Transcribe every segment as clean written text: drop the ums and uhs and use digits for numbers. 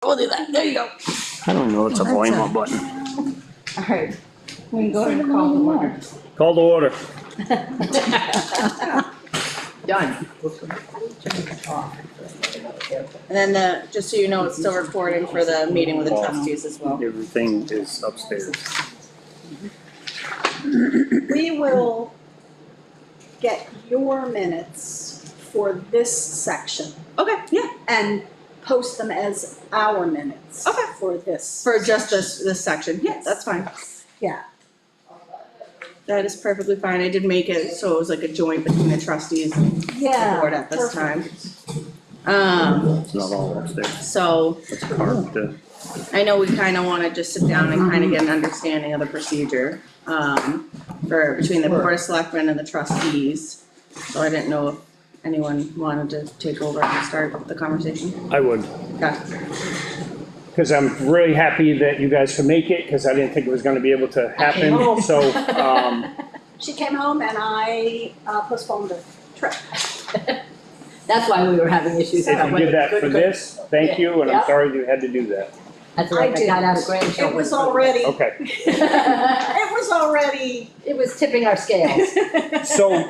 We'll do that. There you go. I don't know, it's a volume button. All right. We can go ahead and call the order. Call to order. Done. And then just so you know, it's still recording for the meeting with the trustees as well. Everything is upstairs. We will get your minutes for this section Okay, yeah. and post them as our minutes. Okay. For this. For just this section. Yeah, Yes. that's fine. Yeah. That is perfectly fine. I did make it so it was like a joint between the trustees and the Yeah. board at this perfect. time. It's not all upstairs. So It's part to. I know we kind of want to just sit down and kind of get an understanding of the procedure, for between the board of selectmen and the trustees. So I didn't know if anyone wanted to take over and start the conversation. I would, Okay. because I'm really happy that you guys could make it, because I didn't think it was gonna be able to happen, home. so, She came home and I postponed the trip. That's why we were having issues. if you did that for this, thank you, and I'm Yeah. sorry you had to do that. That's I right, I did. got out of grandchildren. It was already, Okay, it was already. It was tipping our scales. so,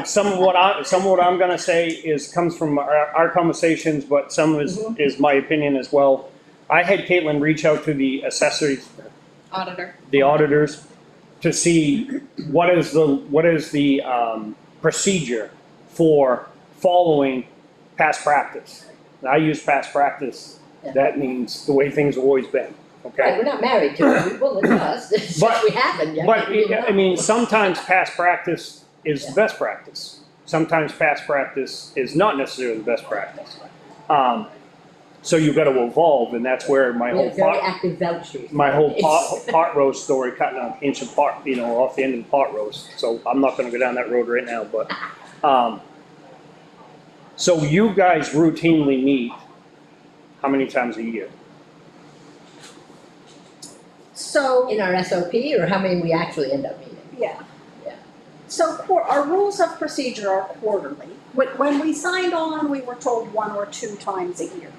some of what I'm gonna say comes from our conversations, but some is my opinion as well. I had Caitlin reach out to the assessors, Auditor. the auditors, to see what is the procedure for following past practice. And I use past practice, that means the way things have always been, Right, okay? we're not married to it, we will adjust, it's But- just we haven't yet. But, we know. I mean, sometimes past practice is the best practice. Sometimes past practice is not necessarily the best practice. So you've got to evolve, and that's where my We whole have very pot, active vouchers. my whole pot roast story, cutting an inch of pot, off the end of the pot roast. So I'm not gonna go down that road right now, but, so you guys routinely meet how many times a year? So. In our SOP, or how many we actually end up meeting? Yeah. Yeah. So our rules of procedure are quarterly. When we signed on, we were told 1 or 2 times a year.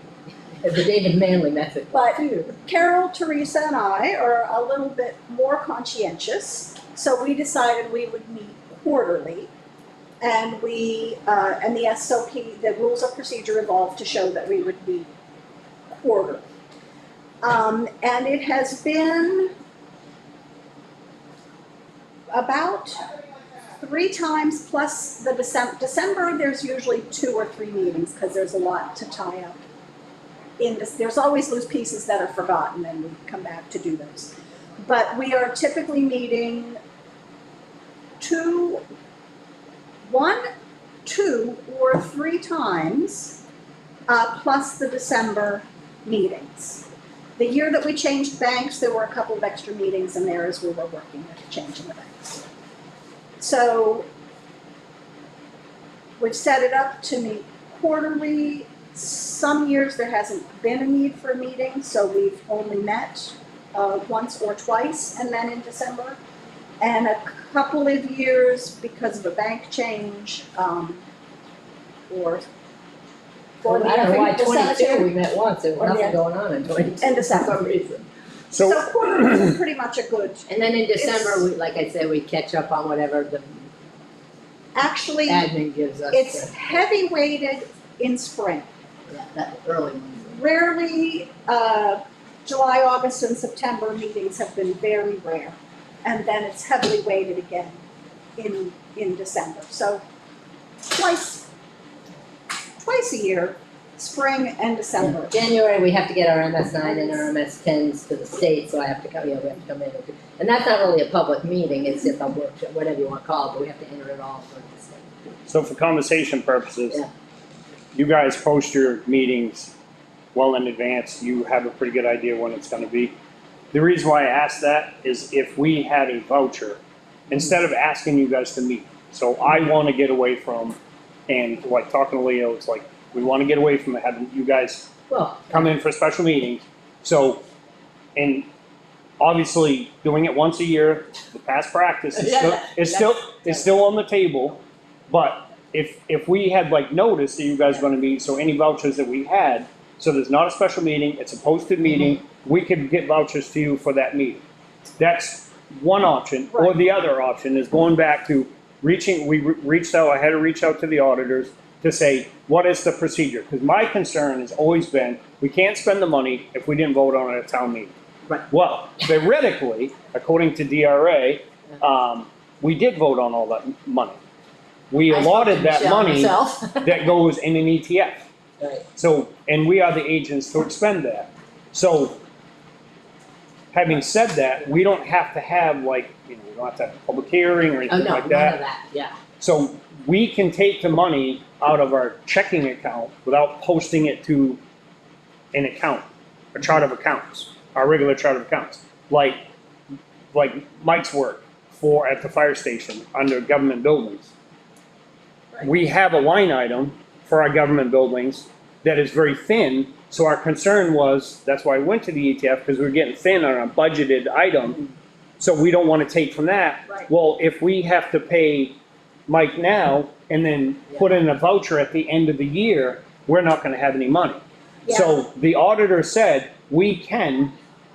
The David Manley method. But Carol, Teresa, and I are a little bit more conscientious, so we decided we would meet quarterly. And and the SOP, the rules of procedure evolved to show that we would meet quarterly. And it has been about 3 times plus the December, there's usually 2 or 3 meetings because there's a lot to tie up. There's always loose pieces that are forgotten and we come back to do those. But we are typically meeting 1, 2, or 3 times, plus the December meetings. The year that we changed banks, there were a couple of extra meetings in there as we were working at changing the banks. So we've set it up to meet quarterly. Some years there hasn't been a need for a meeting, so we've only met once or twice, and then in December. And a couple of years, because of a bank change, or Well, I don't know why the 22, cemetery. we met once, there was Or nothing the- going on in 22 And for December. some reason. So So, quarterly is pretty much a good. And then in December, It's- we, like I said, we catch up on whatever the Actually, admin gives us. it's heavy weighted in spring. Yeah, that early one. Rarely, July, August, and September meetings have been very rare. And then it's heavily weighted again in December. So twice a year, spring and December. January, we have to get our MS9 and our MS10s to the state, so I have to come, we have to come in. And that's not really a public meeting, it's just a workshop, whatever you want to call it, but we have to enter it all for the state. so for conversation purposes, Yeah. you guys post your meetings well in advance. You have a pretty good idea when it's gonna be. The reason why I asked that is if we had a voucher, instead of asking you guys to meet, so I wanna get away from, and like talking to Leo, it's like, we wanna get away from having you guys Well, come in for special meetings. So, and obviously, doing it once a year, the past practice is still on the table. But if we had like noticed that you guys were gonna be, so any vouchers that we had, So there's not a special meeting, it's a posted meeting, we could get vouchers to you for that meeting. That's one option, or Right. the other option is going back to reached out, I had to reach out to the auditors to say, what is the procedure? Because my concern has always been, we can't spend the money if we didn't vote on it at town meeting. Right. Well, theoretically, according to DRA, we did vote on all that money. We I spoke to allotted that Michelle money myself. that goes in an ETF. Right. So, and we are the agents to expend that. So, having said that, we don't have to have like, we don't have to have a public hearing or Oh, anything no, like none that. of that, yeah. So we can take the money out of our checking account without posting it to an account, a chart of accounts, our regular chart of accounts. Like Mike's work at the fire station under government buildings. Right. We have a line item for our government buildings that is very thin. So our concern was, that's why I went to the ETF, because we're getting thin on a budgeted item. So we don't want to take from that. Right. Well, if we have to pay Mike now and then put in a voucher at the end of the year, we're not going to have any money. Yeah. So the auditor said, we can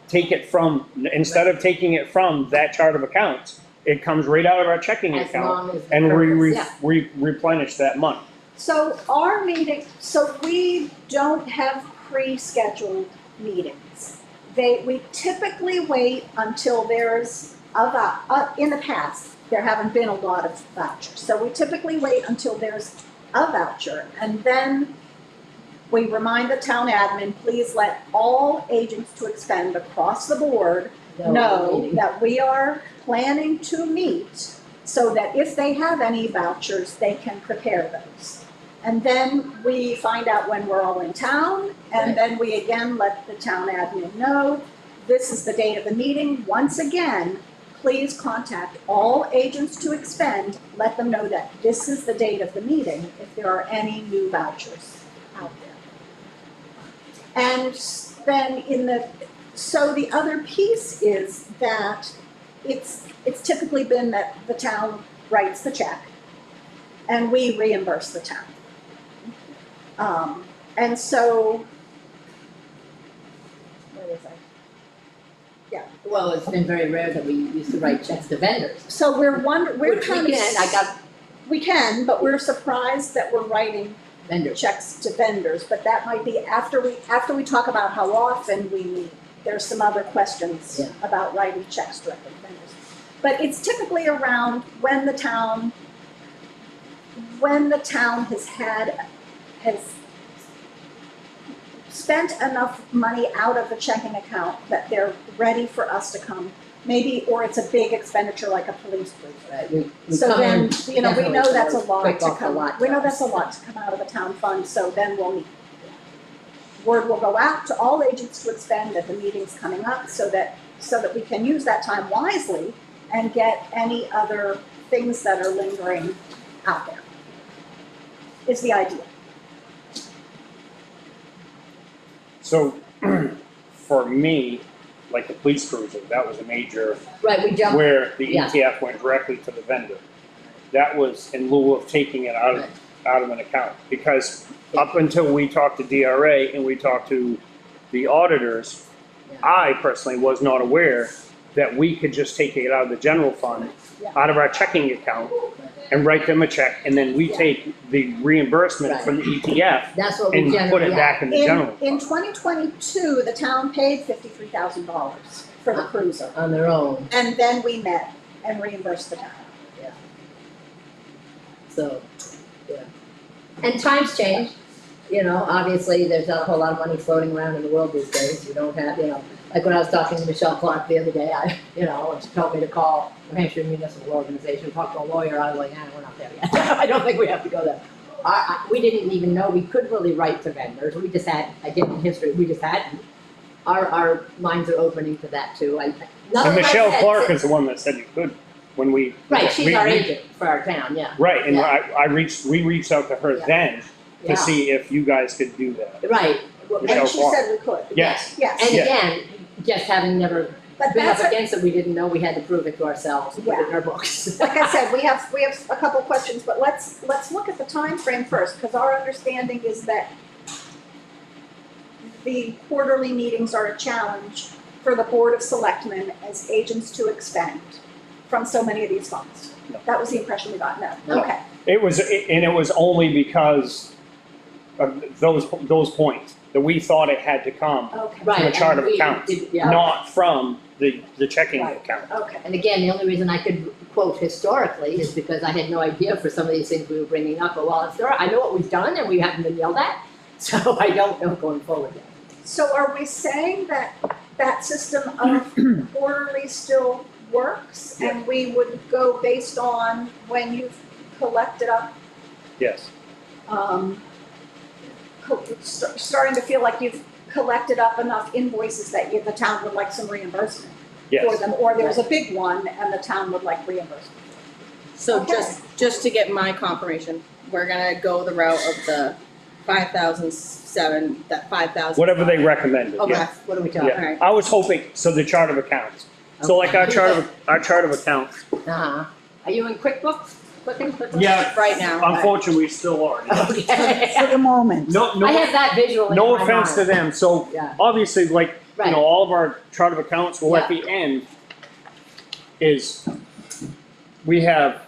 take it from, instead of taking it from that chart of accounts, it comes right out of our checking As account long as the and purpose, yeah. we replenish that money. So our meeting, so we don't have pre-scheduled meetings. We typically wait until there's in the past, there haven't been a lot of vouchers. So we typically wait until there's a voucher, and then we remind the town admin, please let all agents to expend across the board know meeting. that we are planning to meet, so that if they have any vouchers, they can prepare those. And then we find out when we're all in town, and Right. then we again let the town admin know, this is the date of the meeting. Once again, please contact all agents to expend, let them know that this is the date of the meeting if there are any new vouchers out there. And then so the other piece is that it's typically been that the town writes the check and we reimburse the town. And so, where was I? Yeah, Well, it's been very rare that we used to write checks to vendors. so we're Which kind we of. can, I got We can, but we're surprised that we're writing vendors. checks to vendors, but that might be after we talk about how often we meet. There's some other questions Yeah. about writing checks directly to vendors. But it's typically around when the town has spent enough money out of the checking account that they're ready for us to come, maybe, or it's a big expenditure like a police cruiser. Right, we So come then, in we know definitely that's a lot quick to off the come, lot we know jobs. that's a lot to come out of the town fund, so then we'll meet. Word will go out to all agents to expend that the meeting's coming up, so that we can use that time wisely and get any other things that are lingering out there, is the idea. So for me, like the police cruiser, that was a major, Right, we jumped, where the Yeah. ETF went directly to the vendor. That was in lieu of taking it out of an account. Because up until we talked to DRA and we talked to the auditors, Yeah. I personally was not aware that we could just take it out of the general fund, Yeah. out of our checking account, and write them a check, and then we Yeah. take the reimbursement Right. from the ETF that's what we and generally, put it yeah. back in the general In fund. 2022, the town paid $53,000 for the cruiser, On their own, and then we met and reimbursed the town. so, yeah. And times change, obviously, there's not a whole lot of money floating around in the world these days. You don't have, like when I was talking to Michelle Clark the other day, and she told me to call New Hampshire Municipal Organization, talk to a lawyer, I was like, we're not there yet. I don't think we have to go there. We didn't even know we could really write to vendors, we just had, again, in history, we just hadn't. Our minds are opening to that too. And Michelle Clark is the one that said you could, when we. Right, she's we- our we- agent for our town, yeah. Right, and Yeah. we reached out to her Yeah. then Yeah. to see if you guys could do that. Right. Michelle And she Clark. said we could. Yes. Yes, And Yeah. again, just having never but been up that's, against it, we didn't know we had to prove it to ourselves and put it in our books. like I said, we have a couple questions, but let's look at the time frame first, because our understanding is that the quarterly meetings are a challenge for the Board of Selectmen as agents to expend from so many of these funds. No. That was the impression we got, no, No. okay. It was only because of those points, that we thought it had to come, Okay. Right. a chart and of we accounts. did- yeah. not from the checking Right. account. Okay, And again, the only reason I could quote historically is because I had no idea for some of these things we were bringing up, but while it's there, I know what we've done and we haven't been yelled at, so I don't know going forward yet. so are we saying that that system of quarterly still works? And we would go based on when you've collected up, Yes, starting to feel like you've collected up enough invoices that the town would like some reimbursement for yes. them, or there's a big one and the town would like reimbursement. So Okay. just to get my confirmation, we're gonna go the route of the 5,007, that 5,000. Whatever they recommended, Okay. yeah. What are we talking? Yeah. Alright. I was hoping, so the chart of accounts. So like our chart of accounts. Uh-huh. Are you in QuickBooks? Looking for this? Yeah. Right now. Unfortunately, we still are. yeah. Okay. For the moment. No, I no, have that visual in no my offense to mind. them, so Yeah, obviously, like, you right. know, all of our chart of accounts, well, at the end is, we have,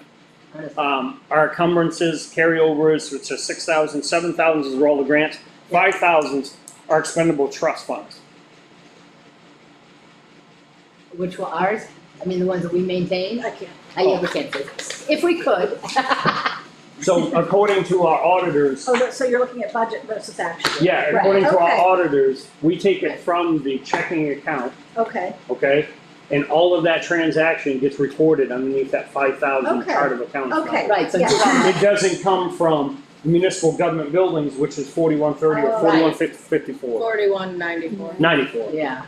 our encumbrances, carryovers, which are 6,000, 7,000 is all the grants, 5,000 are expendable trust funds. Which were ours? I mean, the ones that we maintain? I can't. Yeah, we can't do this. If we could. So according to our auditors, Oh, so you're looking at budget versus actual? yeah, Right. according to our Okay. auditors, we take it from the checking account, Okay, okay? And all of that transaction gets recorded underneath that 5,000 Okay. chart of accounts. okay. number. Right, so Yeah. It doesn't come from municipal government buildings, which is 4130 or Oh, right. 4154, 4194. 94, Yeah,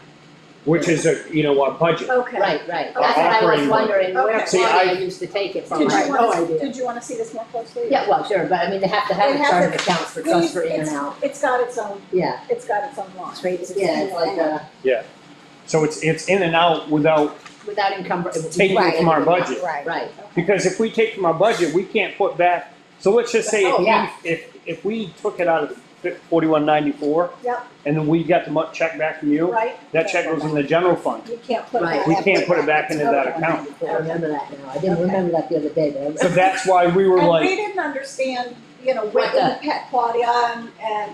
which is our budget. Okay. right, right. That's Our what I was operating wondering, where Okay. See, Claudia I- used to take it from. Did I you had no wanna, idea. did you wanna see this more closely? Yeah, well, sure, but I mean, they have to have It a has chart of its- accounts for trust for in and out. It's got its own, Yeah, it's got its own line. yeah, it's like, So it's in and out without, without encumber. Taking it from our budget. Right. Right, because if we take from our budget, we can't put back, so let's just say Oh, yeah. if we took it out of 4194. Yep. And then we got the check back from you, Right? that check goes in the general fund. You can't put it Right. back. We can't put it back into that account. I remember that now. I didn't Okay. remember that the other day, but I remember. So that's why we were And we like, didn't understand, What with the- Claudia and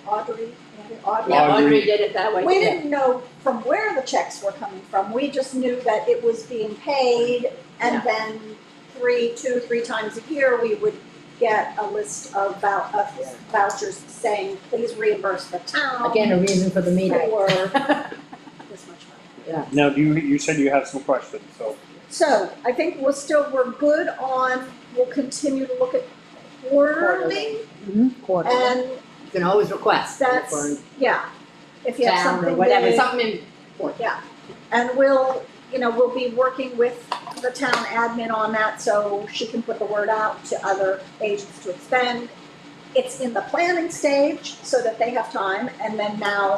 Audrey. Yeah, Audrey. Audrey did it that way. We yeah. didn't know from where the checks were coming from. We just knew that it was being paid, and Yeah. then 3 times a year, we would get a list of vouchers saying, please reimburse the town Again, a reason for the meeting. for this much money. now you said you have some questions, so. So I think we're good on, we'll continue to look at quarterly, Quarterly. and You can always request that's, for yeah. If you have town or something whatever, big. something in, And we'll be working with the town admin on that, so she can put the word out to other agents to expend. It's in the planning stage, so that they have time, and then now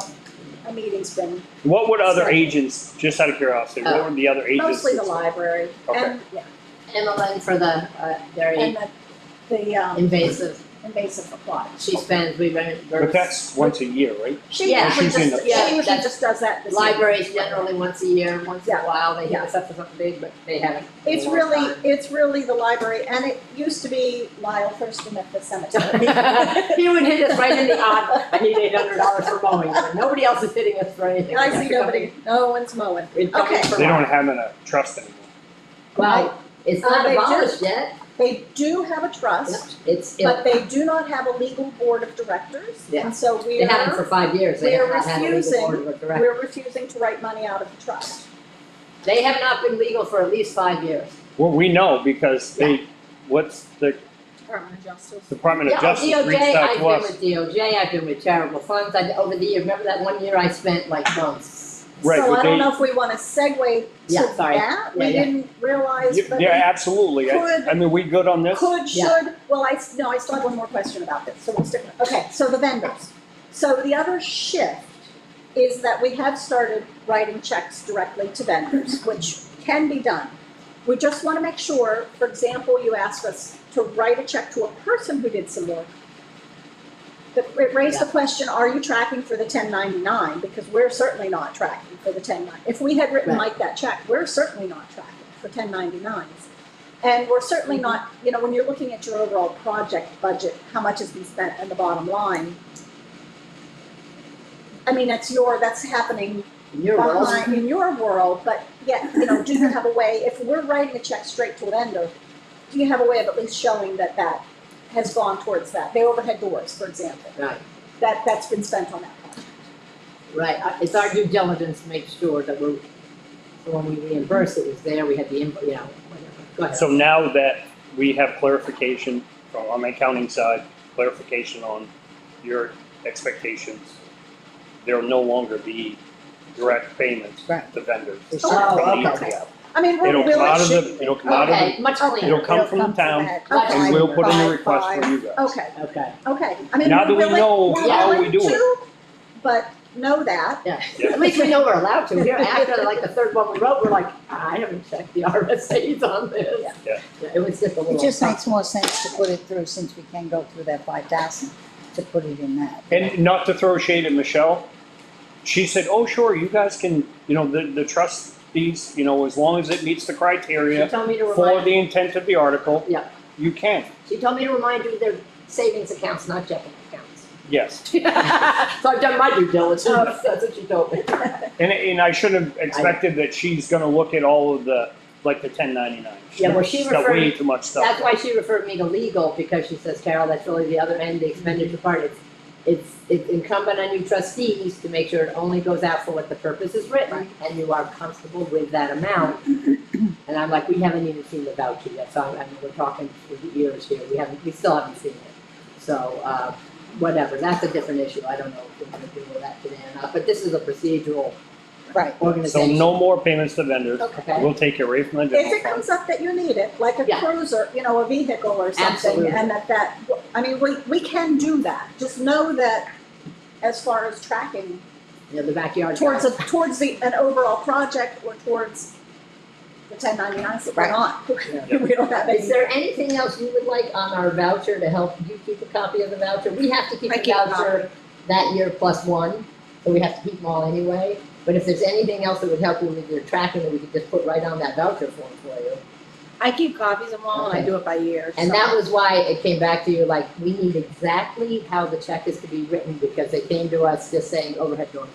a meeting's been, What would other agents, just out of curiosity, what would the other agents? mostly the library, and, Emmeline for the, very and the invasive, invasive aquatics. she spends, we rent. But that's once a year, right? She Yeah. usually She's in just, the- Yeah, she usually that's- just does that this year. Libraries generally once a year, once in a Yeah. while, they hit Yeah. us up for something big, but they haven't. in a It's long really, time. it's really the library, and it used to be Lyle Thurston at the cemetery. He would hit us right in the odd, I need $800 for mowing, but nobody else is hitting us for anything. I see nobody, no one's mowing. Okay. They don't have a trust anymore. Well, it's not They do. abolished yet, They do have a trust, it's, but they do not have a legal board of directors, Yeah. and so we they haven't for are, 5 years, they we have are not had a legal refusing- board of directors. we're refusing to write money out of the trust. They have not been legal for at least 5 years. Well, we know because what's the Department of Justice. Department of Yeah, Justice reached DOJ, out I've to been us. with DOJ, I've been with charitable funds, over the year, remember that one year I spent like months? Right, So but I don't they- know if we wanna segue Yeah, to sorry. that, Yeah, we yeah. didn't realize, but Yeah, we absolutely. could- I mean, we good on this? could, Yeah. should, well, I still have one more question about this, so we'll stick with, okay, so the vendors. So the other shift is that we have started writing checks directly to vendors, which can be done. We just wanna make sure, for example, you asked us to write a check to a person who did some work. It raised the question, are you tracking for the 1099? Because we're certainly not tracking for the 1099. If we had written Right. Mike that check, we're certainly not tracking for 1099s. And we're certainly not, you know, when you're looking at your overall project budget, how much has been spent in the bottom line. I mean, that's happening In your world, behind, in your world, but yet, you know, do you have a way, if we're writing a check straight to a vendor, do you have a way of at least showing that that has gone towards that? The overhead doors, for example, right, that's been spent on that project. right. It's our due diligence to make sure that we're, so when we reimburse, it was there, we had the input, you know, whatever. Go ahead. So now that we have clarification from on the accounting side, clarification on your expectations, there will no longer be direct payments Right. to vendors. Oh, from the okay. EPF. I mean, It'll come out of the, it'll come out of Okay, much Okay. cleaner. it'll come from the town, Much and we'll put in a Five, request for five. you guys. Okay, Okay, okay. I mean, Now that we're we willing, know we're how we willing do it. to, but know that. yeah. Yeah. At least we know we're allowed to. Here, after like the third one we wrote, we're like, I haven't checked the RSA's on this. Yeah. It was just a little. It just makes more sense to put it through, since we can go through that 5,000, to put it in that. And not to throw shade at Michelle, she said, oh, sure, you guys can, you know, the trustees, you know, as long as it meets the She criteria told me to for remind, the intent of the article, Yeah. you can, she told me to remind you they're savings accounts, not checking accounts. yes. So I've done my due diligence, that's what she told me. And I should have expected that she's gonna look at all of the, like the 1099. Yeah, well, she She's got referred- way too much stuff. That's why she referred me to legal, because she says, Carol, that's really the other end, the expenditure part. It's incumbent on you trustees to make sure it only goes out for what the purpose is written, and you are comfortable with that amount. And I'm like, we haven't even seen the voucher yet, so I mean, we're talking for the years here, we still haven't seen it. So, whatever, that's a different issue, I don't know if we're gonna deal with that today or not, but this is a procedural Right. So organization. no more payments to vendors, Okay, we'll take it right from the If general it fund. comes up that you need it, like a Yeah. cruiser, you know, a vehicle or something, Absolutely. and I mean, we can do that. Just know that as far as tracking you know, the backyard. towards guys. an overall project or towards the 1099s that we're Right. not. Yeah. We don't have Is any. there anything else you would like on our voucher to help you keep a copy of the voucher? We have to keep I the keep a voucher that year plus one, so we have to keep them all anyway. But if there's anything else that would help you with your tracking that we could just put right on that voucher form for you. I keep copies of them all and I Okay. do it by year. And so- that was why it came back to you, like, we need exactly how the check is to be written, because they came to us just saying overhead doors.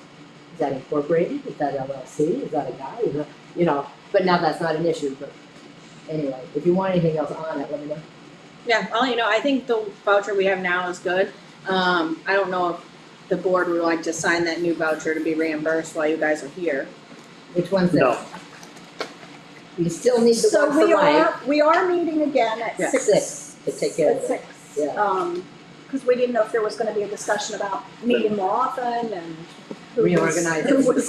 Is that incorporated? Is that LLC? Is that a guy? Is that, you know, but now that's not an issue, but anyway, if you want anything else on it, let me know. Yeah, well, you know, I think the voucher we have now is good. I don't know if the board would like to sign that new voucher to be reimbursed while you guys are here. Which one's that? No, You still need the So one for Mike. we are meeting again at Yeah. 6. To take care of At it. 6. Yeah. Because we didn't know if there was gonna be a discussion about meeting more often and who was, Reorganizing. who was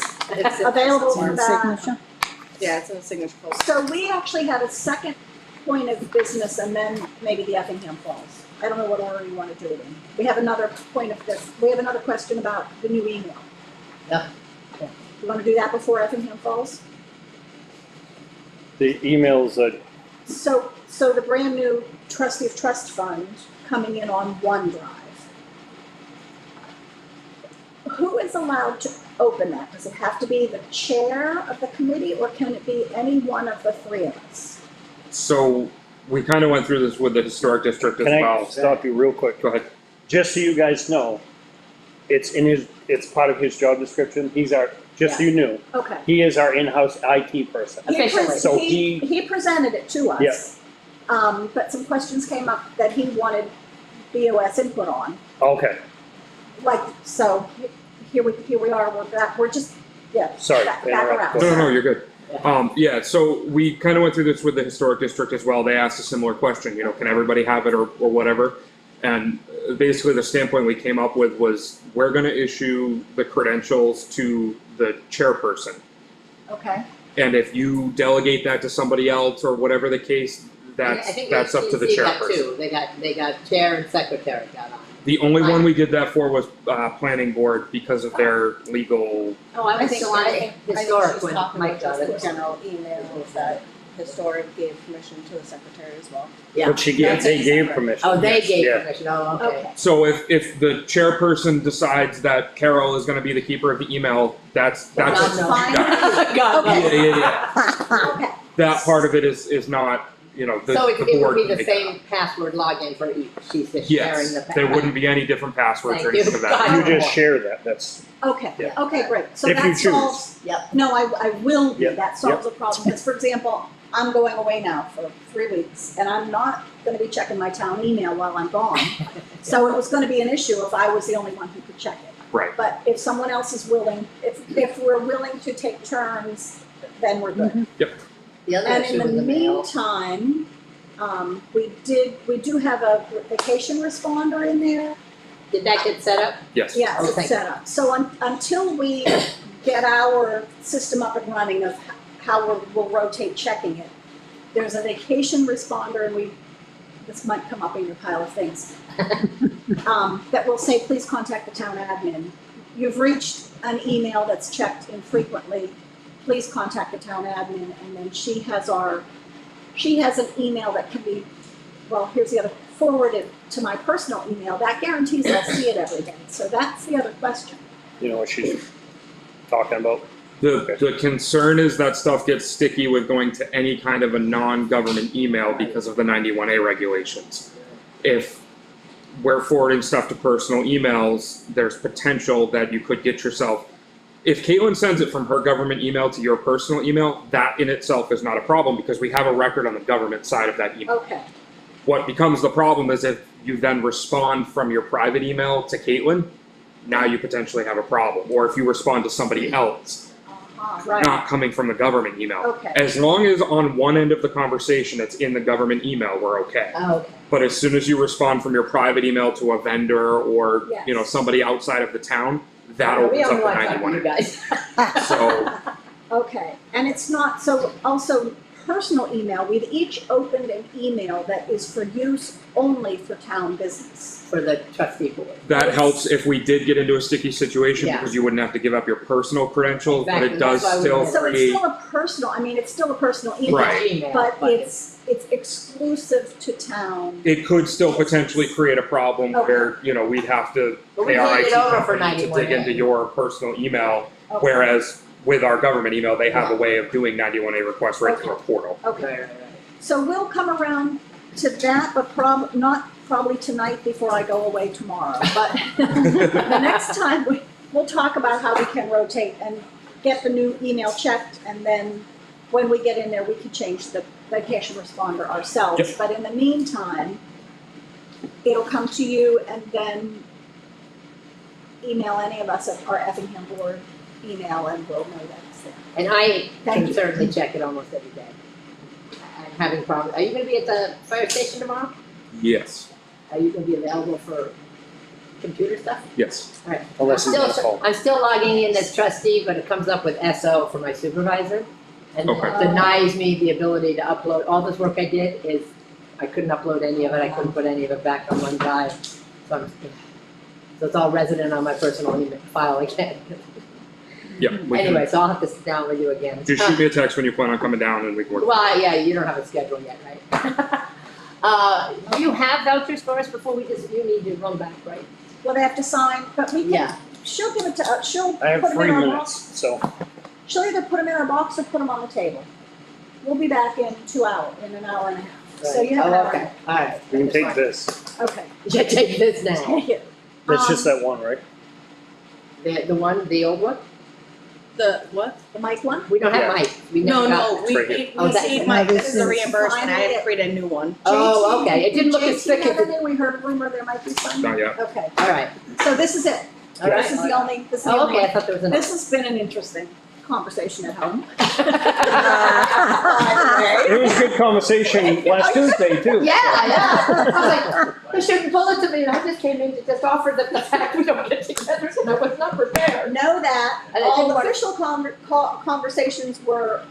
available for And that. signature? Yeah, it's in the signature folder. So we actually have a second point of business and then maybe the Effingham Falls. I don't know what order you want to do it in. We have another point of this, we have another question about the new email. Yeah. You want to do that before Effingham Falls? the emails that, So the brand new trustee of trust fund coming in on OneDrive. Who is allowed to open that? Does it have to be the chair of the committee or can it be any one of the three of us? So we kind of went through this with the historic district as can I well. stop you real quick? Go ahead. Just so you guys know, it's part of his job description, he's our, just so you knew, Okay. he is our in-house IT person. Officially. So He presented it to us. Yeah. But some questions came up that he wanted BOS input on. Okay, Like, so here we are, we're just, yeah. sorry. Back to interrupt. around. Go No, ahead. no, you're good. Yeah, so we kind of went through this with the historic district as well. They asked a similar question, you know, can everybody have it or whatever? And basically the standpoint we came up with was we're going to issue the credentials to the chairperson. Okay. And if you delegate that to somebody else or whatever the case, I think that's up to the HCC got chairperson. two. They got chair and secretary got on. The only one we did that for was planning board because of their legal. Oh, I was still on I think historic she's when talking Mike about got just it. the general emails that historic gave permission to the secretary as well. Yeah. But she gave, That's they gave separate. permission. Oh, they yes, gave yeah. permission, oh, okay. Okay, So if the chairperson decides that Carol is gonna be the keeper of the email, that's God that's knows. fine. God, Okay. yeah. Okay, That part of it is not, you know, the So the it would board be can the make that same password login for each, she's just sharing Yes, the. there wouldn't be any different passwords or Thank you. anything of that. God. You just share that, that's, okay, Yeah. okay, great, so If you that choose. solves, Yep, no, I will be, Yep, that solves the problem, because for example, I'm going away now for 3 weeks, and I'm not gonna be checking my town email while I'm gone. So it was gonna be an issue if I was the only one who could check it. Right. But if someone else is willing, if we're willing to take turns, then we're good. the other And issue in was the the mail. meantime, we do have a vacation responder in there. Did that get set up? Yes. Yes, Oh, it's thank set up. So until we get our system up and running of how we'll rotate checking it, there's a vacation responder, and this might come up in your pile of things, that will say, please contact the town admin. You've reached an email that's checked infrequently, please contact the town admin, and then she has an email that can be, well, here's the other, forwarded to my personal email. That guarantees I'll see it every day. So that's the other question. you know what she's talking about. The concern is that stuff gets sticky with going to any kind of a non-government email because of the 91A regulations. If we're forwarding stuff to personal emails, there's potential that you could get yourself, if Caitlin sends it from her government email to your personal email, that in itself is not a problem because we have a record on the government side of that email. Okay, What becomes the problem is if you then respond from your private email to Caitlin, now you potentially have a problem. Or if you respond to somebody else, right, not coming from the government email. okay, As long as on one end of the conversation it's in the government email, we're okay. Oh, okay. But as soon as you respond from your private email to a vendor or, Yes. you know, somebody outside of the town, that We opens don't up want the to talk to 91. you guys. So, okay. And it's not, so also personal email, we've each opened an email that is for use only for town business. For the trustee board. that helps if we did get into a sticky situation Yeah. because you wouldn't have to give up your personal credentials, but Exactly, it does that's why we still did So it's create, still a personal, I mean, it's still a personal email. Right. Email, But it's exclusive to town. it could still potentially create a problem Okay. where, you know, we'd have to But we pay our hand IT it over for company to 91A. dig into your personal email, Okay. whereas with our government email, they have a Yeah. way of doing 91A requests right through our portal. Okay, Right, right, right. so we'll come around to that, but not probably tonight before I go away tomorrow. But the next time, we'll talk about how we can rotate and get the new email checked, and then when we get in there, we can change the vacation responder ourselves. Yep. But in the meantime, it'll come to you, and then email any of us at our Effingham board email, and we'll know that it's there. And I Thank can you. certainly check it almost every day. I'm having problems. Are you gonna be at the fire station tomorrow? Yes, Are you gonna be available for computer stuff? yes. Alright. Unless it's Still, not called. I'm still logging in as trustee, but it comes up with SO for my supervisor. And Okay. it denies me the ability to upload, all this work I did is, I couldn't upload any of it, I couldn't put any of it back on OneDrive. So it's all resident on my personal email file again. Yep. we can- Anyway, so I'll have to sit down with you again. Just shoot me a text when you plan on coming down and we can work. Well, yeah, you don't have a schedule yet, right? Do you have vouchers for us before we just, you need to run back, right? Well, they have to sign, but we can, Yeah, she'll give it to us, she'll put I have them in 3 our minutes, box. so She'll either put them in our box or put them on the table. We'll be back in 2 hours, in an hour and a half. So you have an Oh, hour. okay, alright. you can take this. Okay. Yeah, take this now. Take it. That's just that one, right? The one, the old one? The what? The mic one? We don't have Yeah. mic, we No, never got. no, we, right we, here. we Oh, that's- see no, my, this this is a is- reimbursement, I had to create a new one. Oh, okay, it didn't look as thick JT, as have it, anything? We heard a rumor there might be some? Not yet. Okay, alright, so this is it. alright. This is the only, this is the Oh, only okay, I one. thought there was another. This has been an interesting conversation at home. It was good conversation last Tuesday too. Yeah, yeah, I was like, they shouldn't pull it to me, and I just came in to just offer the fact we don't get together, so I was not prepared. Know that And I all didn't want- official conversations were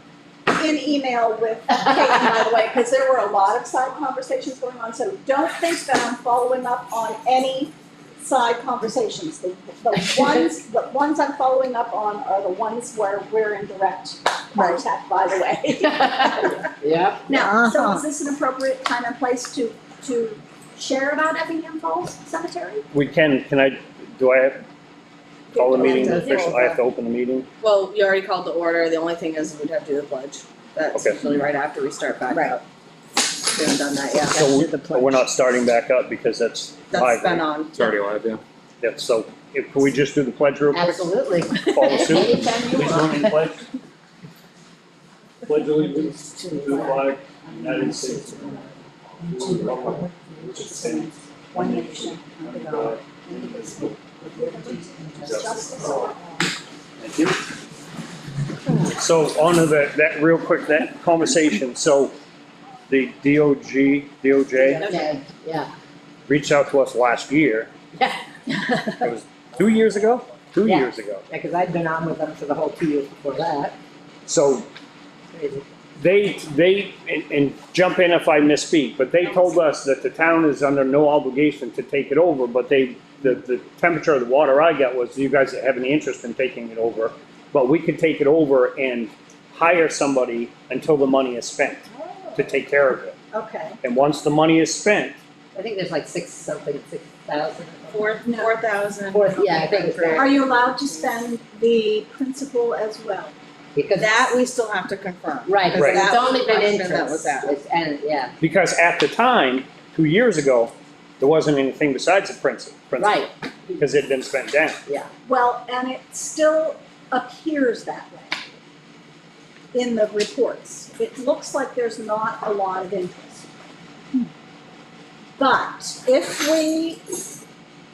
in email with Caitlin, by the way, because there were a lot of side conversations going on, so don't think that I'm following up on any side conversations. The ones I'm following up on are the ones where we're in direct contact, by the way. Yeah. Now, so Uh-huh. is this an appropriate time and place to share about Effingham Falls Cemetery? We can do I have, call the meeting official, I have to open the meeting? Well, you already called the order, the only thing is we'd have to do the pledge. That's Okay. usually right after we start back Right. up. We haven't done that yet. So we're not starting back up because that's That's live, been right? on. It's already live, yeah. Yeah, so can we just do the pledge real quick? Absolutely. Follow suit? Anytime you Please join want. me in pledge. Pledge allegiance to the flag of the United States of America, to the republic which stands One nation, under God, indivisible, with liberty and justice for all. Thank you. So on to that real quick, that conversation, so the DOJ Okay, yeah. reached out to us last year. Yeah. It was 2 years ago? 2 Yeah. years ago. Because I'd been on with them for the whole 2 years before that. So Crazy. they, and jump in if I misspeak, but they told us that the town is under no obligation to take it over, but the temperature of the water I got was, you guys have any interest in taking it over? But we could take it over and hire somebody until the money is spent to take care of it. Okay. And once the money is spent, I think there's like 6,000. 4,000. Yeah, I think it's that. Are you allowed to spend the principal as well? Because That we still have to confirm. right, because Right. it's only been That was the interest. question that was asked. It's- And, yeah, because at the time, 2 years ago, there wasn't anything besides the principal. right, Because it had been spent down. yeah. Well, and it still appears that way in the reports. It looks like there's not a lot of interest. But if we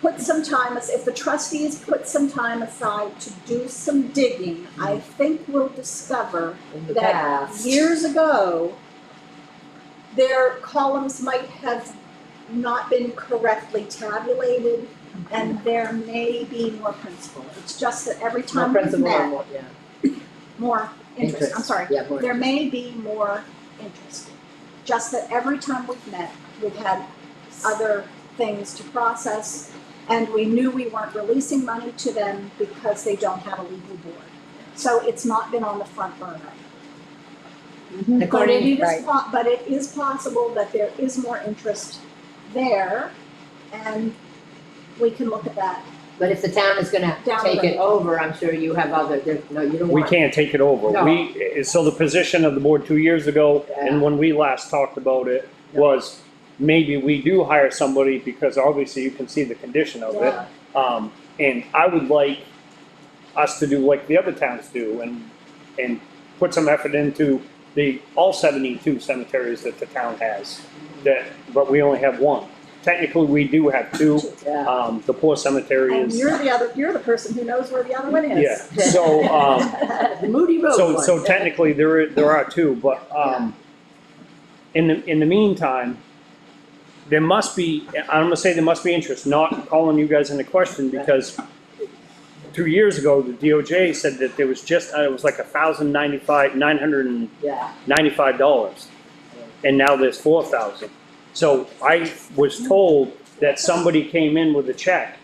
put some time, if the trustees put some time aside to do some digging, I think we'll discover In the that past. years ago, their columns might have not been correctly tabulated, and there may be more principal. It's just that every More time we've principal and met, more, yeah. more interest, I'm sorry, Yeah, more there interest. may be more interest. Just that every time we've met, we've had other things to process, and we knew we weren't releasing money to them because they don't have a legal board. So it's not been on the front burner. But According, it is, right. but it is possible that there is more interest there, and we can look at that. but if the town is gonna Down the take it road. over, I'm sure you have other, no, you don't We want. can't take it over. No. So the position of the board 2 years ago, and when we last talked about it, was maybe we do hire somebody, because obviously you can see the condition of it. Yeah. And I would like us to do like the other towns do, and put some effort into all 72 cemeteries that the town has. But we only have one. Technically, we do have two. Yeah. The poor cemetery And is, you're the person who knows where the other one is. yeah, so, The Moody Road one. so technically, there are two, but, in the meantime, there must be, I'm gonna say there must be interest, not calling you guys into question, because 2 years ago, the DOJ said that there was just, it was like Yeah, $995, and now there's 4,000. So I was told that somebody came in with a check.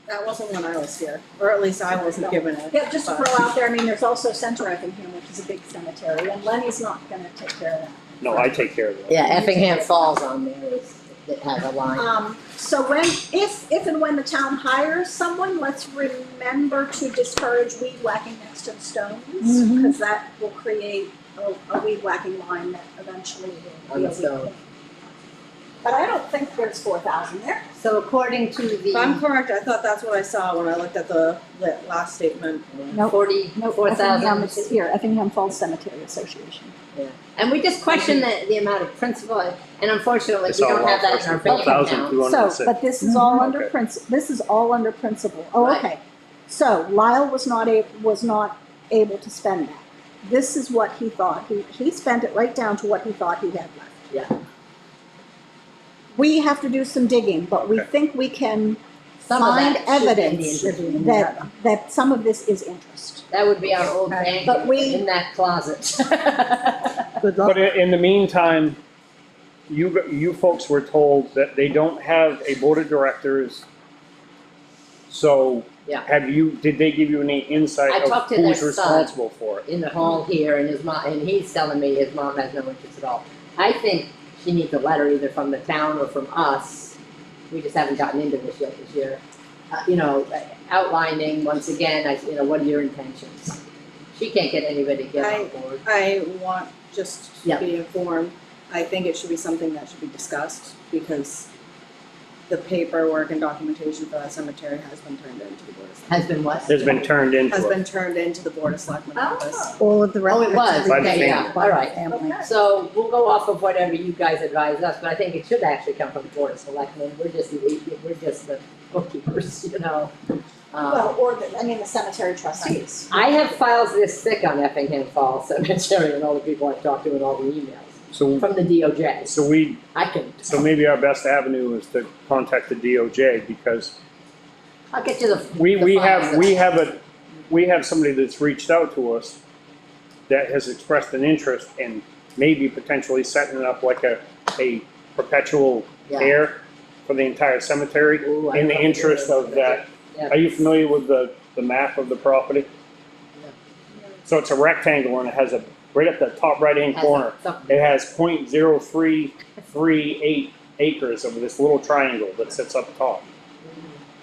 That wasn't when I was here, or at least I wasn't given it. Yeah, just to throw out there, I mean, there's also Center Effingham, which is a big cemetery, and Lenny's not gonna take care of that. No, I take care of that. yeah, Effingham Falls on there is, that has a line. So if and when the town hires someone, let's remember to discourage weed whacking next to the stones, Mhm. because that will create a weed whacking line that eventually will On be the a weed stone. thing. But I don't think there's 4,000 there. So according to If I'm the correct, I thought that's what I saw when I looked at the last statement. Nope. 44,000. is here, Effingham Falls Cemetery Association. Yeah. And we just question the amount of principal, and unfortunately, It's we all don't have that in our bank account. 12,206. So, but this is all under Okay. this is all under principal. Oh, Right. okay. So Lyle was not able to spend that. This is what he thought. He spent it right down to what he thought he had left. Yeah. We have to do some digging, but we Okay. think we can Some of find that should be the evidence interest. that some of this is interest. That would be our old bank But we- in that closet. Good But luck. in the meantime, you folks were told that they don't have a board of directors. So Yeah. did they give you any insight I of talked to their who's son. responsible for it? In the hall here, and his mom, and he's telling me his mom has no interest at all. I think she needs a letter either from the town or from us. We just haven't gotten into this yet this year. Outlining once again, what are your intentions? She can't get anybody to get on board. I want just Yeah. to be informed. I think it should be something that should be discussed because the paperwork and documentation for that cemetery has been turned into the Board of Selectmen. Has been what? Has been turned into Has it. been turned into the Board of Selectmen office. Oh, All of the Oh, records. it was, By the okay, yeah, family. all right. Family. okay. So we'll go off of whatever you guys advise us, but I think it should actually come from the Board of Selectmen. We're just the bookkeepers, Well, or the cemetery trustees. I have files this thick on Effingham Falls Cemetery and all the people I've talked to and all the emails So, from the DOJ. so maybe our best avenue is to contact the DOJ because I'll get you the. we the files. we have somebody that's reached out to us that has expressed an interest in maybe potentially setting up like a perpetual Yeah. care for the entire cemetery Ooh, I in the love interest it. of that. Yeah. Are you familiar with the map of the property? So it's a rectangle and it has right at the top right-hand Has a- corner, something. it has .0338 acres of this little triangle that sits up top.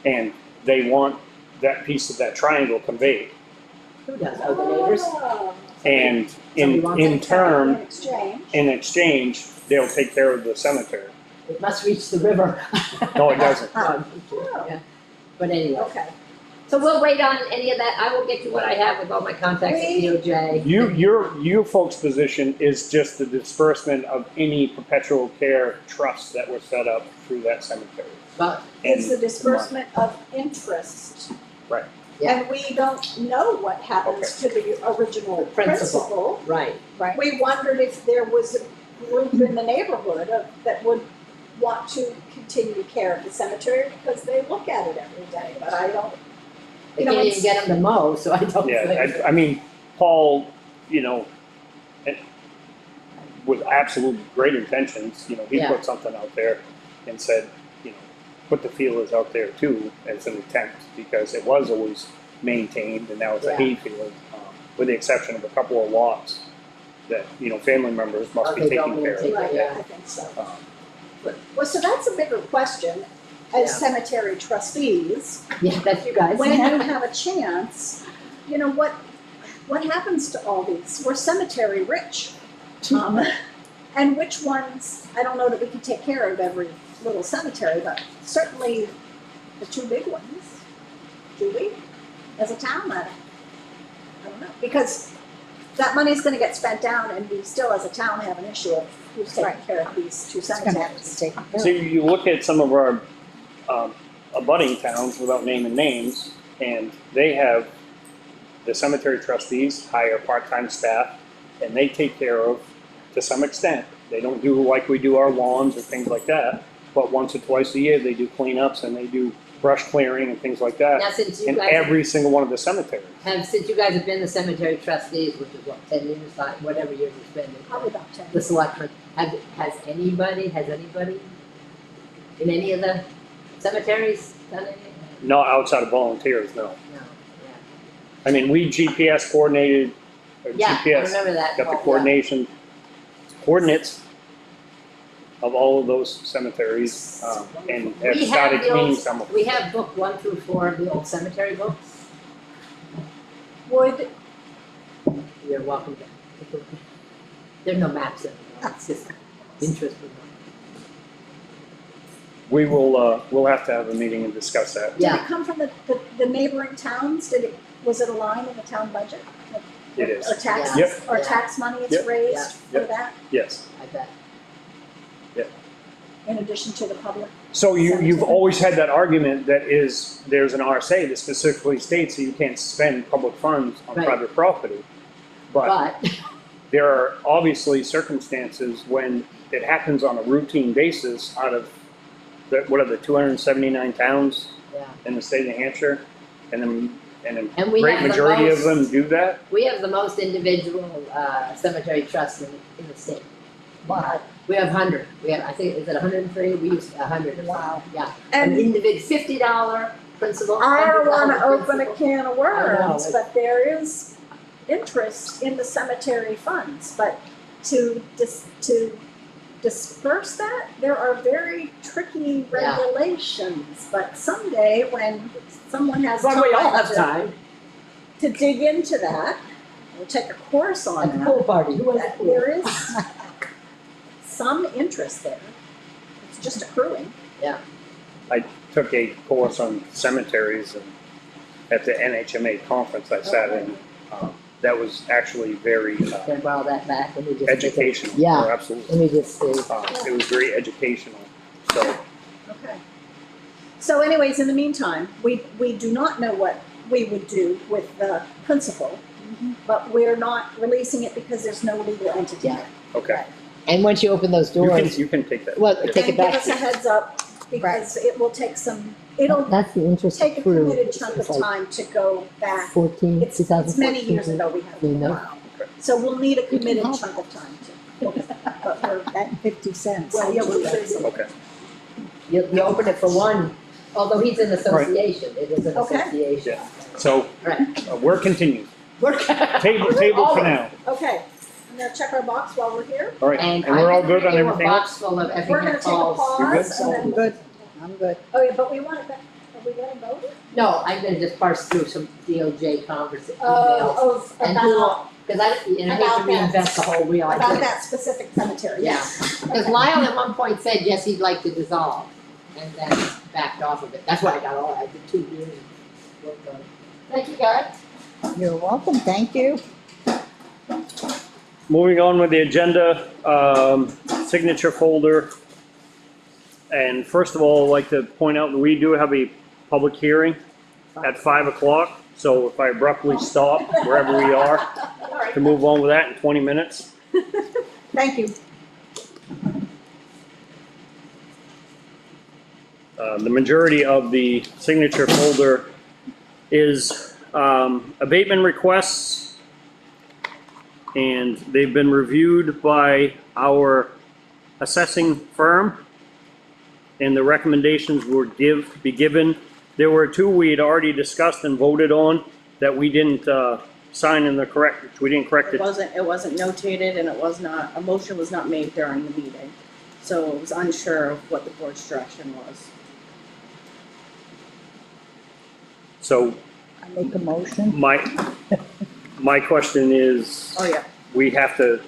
And they want that piece of that triangle conveyed. Who does? Oh, the neighbors? Oh, And Somebody wants in in turn, exchange. in exchange, they'll take care of the cemetery. It must reach the river. No, it doesn't. Oh, yeah. But anyway, Okay. so we'll wait on any of that. I will get you what I have with all my contacts at DOJ. Your folks' position is just the disbursement of any perpetual care trusts that were set up through that cemetery. But And It's the disbursement of interest. Right. Yeah. And we don't know what happens to the original Principal. principal. right, We wondered if there was a group in the neighborhood that would want to continue care of the cemetery because they look at it every day, but I don't. they You know, can't even it's- get them to mow, so I don't Yeah, think. I mean, Paul, with absolute great intentions, he Yeah. put something out there and said, put the feelers out there too as an attempt, because it was always maintained and now it's a Yeah. hayfield, with the exception of a couple of lots that, family members must be Okay, don't taking care of. take- Right, yeah. I think so. Um, Well, so that's a bigger question Yeah. as cemetery trustees. Yeah, that's you guys. When you have a chance, what happens to all these? We're cemetery rich. And which ones, I don't know that we can take care of every little cemetery, but certainly the two big ones. Do we? As a town, I don't know. Because that money's gonna get spent down and we still as a town have an issue of who's taking care of these two It's gonna have to be cemeteries. taken care So of. you look at some of our abutting towns, without naming names, and they have the cemetery trustees hire part-time staff, and they take care of, to some extent, they don't do like we do our lawns or things like that, but once or twice a year, they do cleanups and they do brush clearing and things like that Now, since you in guys every single one of the cemeteries. since you guys have been the cemetery trustees, which is what, 10 years, whatever years it's been, Probably about 10. the selectmen, has anybody in any of the cemeteries done anything? Not outside of volunteers, no. No, I mean, we GPS coordinated, or yeah. I GPS remember that. got the Yeah. coordinates of all of those cemeteries, and have We have started the cleaning old- some of them. We have book 1 through 4 of the old cemetery books. Would, You're welcome to. There's no maps in them, it's just interesting. We will, we'll have to have a meeting and discuss that. did Yeah. it come from the neighboring towns? Was it a line in the town budget? It is, Or tax, Yep. or Yeah. tax money it's Yep. raised for Yep. that, yes. I bet. in addition to the public? So you've Cemetery. always had that argument that there's an RSA that specifically states that you can't spend public funds on Right. private property. But But, there are obviously circumstances when it happens on a routine basis out of what are the 279 towns yeah, in the state of New Hampshire? And And a we great have the majority of them most- do that? we have the most individual cemetery trusts in the state. But We have 100, I think, is it 103? We used 100 or something. Wow. Yeah, an And individual $50 principal, I don't wanna $100 open a principal. can of I worms, know. but there is interest in the cemetery funds, but to disperse that, there are very tricky Yeah. regulations, but someday when someone has But we all have time time. to dig into that, we'll take a course on At the that. pool party, who has a pool? There is some interest there. It's just accruing. Took a course on cemeteries and at the NHMA conference I sat in. That was actually very Can I borrow that back? Let me just. educational. Yeah. Oh, absolutely. Let me just see. It was very educational. So Okay. So anyways, in the meantime, we do not know what we would do with the principal, but we're not releasing it because there's no legal entity. Yeah. okay, And once you open those doors, you can take that. well, Yeah. take it And back. give us a heads up, because it will take it'll That's the interest take a accrued. committed chunk of It's like time to go back. 14, It's 2014. many years ago we had. You know? Wow. So we'll need a committed help. chunk of time to, but we're, At 50 cents. well, yeah, we're raising. Okay, You open it for one, although he's an association, it is an Okay. association. so Right. we're continued. We're- Table for now. Okay, I'm gonna check our box while we're here. All right, And and we're all I'm good on gonna do a everything else? box full of We're gonna Effingham take a Falls. pause and I'm then, good, I'm good. oh yeah, but we want it back, are we gonna vote it? No, I'm gonna just parse through some DOJ conversations, emails. Oh, And who, because I hate to About that. reinvent the whole wheel. I about did. that specific cemetery, Yeah. yes. Because Lyle at one point said, yes, he'd like to dissolve, and then backed off of it. That's why I got all, I did 2 years of work on it. Thank you, guys. You're welcome, thank you. Moving on with the agenda, signature folder. And first of all, I'd like to point out that we do have a public hearing at 5 o'clock. So if I abruptly stop wherever we are to move on with that in 20 minutes. Thank you. The majority of the signature folder is abatement requests. And they've been reviewed by our assessing firm. And the recommendations will be given. There were 2 we had already discussed and voted on that we didn't sign in the correct, we didn't correct It it. wasn't notated and it was not, a motion was not made during the meeting. So it was unsure of what the board's direction was. So I make a motion. my question is, Oh, yeah. we have to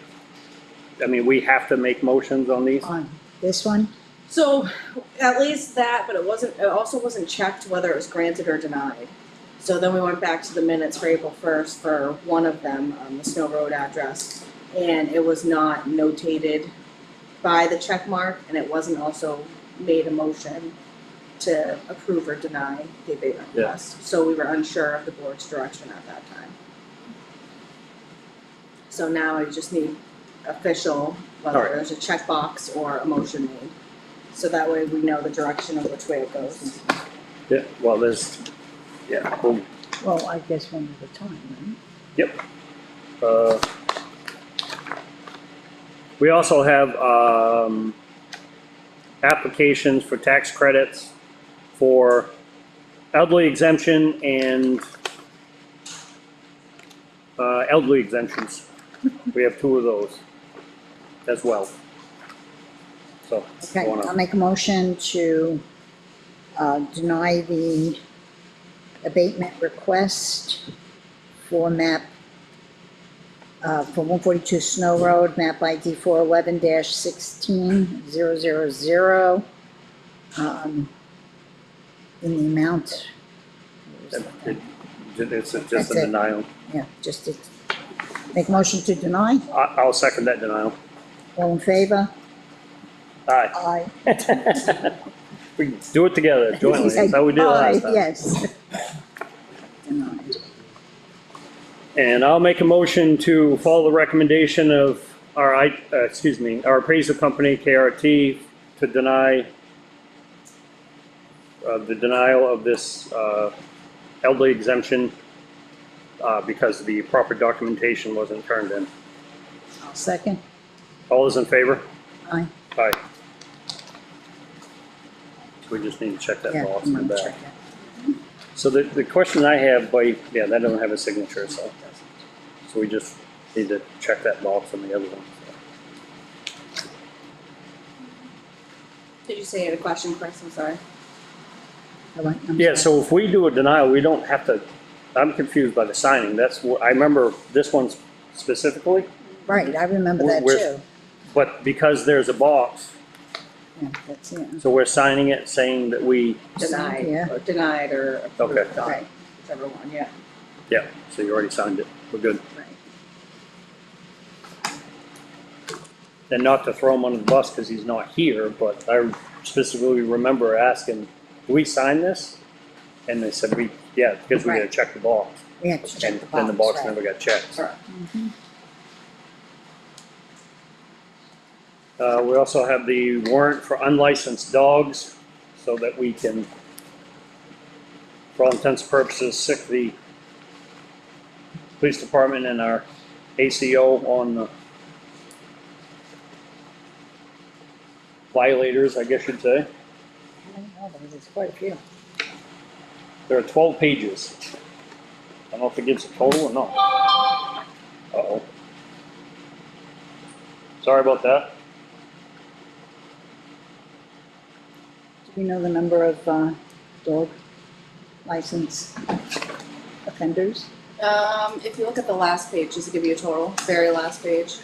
make motions on these? On this one, So at least that, but it also wasn't checked whether it was granted or denied. So then we went back to the minutes for April 1st for one of them, the Snow Road address. And it was not notated by the check mark, and it wasn't also made a motion to approve or deny the abatement Yeah. request. So we were unsure of the board's direction at that time. So now I just need official, whether Alright. there's a checkbox or a motion made. So that way we know the direction of which way it goes. Yeah, well, cool. well, I guess one at a time, We also have applications for tax credits for elderly exemption and elderly exemptions. We have 2 of those as well. So, right? Okay, I'll make a motion to deny the abatement request for map, for 142 Snow Road, map ID 411-16000, in the amount, it's just That's a it. denial. yeah, just to make a motion to deny, I'll second that denial. all in favor? Aye. Aye. We can do it together jointly, that's how we did it Aye, last time. yes. Denied. And I'll make a motion to follow the recommendation of our appraisal company, KRT, to deny the denial of this elderly exemption because the proper documentation wasn't turned in. Second, All those in favor? Aye. Aye. So we just need to check that Yeah, box I'm in the gonna back. check that. So the question I have, yeah, that doesn't have a signature, so we just need to check that box on the other one. Did you say you had a question, Chris? I'm sorry. Yeah, so if we do a denial, we don't have to, I'm confused by the signing. That's what, I remember this one specifically, Right, I remember that We're- too. but because there's a box, Yeah, that's it. so we're signing it saying that we, Denied, Yeah. or denied or approved Okay. on, Right. whichever one, yeah. yeah, so you already signed it. We're good. Right. And not to throw him under the bus because he's not here, but I specifically remember asking, do we sign this? And they said, yeah, because we gotta Right. check the box. We have to check And the box. then the box right. never got checked. Correct. We also have the warrant for unlicensed dogs, so that we can, for all intents and purposes, sick the police department and our ACO on the violators, I guess you'd say. I don't know, but there's quite a few. There are 12 pages. I don't know if it gives a total or not. Uh-oh. Sorry about that. Do we know the number of dog license offenders? If you look at the last page, does it give you a total? Very last page?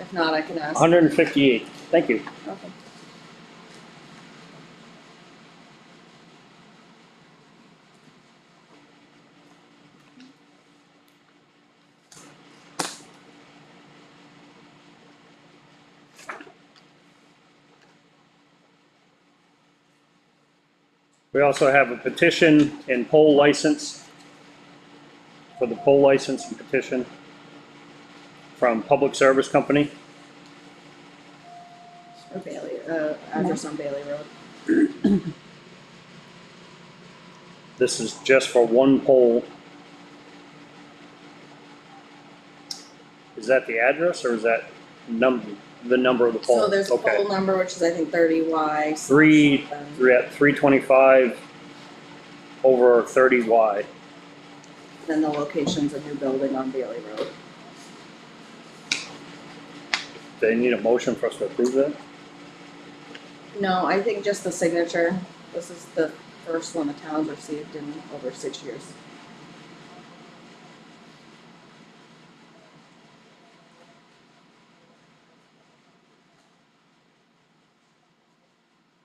If not, I can ask. 158. Thank you. Okay. We also have a petition and poll license for the poll license and petition from Public Service Company. Or Bailey, address on Bailey Road. This is just for one poll. Is that the address or is that the number of the poll? So there's a Okay. poll number, which is I think 30Y. Three, we're at 325 over 30Y. Then the location's a new building on Bailey Road. They need a motion for us to approve that? No, I think just the signature. This is the first one the town's received in over 6 years.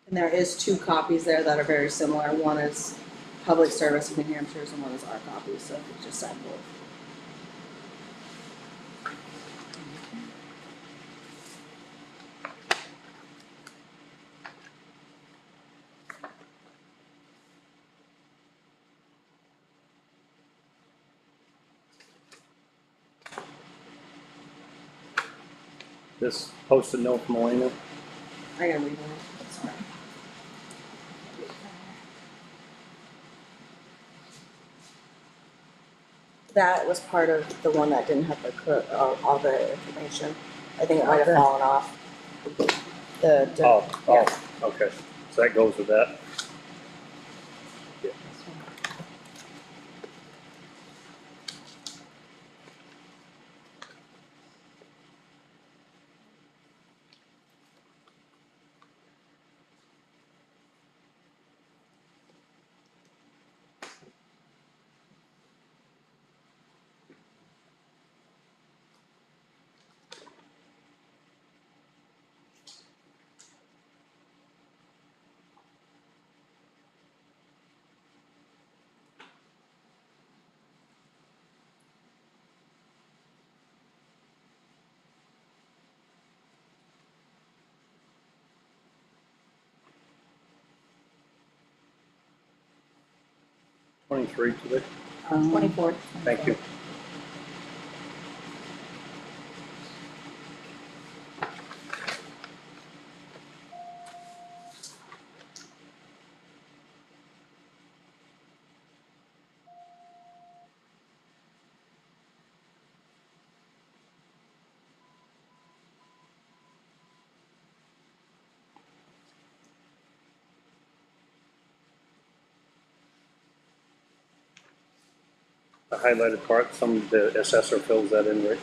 And there is 2 copies there that are very similar. One is Public Service of New Hampshire's and one is our copy, so we just sign both. This posted note from Elena. I gotta read it. Sorry. That was part of the one that didn't have all the information. I think it might have Okay. fallen off. Oh, okay. So that goes with that. Twenty-three today. 24th. Thank you. the highlighted part, some of the assessor fills that in, right?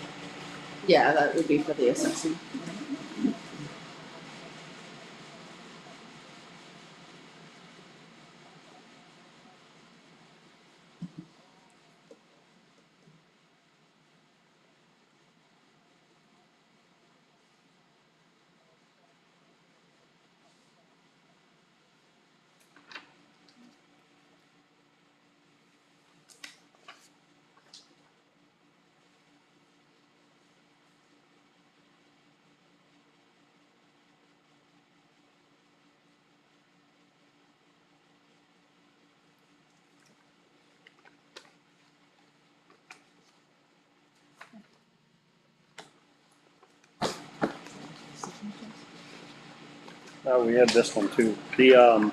Yeah, that would be for the assessing. We had this one too. The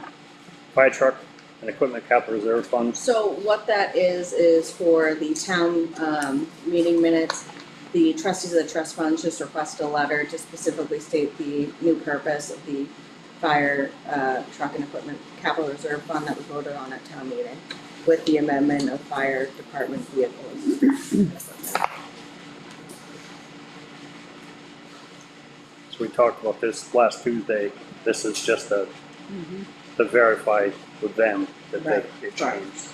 fire truck and equipment capital reserve funds. So what that is for the town, meeting minutes. The trustees of the trust funds just requested a letter to specifically state the new purpose of the fire, truck and equipment capital reserve fund that was voted on at town meeting with the amendment of fire department vehicles. So we talked about this last Tuesday. This is just to verify with them that Right. it changed.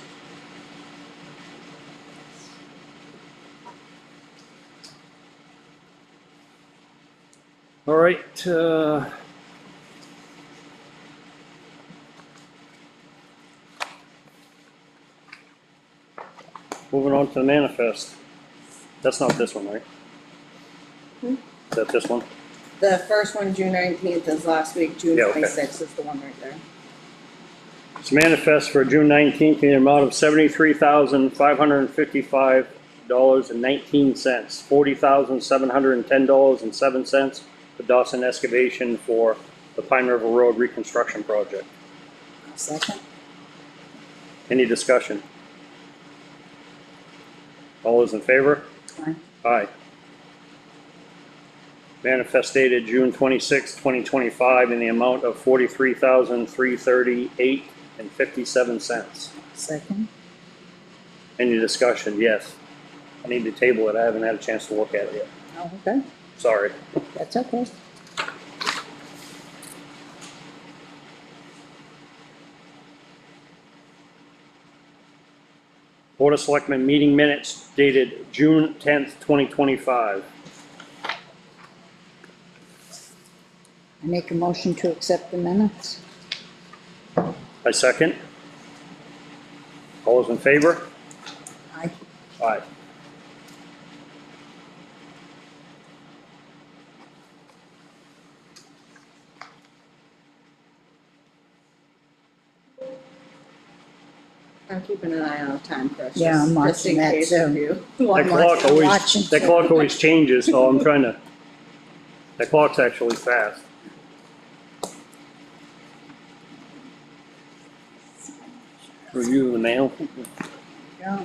All right, moving on to the manifest. That's not this one, right? Hmm? Is that this one? The first one, June 19th, is last week, June Yeah, okay. 26th is the one right there. It's manifest for June 19th in the amount of $73,555.19, $40,710.07 for Dawson Excavation for the Pine River Road reconstruction project. Second? Any discussion? All those in favor? Aye. Aye. Manifest dated June 26, 2025 in the amount of $43,338.57. Second? Any discussion? Yes. I need to table it. I haven't had a chance to look at it yet. Oh, okay, Sorry. that's okay. Board of Selectmen meeting minutes dated June 10th, 2025. I make a motion to accept the minutes? I second. All those in favor? Aye. Aye. I'm keeping an eye on the time, Chris. Yeah, I'm just in watching that case too. if you That want clock to. always, watching that too. clock always changes, so I'm trying to, that clock's actually fast. Review the mail. Yeah.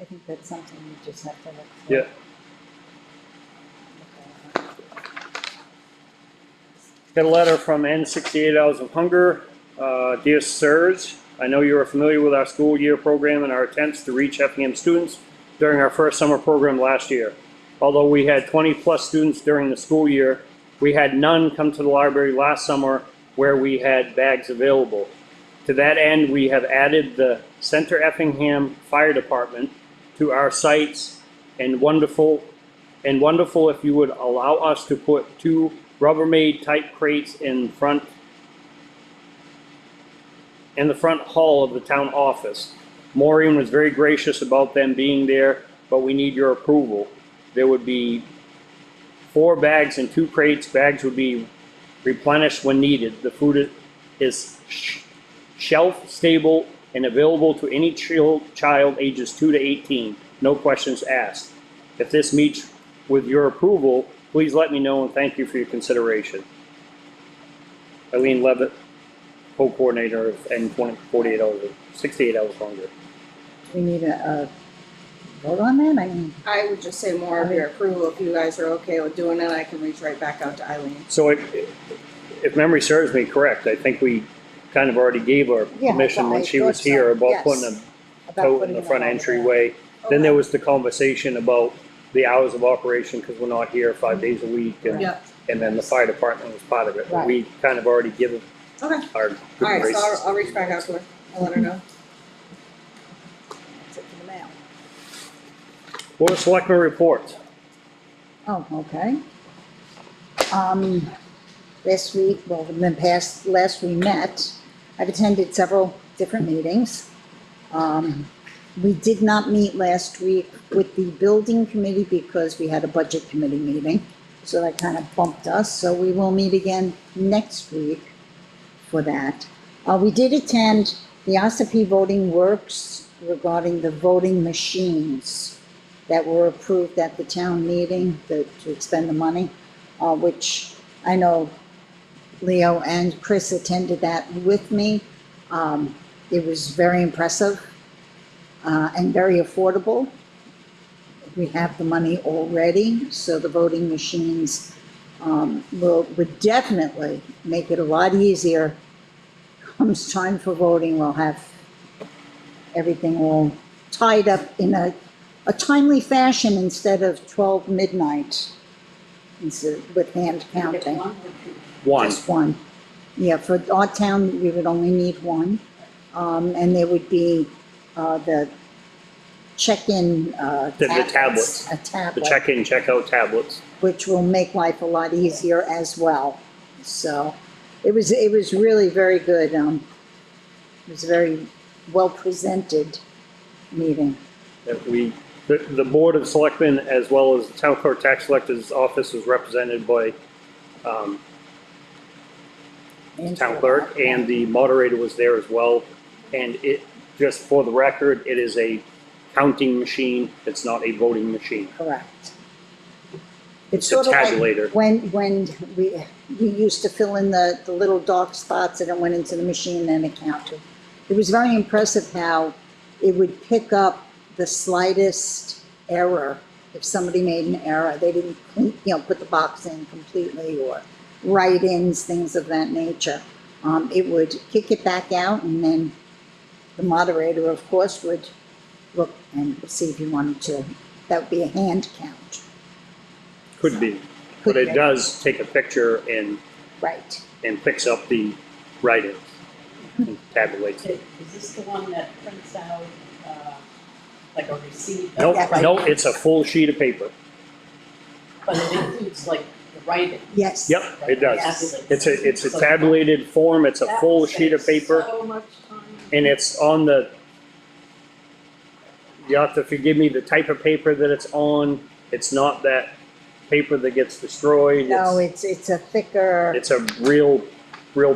I think that's something you just have to look for. Yeah. Got a letter from N68 Hours of Hunger. Dear Sirs, I know you are familiar with our school year program and our attempts to reach Effingham students during our first summer program last year. Although we had 20 plus students during the school year, we had none come to the library last summer where we had bags available. To that end, we have added the Center Effingham Fire Department to our sites, and wonderful if you would allow us to put 2 Rubbermaid type crates in the front hall of the town office. Maureen was very gracious about them being there, but we need your approval. There would be 4 bags and 2 crates. Bags would be replenished when needed. The food is shelf stable and available to any child ages 2 to 18. No questions asked. If this meets with your approval, please let me know and thank you for your consideration. Eileen Levitt, co-coordinator and 48 hours, 68 hours longer. Do we need a vote on that? I mean, I would just say more of your approval, if you guys are okay with doing it, I can reach right back out to Eileen. So if memory serves me correct, I think we kind of already gave our Yeah, permission when I she was thought so, here about yes. putting a about tote in putting the it front over there. entryway. Then there was the conversation about the hours of operation, because we're not here 5 days a week, and, Yeah, and then the fire department was part of it. But Right. we kind of already given okay, our good alright, graces. so I'll reach back out to her, I'll let her know. That's it for the mail. Board of Selectmen report. Oh, okay. Last week, well, last we met, I've attended several different meetings. We did not meet last week with the building committee because we had a budget committee meeting. So that kind of bumped us, so we will meet again next week for that. We did attend the OSAP Voting Works regarding the voting machines that were approved at the town meeting to expend the money, which I know Leo and Chris attended that with me. It was very impressive and very affordable. We have the money already, so the voting machines would definitely make it a lot easier. Comes time for voting, we'll have everything all tied up in a timely fashion instead of 12 midnight with hand counting. One. Just one. Yeah, for our town, we would only need one. And there would be the check-in The tablets. A The tablet, check-in, check-out tablets. which will make life a lot easier as well. So it was really very good. It was a very well-presented meeting. That the Board of Selectmen, as well as the Town Clerk Tax Collector's Office, was represented by Town Clerk, and the moderator was there as well. And it, just for the record, it is a counting machine, it's not a voting machine. Correct. It's a sort of like tabulator. when we used to fill in the little dark spots and it went into the machine and it counted. It was very impressive how it would pick up the slightest error. If somebody made an error, they didn't, put the box in completely, or write-ins, things of that nature. It would kick it back out, and then the moderator, of course, would look and see if he wanted to. That would be a hand count. Could be, Could but it be. does take a picture and Right. picks up the write-ins and tabulates it. Is this the one that prints out, like a receipt? Nope, Yeah. nope, it's a full sheet of paper. But it includes like the writing. Yes. Yep, it does. Tabulates. It's a tabulated form, it's a That full would sheet of save paper, So much time. and it's on the, you have to forgive me, the type of paper that it's on, it's not that paper that gets destroyed. No, it's a thicker, It's a real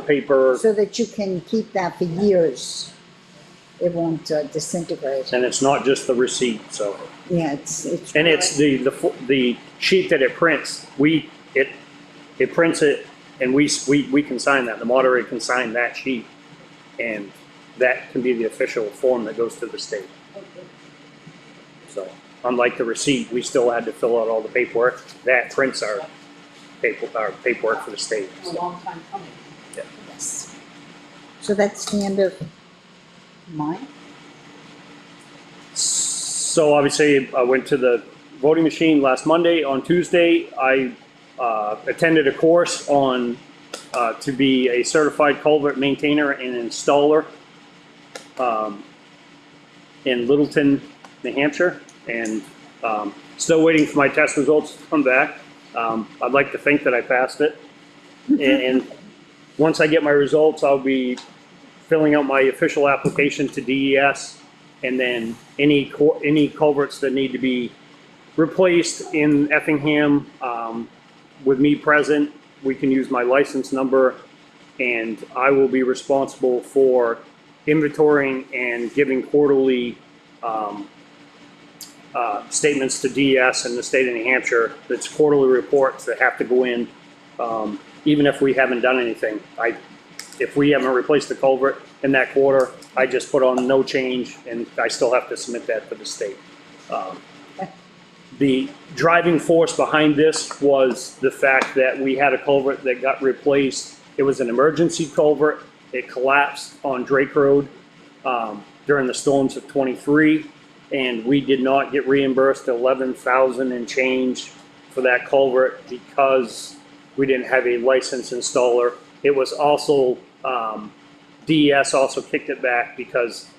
paper, so that you can keep that for years. It won't disintegrate. and it's not just the receipt, so. Yeah, it's. And it's the sheet that it prints, it prints it, and we can sign that, the moderator can sign that sheet. And that can be the official form that goes to the state. So, unlike the receipt, we still had to fill out all the paperwork, that prints our paperwork for the state. A long time coming. Yes. So that's the end of mine. So obviously, I went to the voting machine last Monday. On Tuesday, I attended a course on to be a certified culvert maintainer and installer in Littleton, New Hampshire, and still waiting for my test results to come back. I'd like to think that I passed it, and once I get my results, I'll be filling out my official application to DES. And then any culverts that need to be replaced in Effingham, with me present, we can use my license number, and I will be responsible for inventorying and giving quarterly statements to DES and the state of New Hampshire. It's quarterly reports that have to go in, even if we haven't done anything. if we haven't replaced the culvert in that quarter, I just put on no change, and I still have to submit that to the state. The driving force behind this was the fact that we had a culvert that got replaced. It was an emergency culvert. It collapsed on Drake Road during the storms of '23, and we did not get reimbursed 11,000 and change for that culvert because we didn't have a licensed installer. It was also DES also kicked it back because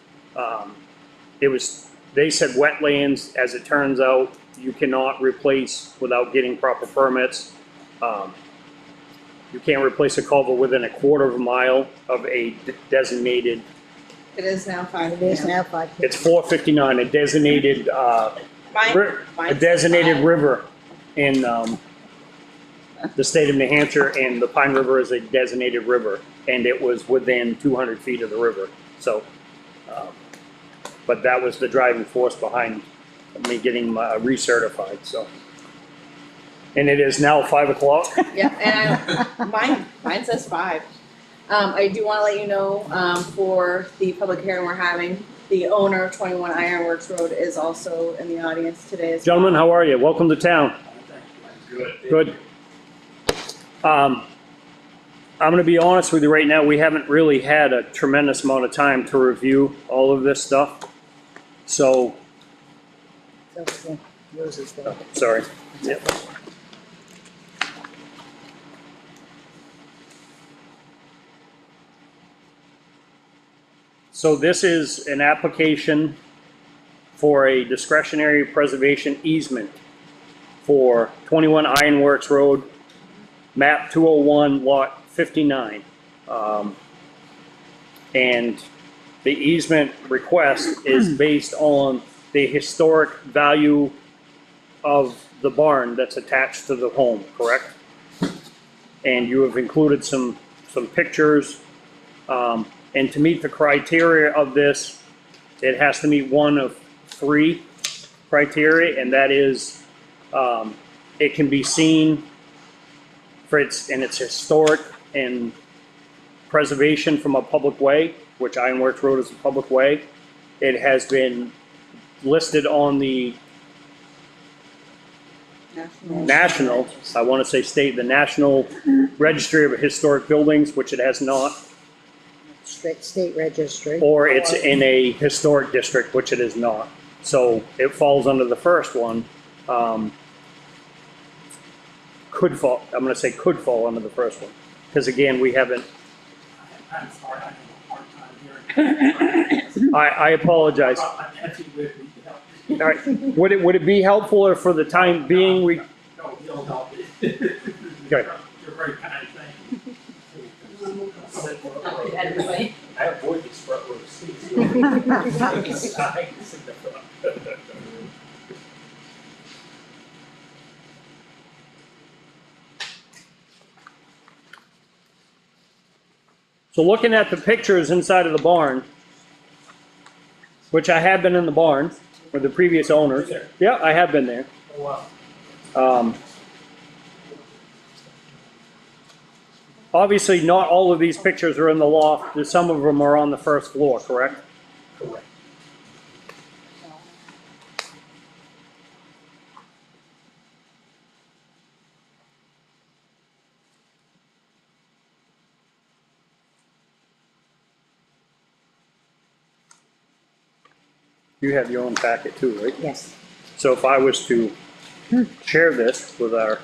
it was, they said wetlands. As it turns out, you cannot replace without getting proper permits. You can't replace a culvert within a quarter of a mile of a designated. It is now 5 It is p.m. now 5 p.m. It's 459, a designated a designated river in the state of New Hampshire, and the Pine River is a designated river, and it was within 200 feet of the river. So, but that was the driving force behind me getting recertified. So, and it is now 5 o'clock. Yep, and mine says 5. I do want to let you know, for the public hearing we're having, the owner of 21 Ironworks Road is also in the audience today as well. Gentlemen, how are you? Welcome to town. Good. I'm going to be honest with you right now. We haven't really had a tremendous amount of time to review all of this stuff. So, So, yours is there. sorry. Yep. So this is an application for a discretionary preservation easement for 21 Ironworks Road, map 201, lot 59. And the easement request is based on the historic value of the barn that's attached to the home, correct? And you have included some pictures. And to meet the criteria of this, it has to meet one of 3 criteria, and that is it can be seen for its historic and preservation from a public way, which Ironworks Road is a public way. It has been listed on the national, I want to say state, the National Registry of Historic Buildings, which it has not. State registry. Or it's in a historic district, which it is not. So it falls under the first one. Could fall, I'm gonna say could fall under the first one. Because again, we haven't, I'm sorry, I have a hard time hearing. I apologize. My nephew with me to help. All right, would it be helpful if for the time being, we, No, he'll help you. okay, You're very kind, thank you. Anyway. I avoid these front row seats. I can sit in the front. so looking at the pictures inside of the barn, which I have been in the barn with the previous owners. There. Yeah, I have been there. Oh, wow. Obviously, not all of these pictures are in the loft. Some of them are on the first floor, correct? Correct. You have your own packet too, right? Yes. So if I was to share this with our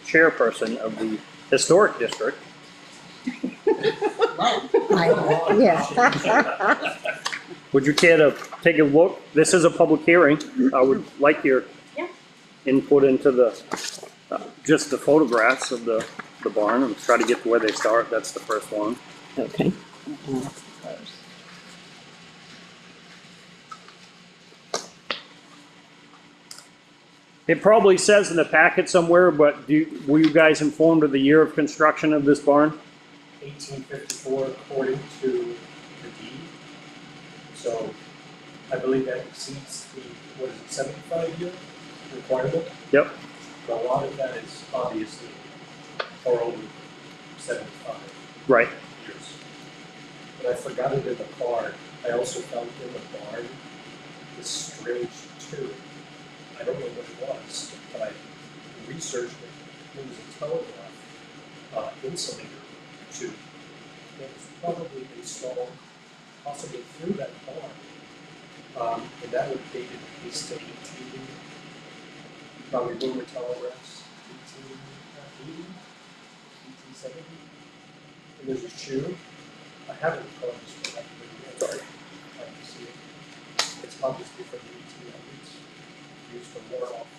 chairperson of the historic district, Yeah. would you care to take a look? This is a public hearing. I would like your Yeah. input into the, just the photographs of the barn and try to get to where they start. That's the first one. Okay. It probably says in the packet somewhere, but were you guys informed of the year of construction of this barn? 1854 according to the deed. So I believe that exceeds the, what is it, 75-year requirement? Yep. But a lot of that is obviously for over 75 Right. years. and I forgot it in the car. I also found in the barn this strange tube. I don't know what it was, but I researched it. It was a telegraph insulator tube that was probably installed possibly through that barn. And that would date it at least to 18, probably boomer telegraphs, 1880, 1870. And there's a shoe. I haven't called this one up, but it's hard to see it. It's obviously from the 1800s, used to ward off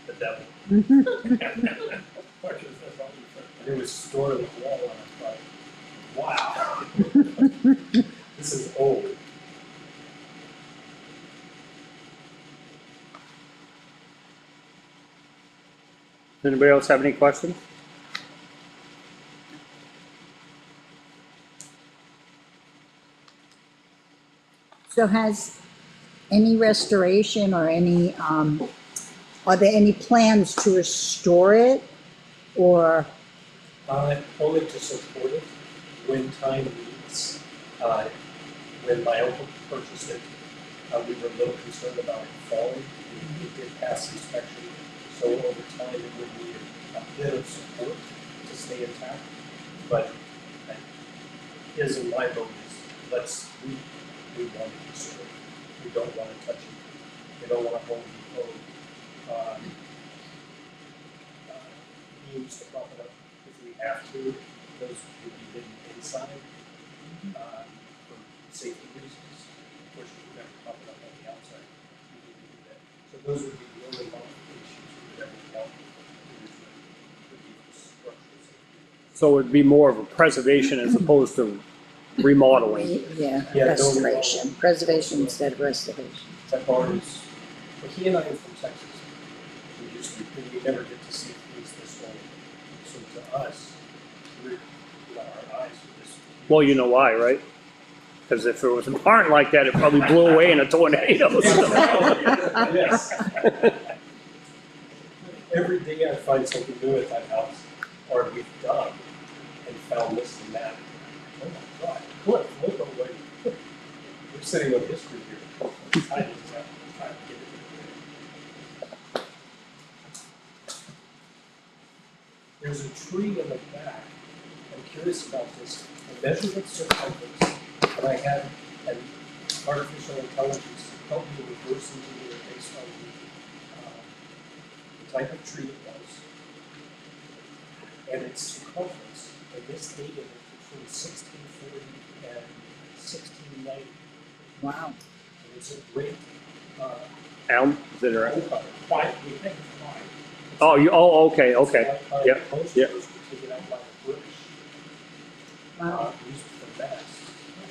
the devil. And it was stored on the wall, and I thought, wow, this is old. Anybody else have any questions? So has any restoration or any, are there any plans to restore it? Or, Only to support it when time needs. When my uncle purchased it, we were a little concerned about it falling. It did pass inspection, so over time it would need a bit of support to stay intact. But his and my vote is we want to restore it. We don't want to touch it. We don't want to hold the code. Beams to prop it up if we have to. Those would be hidden inside for safety reasons. Of course, we would never prop it up on the outside. We need to do that. So those would be the only modifications we would ever want would be for structural safety. So it'd be more of a preservation as opposed to remodeling. yeah, Yeah, restoration, preservation instead of restoration. That barn is, well, he and I are from Texas. We never get to see things this way. So to us, our eyes are just. Well, you know why, right? Because if it was a barn like that, it probably blew away in a tornado. Yes. Every day I find something new at that house, or we've dug and found this and that. Oh my God, look away. We're sitting on history here. I didn't have time to get it. There's a tree in the back. I'm curious about this. I measured its circumference, and I had an artificial intelligence help me reverse engineer based on the type of tree it was and its circumference. And this dated it between 1640 and 1690. Wow. And it's a great Elm, is it a? oak cutter. Quiet, we think it's quiet. Okay. Yep, Most yep. of those were taken out by the British. Wow. Used for mass.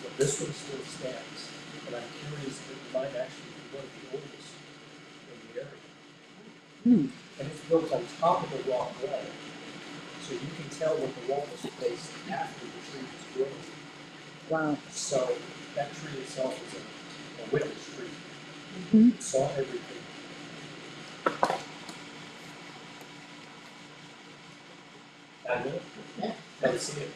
But this one still stands. And I'm curious that it might actually be one of the oldest in the area. And it's built on top of the rock wall. So you can tell that the wall was placed after the tree was grown. Wow. So that tree itself is a witness tree. Mhm. It saw everything. I know. Yeah. I see it.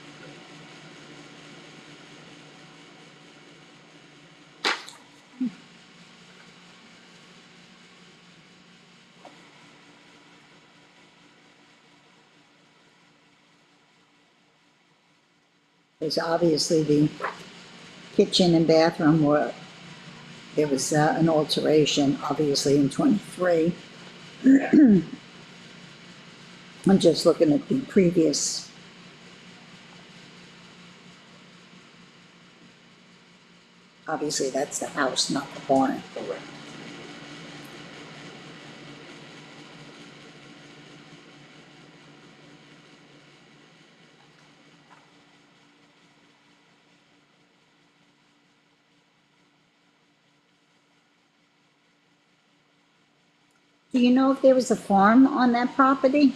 There's obviously the kitchen and bathroom were, there was an alteration, obviously in 23. I'm just looking at the previous. Obviously, that's the house, not the barn. Correct. Do you know if there was a farm on that property?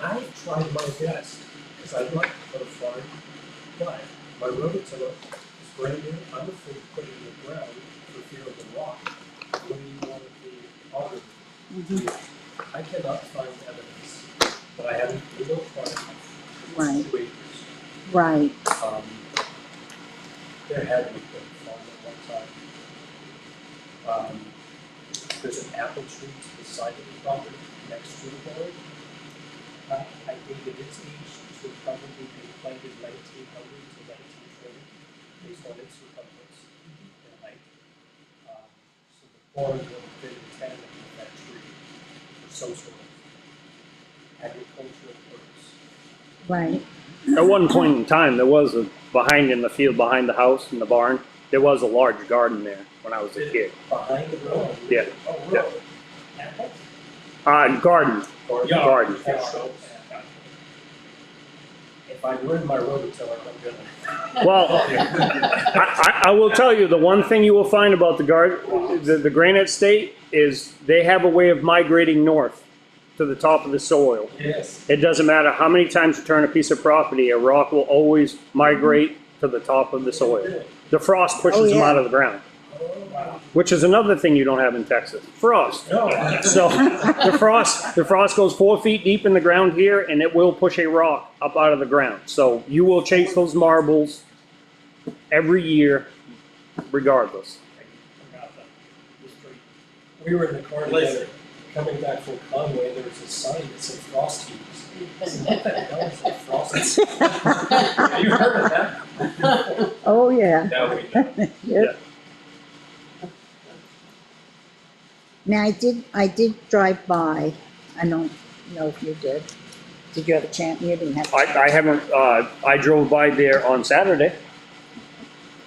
I tried my best, because I'd like to put a farm, but my rototiller is brand new. I'm afraid to put it in the ground for fear of the rock. What do you want to be auger? I cannot find evidence that I haven't built far enough. Right. 2 acres. Right. There There's an apple tree to the side of the property next to the barn. I think at its age, it should probably be planted 1900 to 1920, based on its circumference and height. So the barn will fit in tandem with that tree for some sort of agricultural purpose. Right, At one point in time, there was behind in the field behind the house in the barn, there was a large garden there when I was a kid. Behind the barn? Yeah. Oh, really? Apple? Garden. Yeah. Garden. Yeah. If I learn my rototiller, I'm gonna. Well, I will tell you, the one thing you will find about the the Granite State is they have a way of migrating north to the top of the soil. Yes. It doesn't matter how many times you turn a piece of property, a rock will always migrate to the top of the soil. The frost pushes them out of the ground, Wow. which is another thing you don't have in Texas, frost. No. So the frost goes 4 feet deep in the ground here, and it will push a rock up out of the ground. So you will chase those marbles every year, regardless. We were in the car together, coming back from Conway, there was a sign that said frost heaves. I said, what the hell is a frost heave? You heard of that? oh, yeah. Now we know. Yep. Now, I did drive by, I don't know if you did. Did you have a chance? You didn't have a chance. I haven't, I drove by there on Saturday,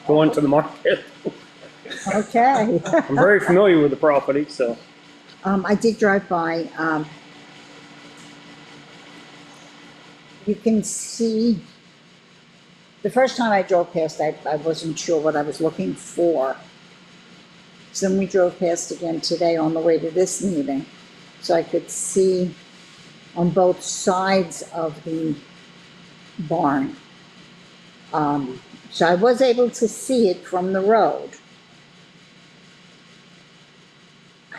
going to the market. Okay. I'm very familiar with the property, so. I did drive by, you can see, the first time I drove past, I wasn't sure what I was looking for. So then we drove past again today on the way to this meeting, so I could see on both sides of the barn. So I was able to see it from the road.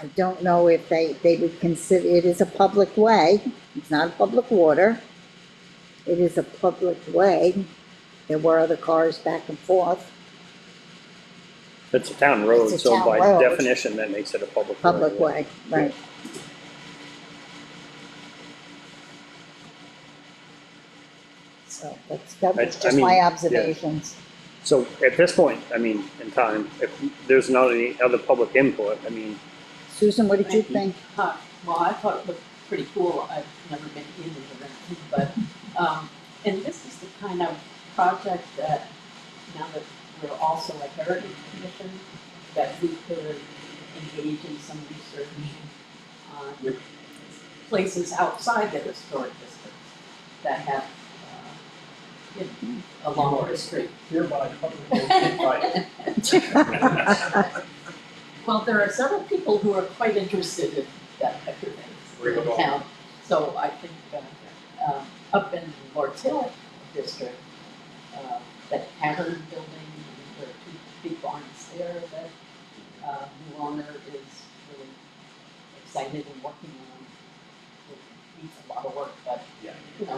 I don't know if they would consider, it is a public way, it's not a public water. It is a public way. There were other cars back and forth, It's a town road, It's a so town by road. definition, that makes it a public road. public way, right. So that was I just mean, my yeah. observations. So at this point, I mean, in time, if there's not any other public input, I mean, Susan, what did you think? Well, I thought it looked pretty cool. I've never been in the event, but, and this is the kind of project that, now that we're also a heritage commission, that we could engage in some research on places outside the historic district that have, a long history. Hereby publicly invited. Well, there are several people who are quite interested in that type of Bring thing it in on. town. So I think, up in Lord's Hill district, that Tavern building, there are two big barns there that, new owner is really excited and working on. It needs a lot of work, but, Yeah.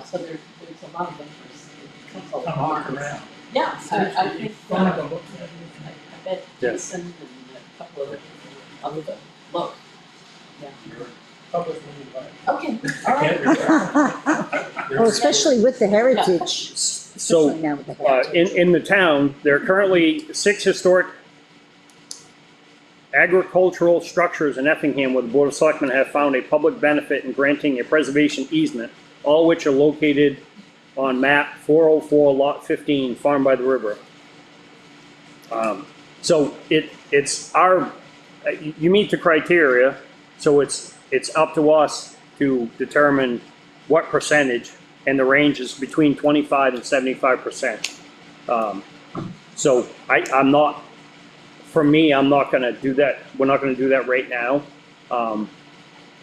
so there's a lot of interest in couple of Come look barns. around. Yeah, I think, Fun I to look bet Yeah. Jason and a couple of other, look, You're publicly invited. okay, all I right. can't resist. Well, especially with the heritage, so, especially now with the heritage. in the town, there are currently 6 historic agricultural structures in Effingham where the Board of Selectmen have found a public benefit in granting a preservation easement, all which are located on map 404 lot 15, Farm by the River. So it's our, you meet the criteria, so it's up to us to determine what percentage, and the range is between 25 and 75%. So I'm not, for me, I'm not gonna do that, we're not gonna do that right now.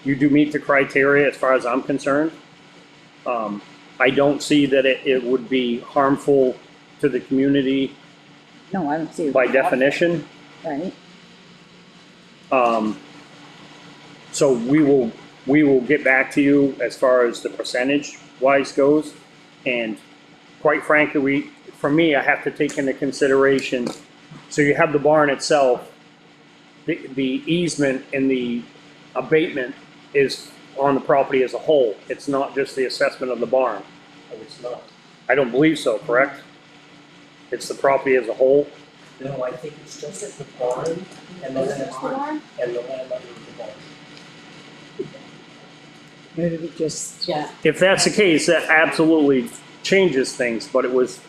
You do meet the criteria as far as I'm concerned. I don't see that it would be harmful to the community No, I don't see it. by definition. Right, So we will get back to you as far as the percentage wise goes. And quite frankly, for me, I have to take into consideration, so you have the barn itself, the easement and the abatement is on the property as a whole. It's not just the assessment of the barn. Oh, it's not. I don't believe so, correct? It's the property as a whole? No, I think it's just the barn and the land, and the land under the barn. Maybe we just, Yeah, If that's the case, that absolutely changes things, but it was,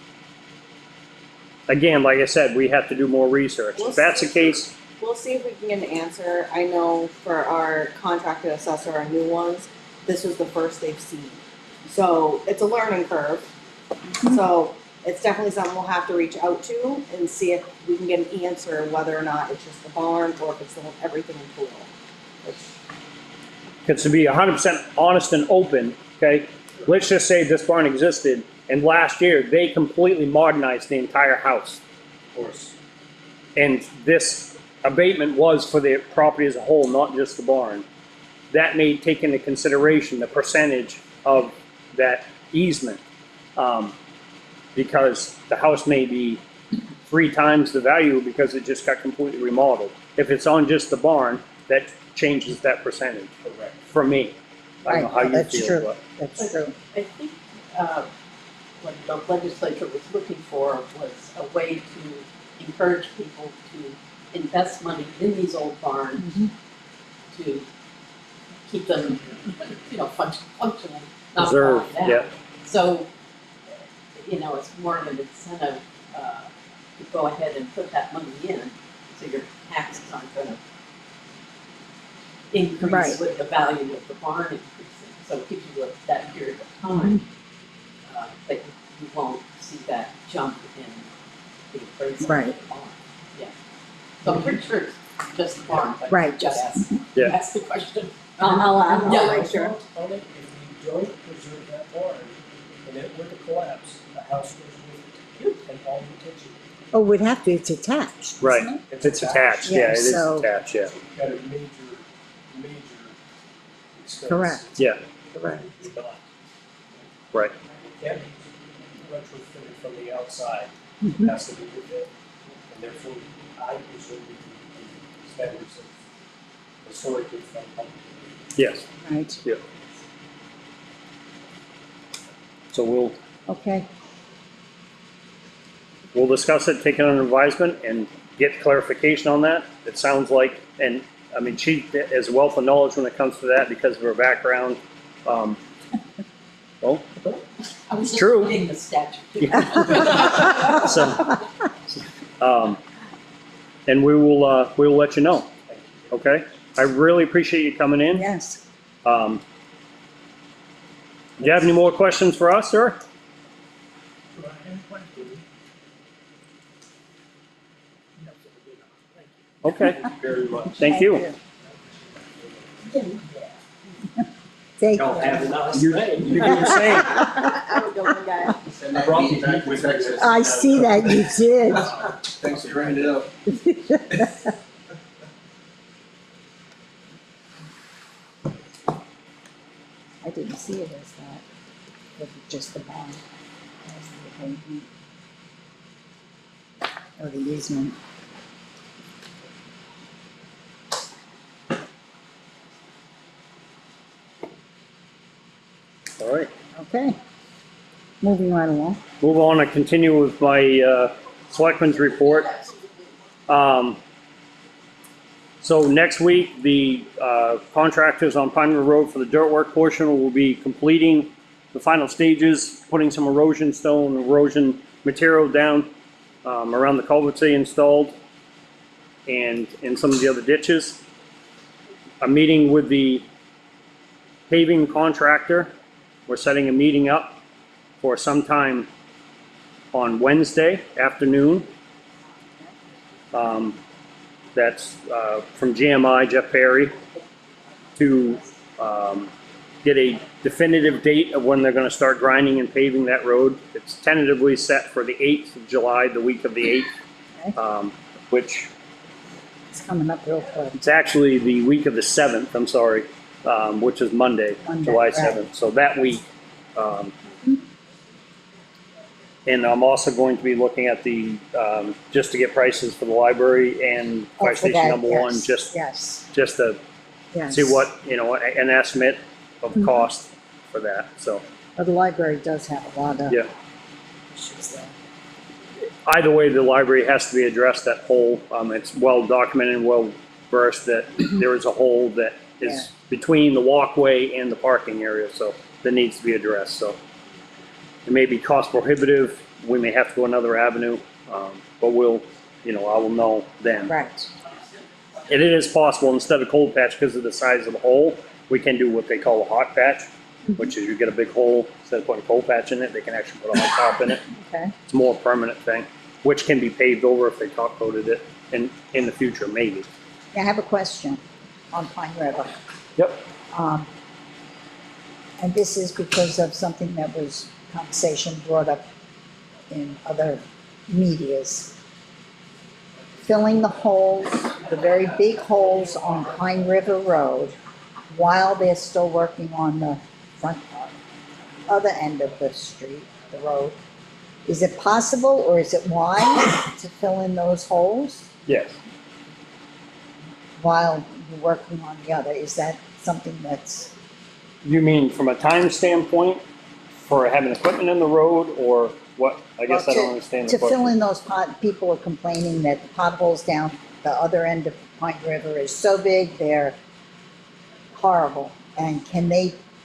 again, like I said, we have to do more research. If that's the case, We'll see if we can get an answer. I know for our contracted assessor, our new ones, this was the first they've seen. So it's a learning curve. So it's definitely something we'll have to reach out to and see if we can get an answer whether or not it's just the barn or if it's the, everything in total. Which, because to be 100% honest and open, okay, let's just say this barn existed, and last year, they completely modernized the entire house. Of course. And this abatement was for the property as a whole, not just the barn. That may take into consideration the percentage of that easement. Because the house may be 3 times the value because it just got completely remodeled. If it's on just the barn, that changes that percentage Correct. for me. I don't know how right, you that's feel, true, but that's true. I think, what the legislature was looking for was a way to encourage people to invest money in these old barns to keep them, functional, not Preserve, falling down. yeah. So, it's more of an incentive, to go ahead and put that money in, so your taxes aren't gonna increase Right. with the value of the barn increasing. So it gives you that period of time, that you won't see that jump in the appraisal of Right. the barn. Yeah. So I'm pretty sure it's just the barn, but Right, just Yeah. ask the question. I'll Yeah. make sure. On it, if we don't preserve that barn, and it were to collapse, the house goes with it, and all the kitchen. Oh, we'd have to, it's attached, isn't Right, it? it's attached, yeah, Yeah, it is so- attached, yeah. Got a major expense. Correct. Yeah, Correct. It's not. right. It can't be retrofitted from the outside, Mhm. it has to be within, and therefore, I presume the standards of historically from public. Yes, Right, so okay, we'll discuss it, take it under advisement, and get clarification on that. It sounds like, and, I mean, she has a wealth of knowledge when it comes to that because of her background. Well, I was just True. reading the statute. so, and we will let you know, okay? I really appreciate you coming in. yes. Do you have any more questions for us, sir? Okay, Thank you very much. thank you. Thank Y'all you. have a nice You- day. You do the same. Have a good one, guys. Send that meeting back with Texas. I see that you did. Thanks for bringing it up. I didn't see it as that, it was just the bond. That's the abatement. Or the easement. All right, Okay. Moving right along. move on and continue with my selectmen's report. So next week, the contractors on Pine River Road for the dirt work portion will be completing the final stages, putting some erosion stone, erosion material down around the culverts they installed and in some of the other ditches. A meeting with the paving contractor. We're setting a meeting up for sometime on Wednesday afternoon. That's from GMI, Jeff Perry, to get a definitive date of when they're gonna start grinding and paving that road. It's tentatively set for the 8th of July, the week of the 8th, which It's coming up real quick. it's actually the week of the 7th, I'm sorry, which is Monday, Monday, July right. 7th. So that week. And I'm also going to be looking at the, just to get prices for the library and Oh, fire for station that, number one, yes, just Yes, to yes. see what, an estimate of Mhm. cost for that, so, But the library does have a lot of yeah. issues there. Either way, the library has to be addressed, that hole, it's well documented and well versed that there is a hole that Yeah. is between the walkway and the parking area, so that needs to be addressed, so. It may be cost prohibitive, we may have to go another avenue, but we'll, I will know then. Right, And it is possible, instead of cold patch, because of the size of the hole, we can do what they call a hot patch, which is you get a big hole, instead of putting cold patch in it, they can actually put a hot top in it. okay. It's a more permanent thing, which can be paved over if they top coated it in the future, maybe. I have a question on Pine River. Yep. And this is because of something that was conversation brought up in other medias. Filling the holes, the very big holes on Pine River Road while they're still working on the front, other end of the street, the road. Is it possible or is it wise to fill in those holes Yes. while you're working on the other? Is that something that's, You mean from a time standpoint, for having equipment in the road, or what? I guess I Well, don't understand the to fill question. in those people are complaining that the potholes down the other end of Pine River is so big, they're horrible. And can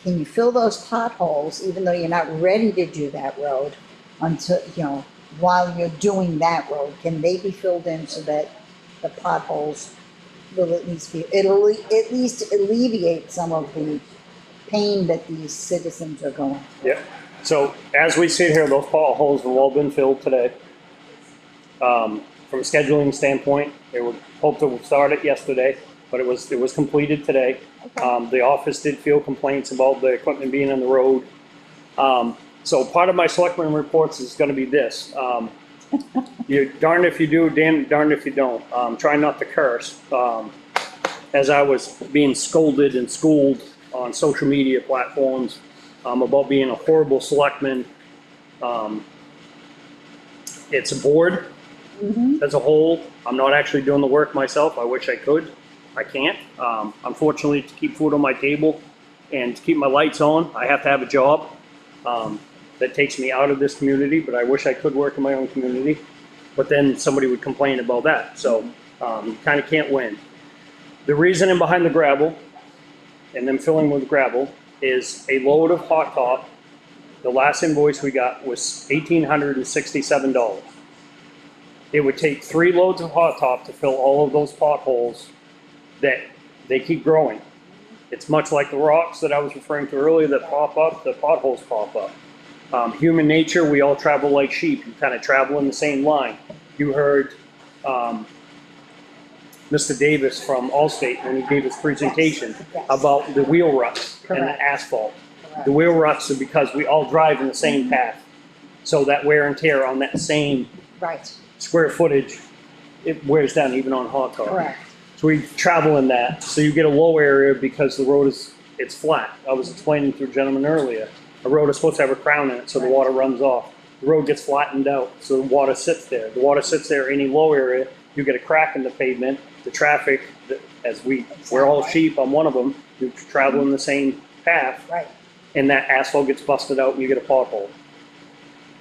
you fill those potholes, even though you're not ready to do that road, until, while you're doing that road, can they be filled in so that the potholes will at least it'll at least alleviate some of the pain that these citizens are going through? Yeah. So as we sit here, those potholes have all been filled today. From a scheduling standpoint, they were hoped to start it yesterday, but it was completed today. The office did feel complaints about the equipment being on the road. So part of my selectman reports is going to be this. You're darned if you do, darned if you don't. Try not to curse. As I was being scolded and schooled on social media platforms about being a horrible selectman. It's a board as a whole. I'm not actually doing the work myself. I wish I could. I can't. Unfortunately, to keep food on my table and to keep my lights on, I have to have a job that takes me out of this community, but I wish I could work in my own community. But then somebody would complain about that. So you kind of can't win. The reasoning behind the gravel and then filling with gravel is a load of hot top. The last invoice we got was $1,867. It would take 3 loads of hot top to fill all of those potholes that they keep growing. It's much like the rocks that I was referring to earlier that pop up, the potholes pop up. Human nature, we all travel like sheep. You kind of travel in the same line. You heard Mr. Davis from Allstate when he gave his presentation Yes. about the wheel ruts and Correct. the asphalt. Correct. The wheel ruts are because we all drive in the same path. So that wear and tear on that same Right, square footage, it wears down even on hot top. correct. So we travel in that. So you get a low area because the road it's flat. I was explaining to a gentleman earlier. A road is supposed to have a crown in it so the water runs off. The road gets flattened out, so the water sits there. The water sits there, any low area, you get a crack in the pavement. The traffic, we're all sheep, I'm one of them, you travel in the same path, Right, and that asphalt gets busted out and you get a pothole.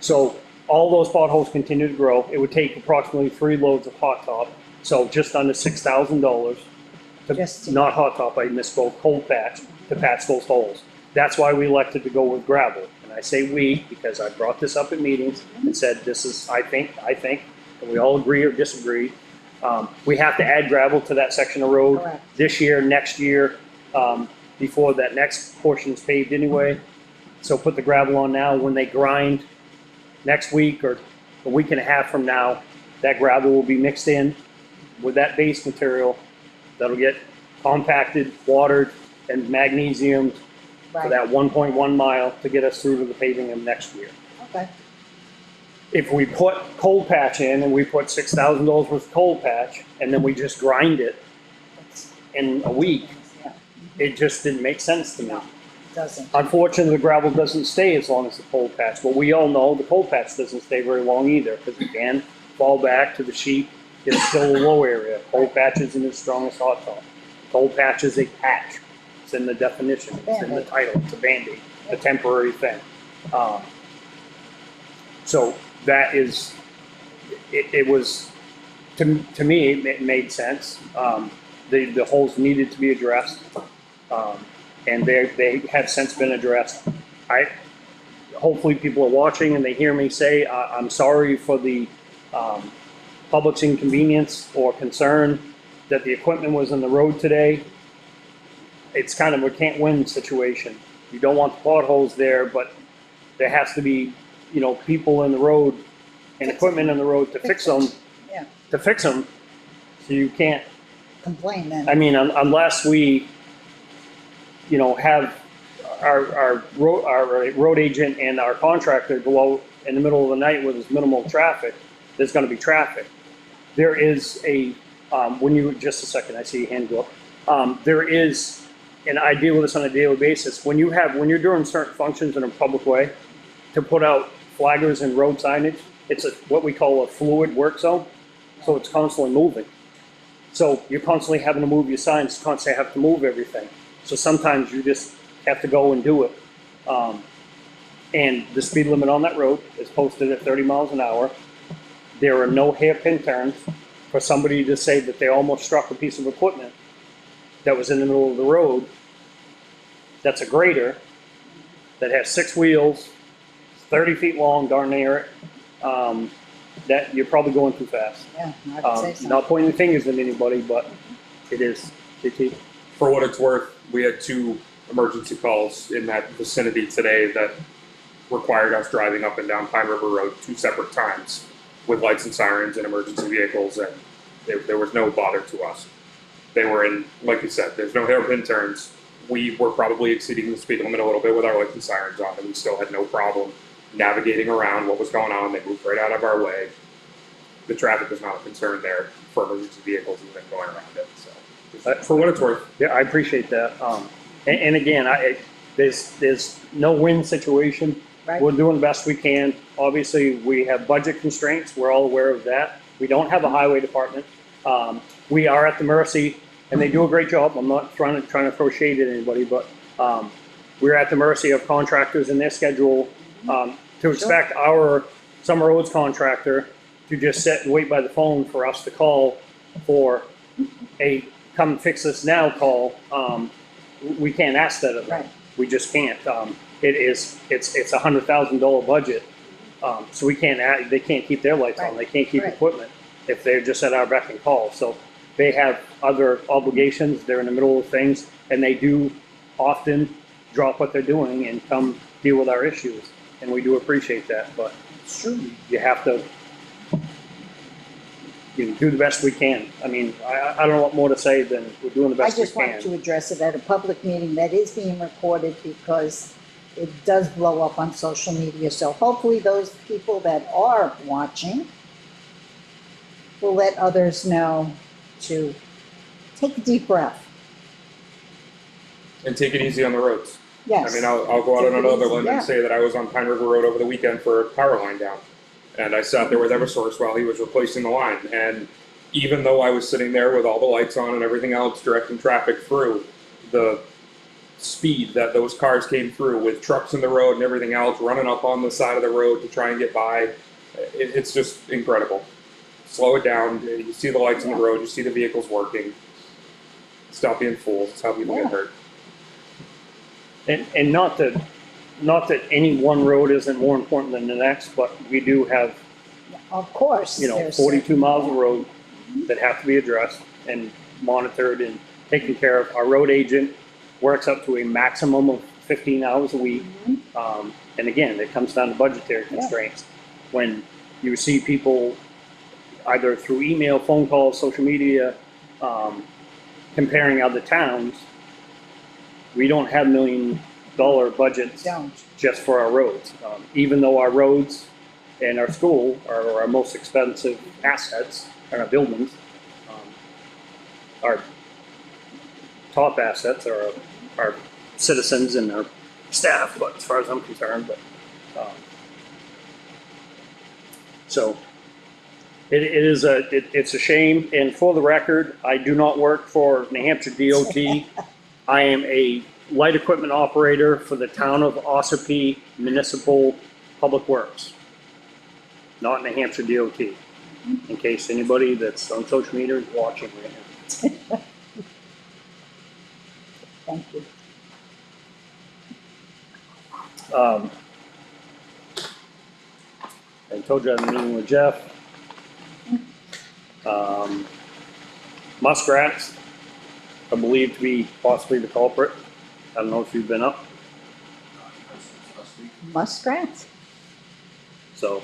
So all those potholes continue to grow. It would take approximately 3 loads of hot top, so just under $6,000 Just to, to- not hot top, I misspoke, cold patch, to patch those holes. That's why we elected to go with gravel. And I say we, because I brought this up at meetings and said, this is, I think, and we all agree or disagree. We have to add gravel to that section of road Correct. this year, next year, before that next portion is paved anyway. So put the gravel on now. When they grind next week or a week and a half from now, that gravel will be mixed in with that base material. That'll get compacted, watered, and magnesiumed for right, that 1.1 mile to get us through to the paving of next year. okay. If we put cold patch in and we put $6,000 worth of cold patch and then we just grind it That's- in a week, yeah. it just didn't make sense to me. Doesn't. Unfortunately, the gravel doesn't stay as long as the cold patch, but we all know the cold patch doesn't stay very long either, because again, fall back to the sheet, it's still a low area. Cold patch isn't as strong as hot top. Cold patch is a patch. It's in the definition, it's in the title, it's a Band-Aid, a temporary thing. So that is, it was, to me, it made sense. The holes needed to be addressed, and they have since been addressed. Hopefully people are watching and they hear me say, I'm sorry for the public's inconvenience or concern that the equipment was in the road today. It's kind of a can't win situation. You don't want the potholes there, but there has to be, people in the road and equipment in the road to fix them. Yeah. To fix them, so you can't. Complain then. I mean, unless we, have our road agent and our contractor go out in the middle of the night where there's minimal traffic, there's gonna be traffic. There is just a second, I see your hand go up. There is, and I deal with this on a daily basis, when you're doing certain functions in a public way, to put out flaggers and road signage, it's what we call a fluid work zone, so it's constantly moving. So you're constantly having to move your signs, constantly have to move everything. So sometimes you just have to go and do it. And the speed limit on that road is posted at 30 miles an hour. There are no hairpin turns. For somebody to say that they almost struck a piece of equipment that was in the middle of the road, that's a grader that has 6 wheels, 30 feet long, darn near it, that you're probably going too fast. Yeah, I would say so. Not pointing fingers at anybody, but it is. CT. For what it's worth, we had 2 emergency calls in that vicinity today that required us driving up and down Pine River Road 2 separate times with lights and sirens and emergency vehicles, and there was no bother to us. They were in, like you said, there's no hairpin turns. We were probably exceeding the speed limit a little bit with our lights and sirens on, and we still had no problem navigating around what was going on. They moved right out of our way. The traffic was not a concern there for emergency vehicles even going around it. So, for what it's worth. Yeah, I appreciate that. And again, there's no win situation. Right. We're doing the best we can. Obviously, we have budget constraints. We're all aware of that. We don't have a highway department. We are at the mercy, and they do a great job. I'm not trying to throw shade at anybody, but we're at the mercy of contractors and their schedule. To expect our summer roads contractor to just sit and wait by the phone for us to call for a come fix this now call, we can't ask that of them. Right. We just can't. It's $100,000 budget, so we can't. They can't keep their lights on. Right. They can't keep Right. equipment if they're just at our beck and call. So they have other obligations. They're in the middle of things, and they do often drop what they're doing and come deal with our issues. And we do appreciate that, but you have to do the best we can. I mean, I don't know what more to say than we're doing the I best we just want to can. address it at a public meeting that is being recorded because it does blow up on social media. So hopefully those people that are watching will let others know to take a deep breath. And take it easy on the roads. Yes. I mean, I'll go out on Take it another easy, limb yeah. and say that I was on Pine River Road over the weekend for a power line down. And I sat there with Eversource while he was replacing the line. And even though I was sitting there with all the lights on and everything else directing traffic through, the speed that those cars came through with trucks in the road and everything else running up on the side of the road to try and get by, it's just incredible. Slow it down. You see the lights on the road. You see the vehicles working. Stop being fools. It's how people get hurt. And not that any one road isn't more important than the next, but we do have, Of course. there's 42 miles of road that have to be addressed and monitored and taken care of. Our road agent works up to a maximum of 15 hours a week. And again, it comes down to budgetary constraints. When you see people either through email, phone calls, social media, comparing other towns, we don't have $1 million budgets Don't. just for our roads. Even though our roads and our school are our most expensive assets, and our buildings, our top assets are our citizens and our staff, but as far as I'm concerned, but, so. It's a shame, and for the record, I do not work for New Hampshire DOT. I am a light equipment operator for the town of Ossipee Municipal Public Works, not New Hampshire DOT, in case anybody that's on social media is watching right now. Thank you. I told you I had a meeting with Jeff. Muskrats are believed to be possibly the culprit. I don't know if you've been up, Muskrats? so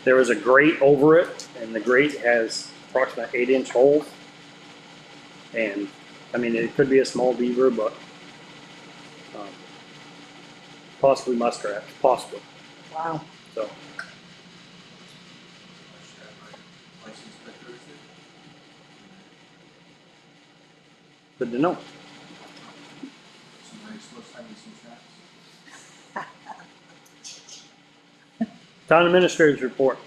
there is a grate over it, and the grate has approximately 8-inch holes. And, I mean, it could be a small beaver, but, possibly muskrats, possibly, Wow. so. Good to know. Town administrators report.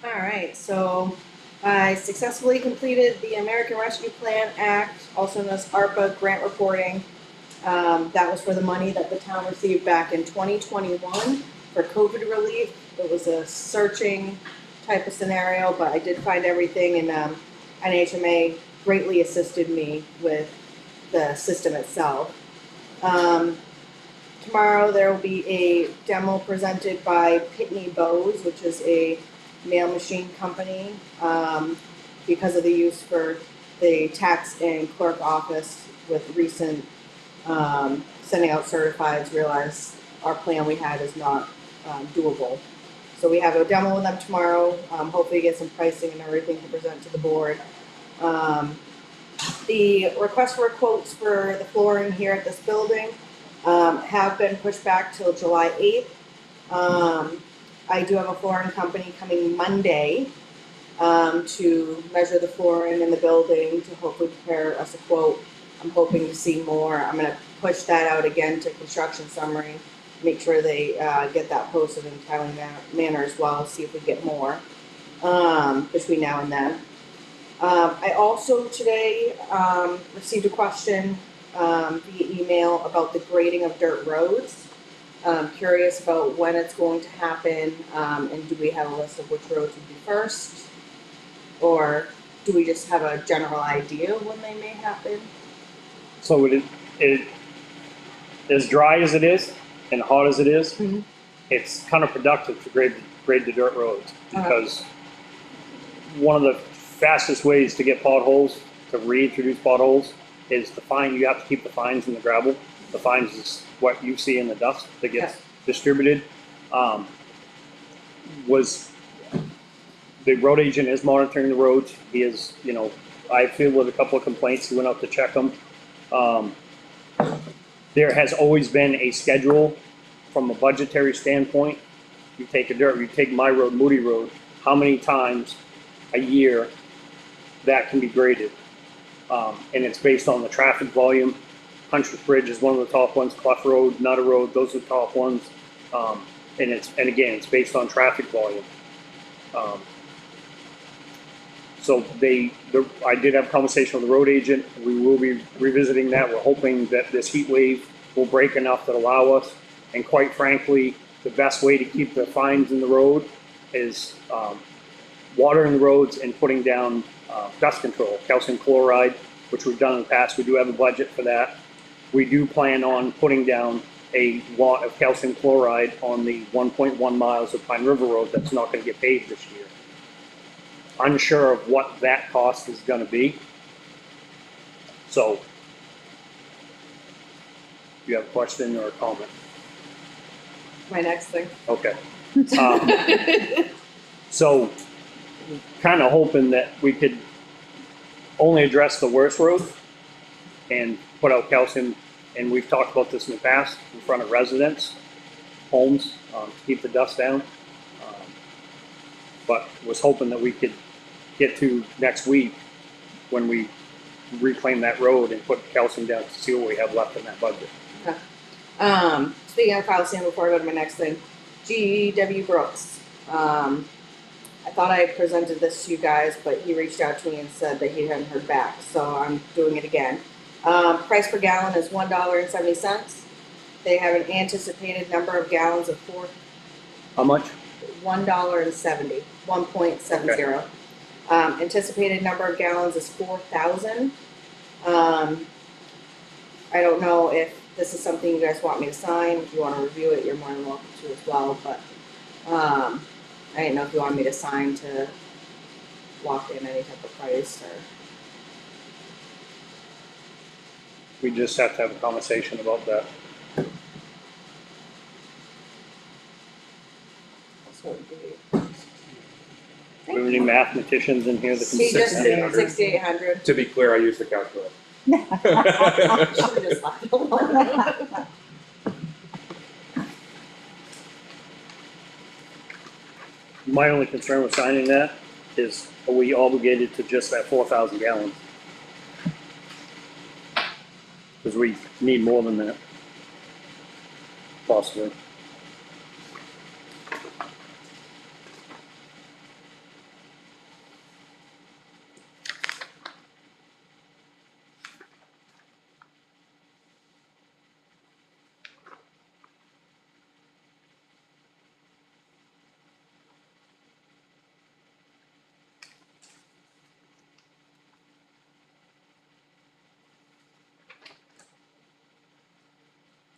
Alright, so I successfully completed the American Rescue Plan Act, also known as ARPA grant reporting. That was for the money that the town received back in 2021 for COVID relief. It was a searching type of scenario, but I did find everything, and NHMA greatly assisted me with the system itself. Tomorrow there will be a demo presented by Pitney Bowes, which is a mail machine company, because of the use for the tax and clerk office with recent sending out certifieds. Realized our plan we had is not doable. So we have a demo with them tomorrow, hopefully get some pricing and everything to present to the board. The request for quotes for the flooring here at this building have been pushed back till July 8th. I do have a flooring company coming Monday to measure the flooring in the building to hopefully prepare us a quote. I'm hoping to see more. I'm gonna push that out again to construction summary, make sure they get that posted in a timely manner as well, see if we get more between now and then. I also today received a question via email about the grading of dirt roads. Curious about when it's going to happen, and do we have a list of which roads would be first? Or do we just have a general idea of when they may happen? So it as dry as it is and hot as it is, Mhm. it's counterproductive to grade the dirt roads, because one of the fastest ways to get potholes, to reintroduce potholes, is you have to keep the fines in the gravel. The fines is what you see in the dust that gets distributed. The road agent is monitoring the roads. He is, I fielded a couple of complaints. He went out to check them. There has always been a schedule from a budgetary standpoint. You take my road, Moody Road, how many times a year that can be graded. And it's based on the traffic volume. Huntress Bridge is one of the top ones, Clough Road, Nutter Road, those are the top ones. And again, it's based on traffic volume. So I did have a conversation with the road agent. We will be revisiting that. We're hoping that this heat wave will break enough that allow us. And quite frankly, the best way to keep the fines in the road is watering the roads and putting down dust control, calcium chloride, which we've done in the past. We do have a budget for that. We do plan on putting down a lot of calcium chloride on the 1.1 miles of Pine River Road that's not going to get paved this year. Unsure of what that cost is going to be. So, you have a question or a comment? My next thing. Okay. So, kind of hoping that we could only address the worst roads and put out calcium, and we've talked about this in the past, in front of residents, homes, to keep the dust down. But was hoping that we could get to next week when we reclaim that road and put calcium down to see what we have left in that budget. Okay. Speaking of file stand, before I go to my next thing, GW Brooks. I thought I presented this to you guys, but he reached out to me and said that he hadn't heard back, so I'm doing it again. Price per gallon is $1.70. They have an anticipated number of gallons of How much? $1.70, 1.70. Anticipated number of gallons is 4,000. I don't know if this is something you guys want me to sign. If you want to review it, you're more than welcome to as well, but, I didn't know if you want me to sign to lock in any type of price or. We just have to have a conversation about that. So it'd be- Do we have any mathematicians in here that can? He just did 6,800. 6,800. To be clear, I used the calculator. Should've just left it alone. My only concern with signing that is, are we obligated to just that 4,000 gallons? Because we need more than that. Possibly.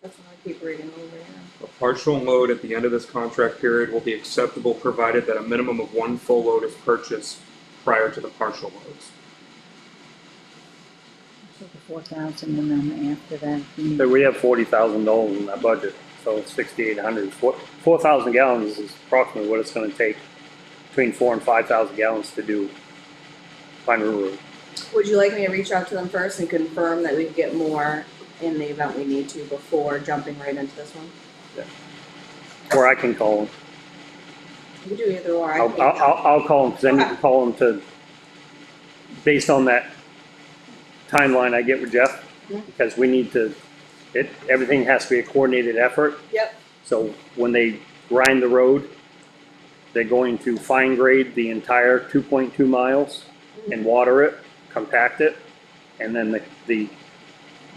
That's what I keep reading over here. A partial load at the end of this contract period will be acceptable provided that a minimum of one full load is purchased prior to the partial loads. So the 4,000 and then after that, So we have $40,000 in that budget, so 6,800. 4,000 gallons is approximately what it's gonna take, between 4,000 and 5,000 gallons to do Pine River Road. Would you like me to reach out to them first and confirm that we get more in the event we need to before jumping right into this one? Or I can call them. You can do either or. I'll call them, because I need to call them to, based on that timeline I get with Jeff, Mhm. because we need to, everything has to be a coordinated effort. Yep. So when they grind the road, they're going to fine grade the entire 2.2 miles and water it, compact it, and then the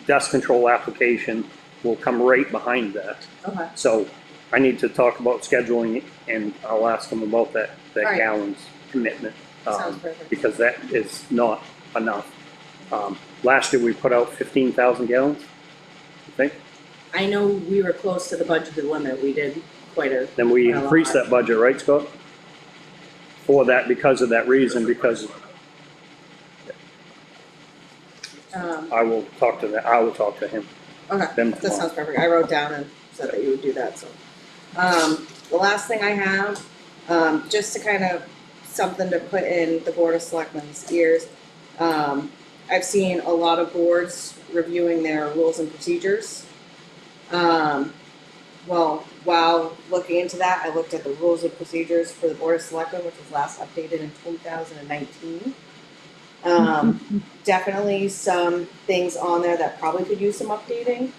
dust control application will come right behind that. Okay. So I need to talk about scheduling, and I'll ask them about that Alright. gallons commitment. Sounds perfect. Because that is not enough. Last year, we put out 15,000 gallons, I think. I know we were close to the budgeted limit. We did quite a. Then we Quite a increased lot. that budget, right, Scott? For that, because of that reason, because I will talk to him. Okay, Them that tomorrow. sounds perfect. I wrote down and said that you would do that, so. The last thing I have, just to kind of, something to put in the Board of Selectmen's ears. I've seen a lot of boards reviewing their rules and procedures. Well, while looking into that, I looked at the rules and procedures for the Board of Selectmen, which was last updated in 2019. Definitely some things on there that probably could use some updating.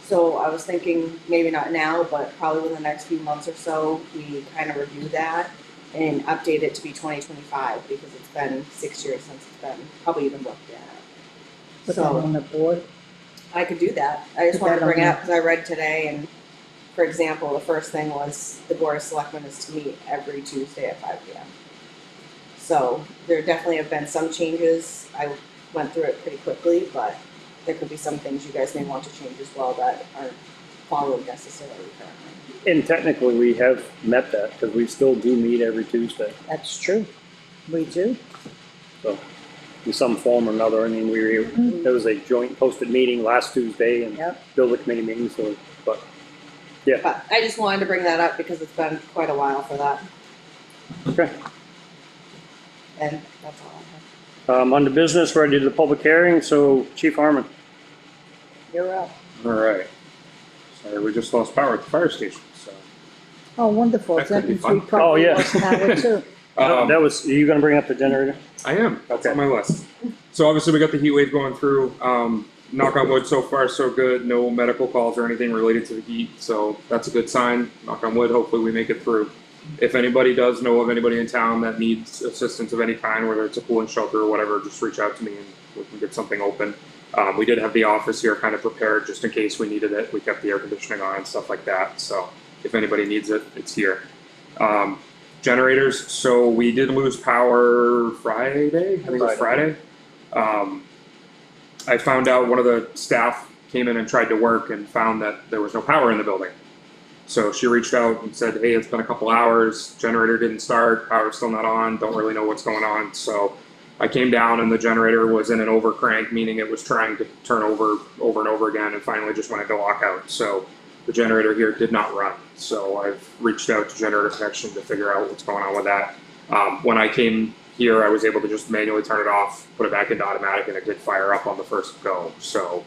So I was thinking, maybe not now, but probably within the next few months or so, we kind of review that and update it to be 2025, because it's been 6 years since it's been probably even looked at. put that So on the board. I could do that. I just Put wanted that to bring it on up because I read today, and for example, the first thing was the Board of Selectmen is to meet every Tuesday at 5 p.m. So there definitely have been some changes. I went through it pretty quickly, but there could be some things you guys may want to change as well that aren't followed necessarily currently. And technically, we have met that, because we still do meet every Tuesday. That's true. We do. So, in some form or another, I mean, there was a joint posted meeting last Tuesday and Yep. building committee meeting, so, but, But I just wanted to bring that up because it's been quite a while for that, okay. and that's all I have. Under business, we're ready to do the public hearing, so Chief Harmon. You're up. Alright. Sorry, we just lost power at the fire station, so. Oh, wonderful. That That could be means we fun. probably Oh, yeah. lost power too. That was, are you gonna bring up the generator? I am, that's on Okay. my list. So obviously we got the heat wave going through, knock on wood, so far so good. No medical calls or anything related to the heat, so that's a good sign. Knock on wood. Hopefully we make it through. If anybody does know of anybody in town that needs assistance of any kind, whether it's a cooling shelter or whatever, just reach out to me and we can get something open. We did have the office here kind of prepared just in case we needed it. We kept the air conditioning on and stuff like that. So if anybody needs it, it's here. Generators. So we did lose power Friday. I think it was Friday. I found out one of the staff came in and tried to work and found that there was no power in the building. So she reached out and said, hey, it's been a couple hours, generator didn't start, power's still not on, don't really know what's going on. So I came down and the generator was in an overcrank, meaning it was trying to turn over and over again and finally just went into lockout. So the generator here did not run. So I've reached out to Generator Connection to figure out what's going on with that. When I came here, I was able to just manually turn it off, put it back into automatic, and it did fire up on the first go. So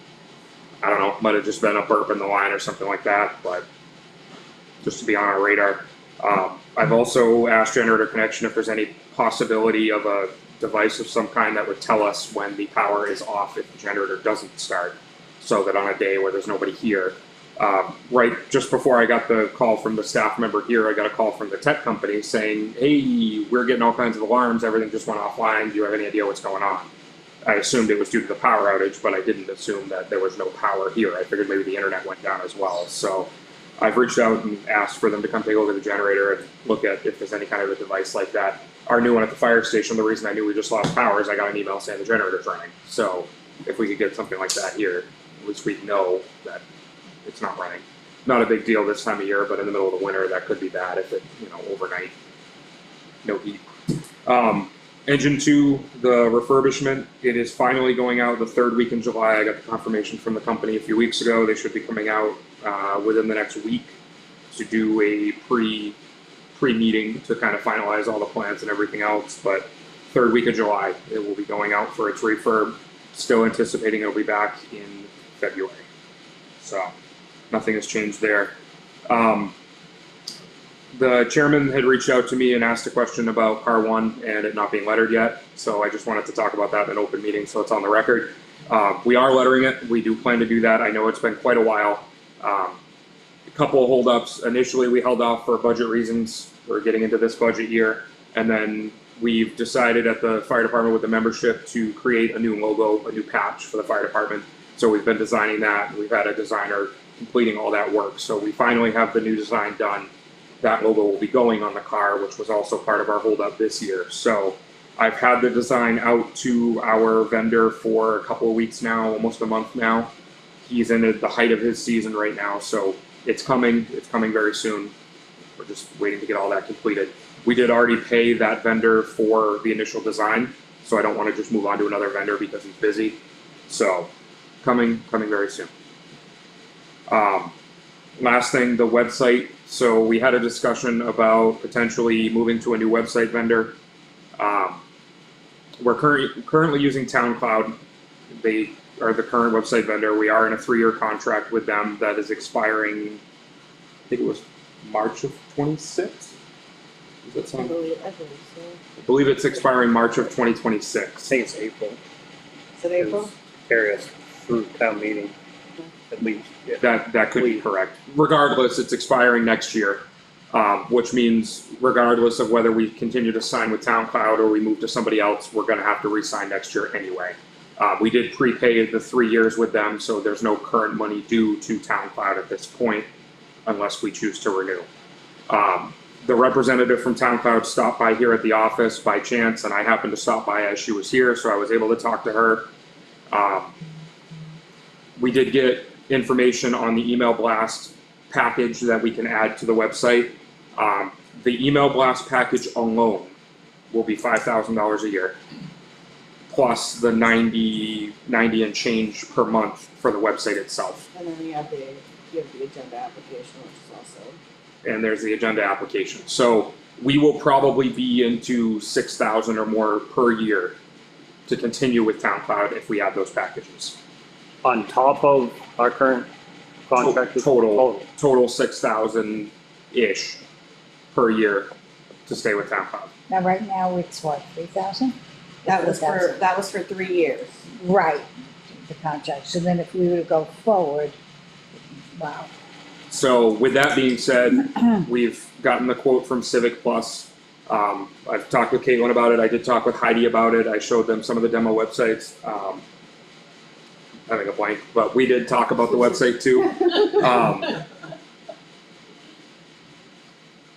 I don't know, might have just been a burp in the line or something like that, but just to be on our radar. I've also asked Generator Connection if there's any possibility of a device of some kind that would tell us when the power is off if the generator doesn't start, so that on a day where there's nobody here. Right just before I got the call from the staff member here, I got a call from the tech company saying, hey, we're getting all kinds of alarms, everything just went offline, do you have any idea what's going on? I assumed it was due to the power outage, but I didn't assume that there was no power here. I figured maybe the internet went down as well. So I've reached out and asked for them to come take a look at the generator and look at if there's any kind of a device like that. Our new one at the fire station, the reason I knew we just lost power is I got an email saying the generator's running. So if we could get something like that here, at least we know that it's not running. Not a big deal this time of year, but in the middle of the winter, that could be bad if it, overnight, no heat. Engine 2, the refurbishment, it is finally going out the third week in July. I got the confirmation from the company a few weeks ago. They should be coming out within the next week to do a pre-meeting to kind of finalize all the plans and everything else. But third week of July, it will be going out for its refurb. Still anticipating it'll be back in February. So nothing has changed there. The chairman had reached out to me and asked a question about car 1 and it not being lettered yet. So I just wanted to talk about that in an open meeting so it's on the record. We are lettering it. We do plan to do that. I know it's been quite a while. A couple of holdups. Initially, we held off for budget reasons. We're getting into this budget year. And then we've decided at the fire department with the membership to create a new logo, a new patch for the fire department. So we've been designing that. We've had a designer completing all that work. So we finally have the new design done. That logo will be going on the car, which was also part of our holdup this year. So I've had the design out to our vendor for a couple of weeks now, almost a month now. He's in the height of his season right now, so it's coming very soon. We're just waiting to get all that completed. We did already pay that vendor for the initial design, so I don't want to just move on to another vendor because he's busy. So coming very soon. Last thing, the website. So we had a discussion about potentially moving to a new website vendor. We're currently using TownCloud. They are the current website vendor. We are in a 3-year contract with them that is expiring, I think it was March of 26. Does that sound? I believe it's expiring March of 2026. I think it's April. Is it April? Carry us through town meeting, at least. Yeah. That could be correct. Regardless, it's expiring next year, which means regardless of whether we continue to sign with TownCloud or we move to somebody else, we're going to have to re-sign next year anyway. We did prepay the 3 years with them, so there's no current money due to TownCloud at this point, unless we choose to renew. The representative from TownCloud stopped by here at the office by chance, and I happened to stop by as she was here, so I was able to talk to her. We did get information on the email blast package that we can add to the website. The email blast package alone will be $5,000 a year, plus the 90 and change per month for the website itself. And then you have the agenda application, which is also. And there's the agenda application. So we will probably be into $6,000 or more per year to continue with TownCloud if we add those packages. On top of our current contract? Total $6,000-ish per year to stay with TownCloud. Now, right now, it's what, 3,000? That was for 3 years. Right. the contract. So then if we were to go forward, wow. So with that being said, we've gotten the quote from Civic Plus. I've talked with Caitlin about it. I did talk with Heidi about it. I showed them some of the demo websites. Having a blank, but we did talk about the website too.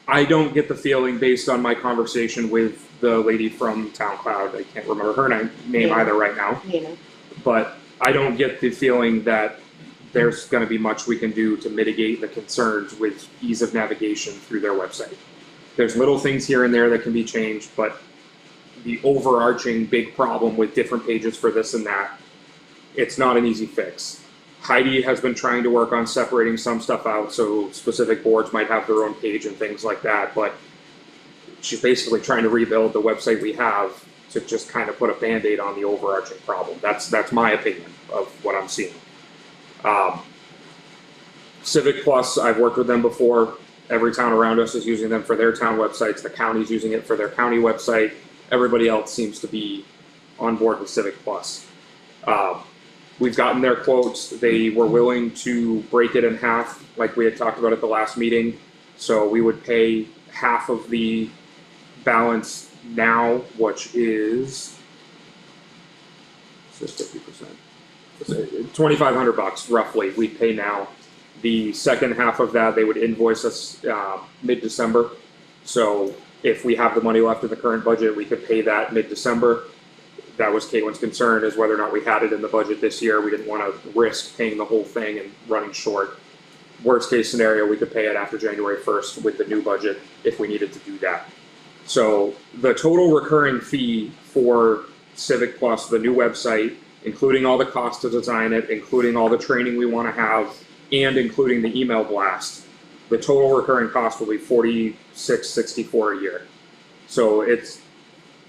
I don't get the feeling based on my conversation with the lady from Town Cloud. I can't remember her name either right now. Nina. But I don't get the feeling that there's going to be much we can do to mitigate the concerns with ease of navigation through their website. There's little things here and there that can be changed, but the overarching big problem with different pages for this and that, it's not an easy fix. Heidi has been trying to work on separating some stuff out so specific boards might have their own page and things like that, but she's basically trying to rebuild the website we have to just kind of put a Band-Aid on the overarching problem. That's my opinion of what I'm seeing. Civic Plus, I've worked with them before. Every town around us is using them for their town websites. The county's using it for their county website. Everybody else seems to be on board with Civic Plus. We've gotten their quotes. They were willing to break it in half, like we had talked about at the last meeting. So we would pay half of the balance now, which is 50%. $2,500 roughly. We pay now. The second half of that, they would invoice us mid-December. So if we have the money left in the current budget, we could pay that mid-December. That was Caitlin's concern, is whether or not we had it in the budget this year. We didn't want to risk paying the whole thing and running short. Worst case scenario, we could pay it after January 1st with the new budget if we needed to do that. So the total recurring fee for Civic Plus, the new website, including all the cost to design it, including all the training we want to have, and including the email blast, the total recurring cost will be $46.64 a year. So it's,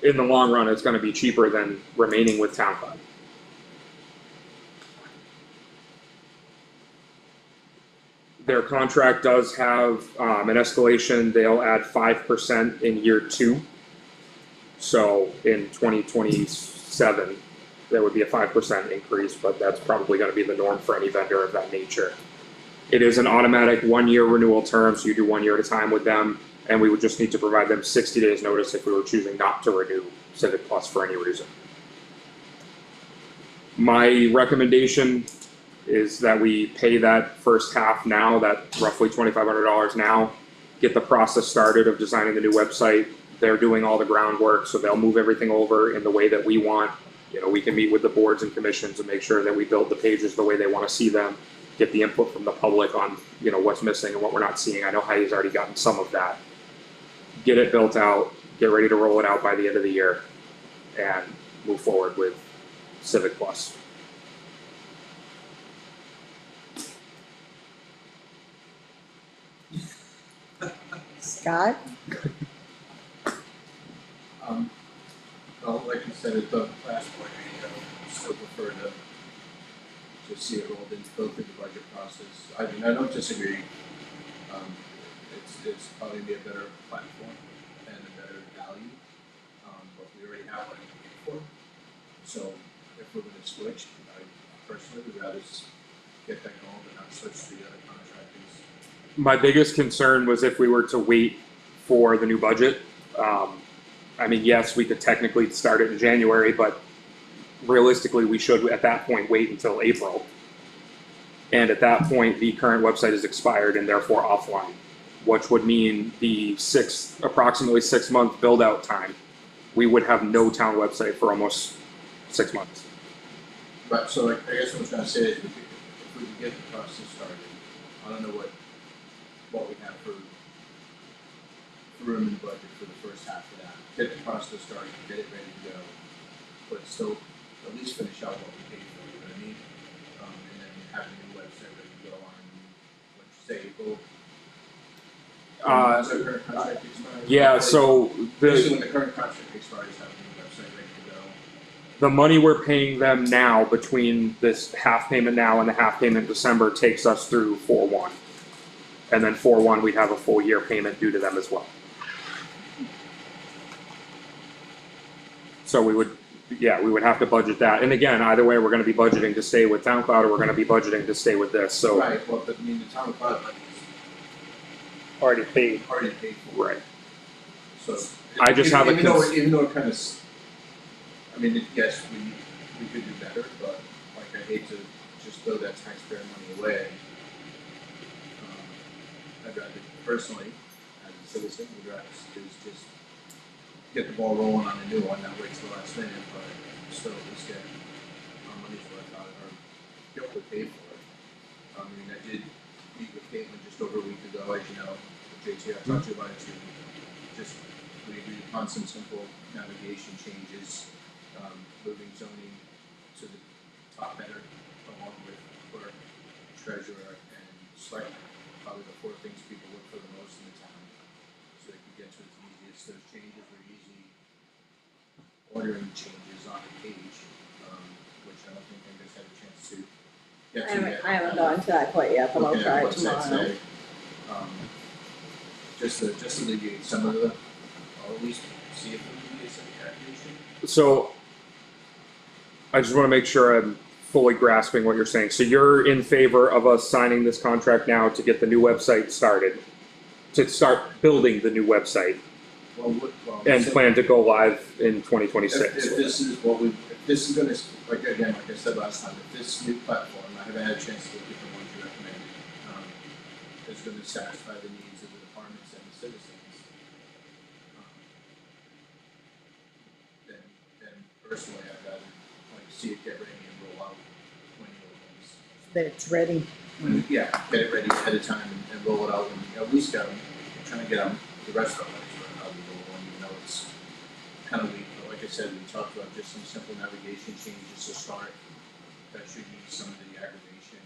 in the long run, it's going to be cheaper than remaining with Town Cloud. Their contract does have an escalation. They'll add 5% in year 2. So in 2027, there would be a 5% increase, but that's probably going to be the norm for any vendor of that nature. It is an automatic 1-year renewal term, so you do 1 year at a time with them, and we would just need to provide them 60 days notice if we were choosing not to renew Civic Plus for any reason. My recommendation is that we pay that first half now, that roughly $2,500 now, get the process started of designing the new website. They're doing all the groundwork, so they'll move everything over in the way that we want. You know, we can meet with the boards and commissions and make sure that we build the pages the way they want to see them, get the input from the public on, you know, what's missing and what we're not seeing. I know Heidi's already gotten some of that. Get it built out, get ready to roll it out by the end of the year, and move forward with Civic Plus. Scott? Well, like you said at the last point, I still prefer to see it rolled into go through the budget process. I mean, I don't disagree. It's probably be a better platform and a better value, but we already have one to pay for. So if we're going to switch, I personally would rather just get that going and not switch to the other contractors. My biggest concern was if we were to wait for the new budget. I mean, yes, we could technically start it in January, but realistically, we should at that point wait until April. And at that point, the current website is expired and therefore offline, which would mean the approximately 6 month build out time. We would have no town website for almost 6 months. But so I guess what I was going to say is if we could get the process started, I don't know what we have for room in the budget for the first half of that. Get the process started, get it ready to go, but still at least finish out what we paid for, you know what I mean? And then have the new website ready to go on, what you say, April? Does our current contract expire? Yeah, so Basically, when the current contract expires, have the new website ready to go. the money we're paying them now between this half payment now and the half payment in December takes us through 4/1. And then 4/1, we'd have a full year payment due to them as well. So we would, yeah, we would have to budget that. And again, either way, we're gonna be budgeting to stay with Town Cloud or we're gonna be budgeting to stay with this, so. Right, well, but I mean, the town cloud money Already paid. is already paid for, Right. so. I just have a even though, cons- even though it kind of, I mean, yes, we could do better, but like, I hate to just throw that taxpayer money away. I'd rather personally, as a citizen, would rather just get the ball rolling on a new one, not wait till the last minute, but still at least get our money's worth out of it, or get what we paid for it. I mean, I did meet with Caitlin just over a week ago, as you know, JT, I talked to you about it too. Just, we agreed upon some simple navigation changes, moving zoning to the top header along with clerk, treasurer, and selectmen. Probably the 4 things people look for the most in the town. So they can get to it the easiest. Those changes were easy ordering changes on the page, which I don't think anybody's had a chance to get to yet. I haven't gotten to that quite yet, but I'll Okay, try it what's that tomorrow. say? Just to alleviate some of the, or at least see if it alleviates some calculation. So, I just wanna make sure I'm fully grasping what you're saying. So you're in favor of us signing this contract now to get the new website started? To start building the new website and so plan to go live in twenty if twenty-six? this is what we, if this is gonna, like again, like I said last time, if this new platform, I haven't had a chance to look at the ones you recommended, is gonna satisfy the needs of the departments and the citizens, then personally, I'd rather like see it get ready and roll out when you ones. That it's ready. Yeah, get it ready ahead of time and roll it out, and at least trying to get them, the rest of them, how we roll on, even though it's kind of weak, but like I said, we talked about just some simple navigation changes to start. That should ease some of the aggravation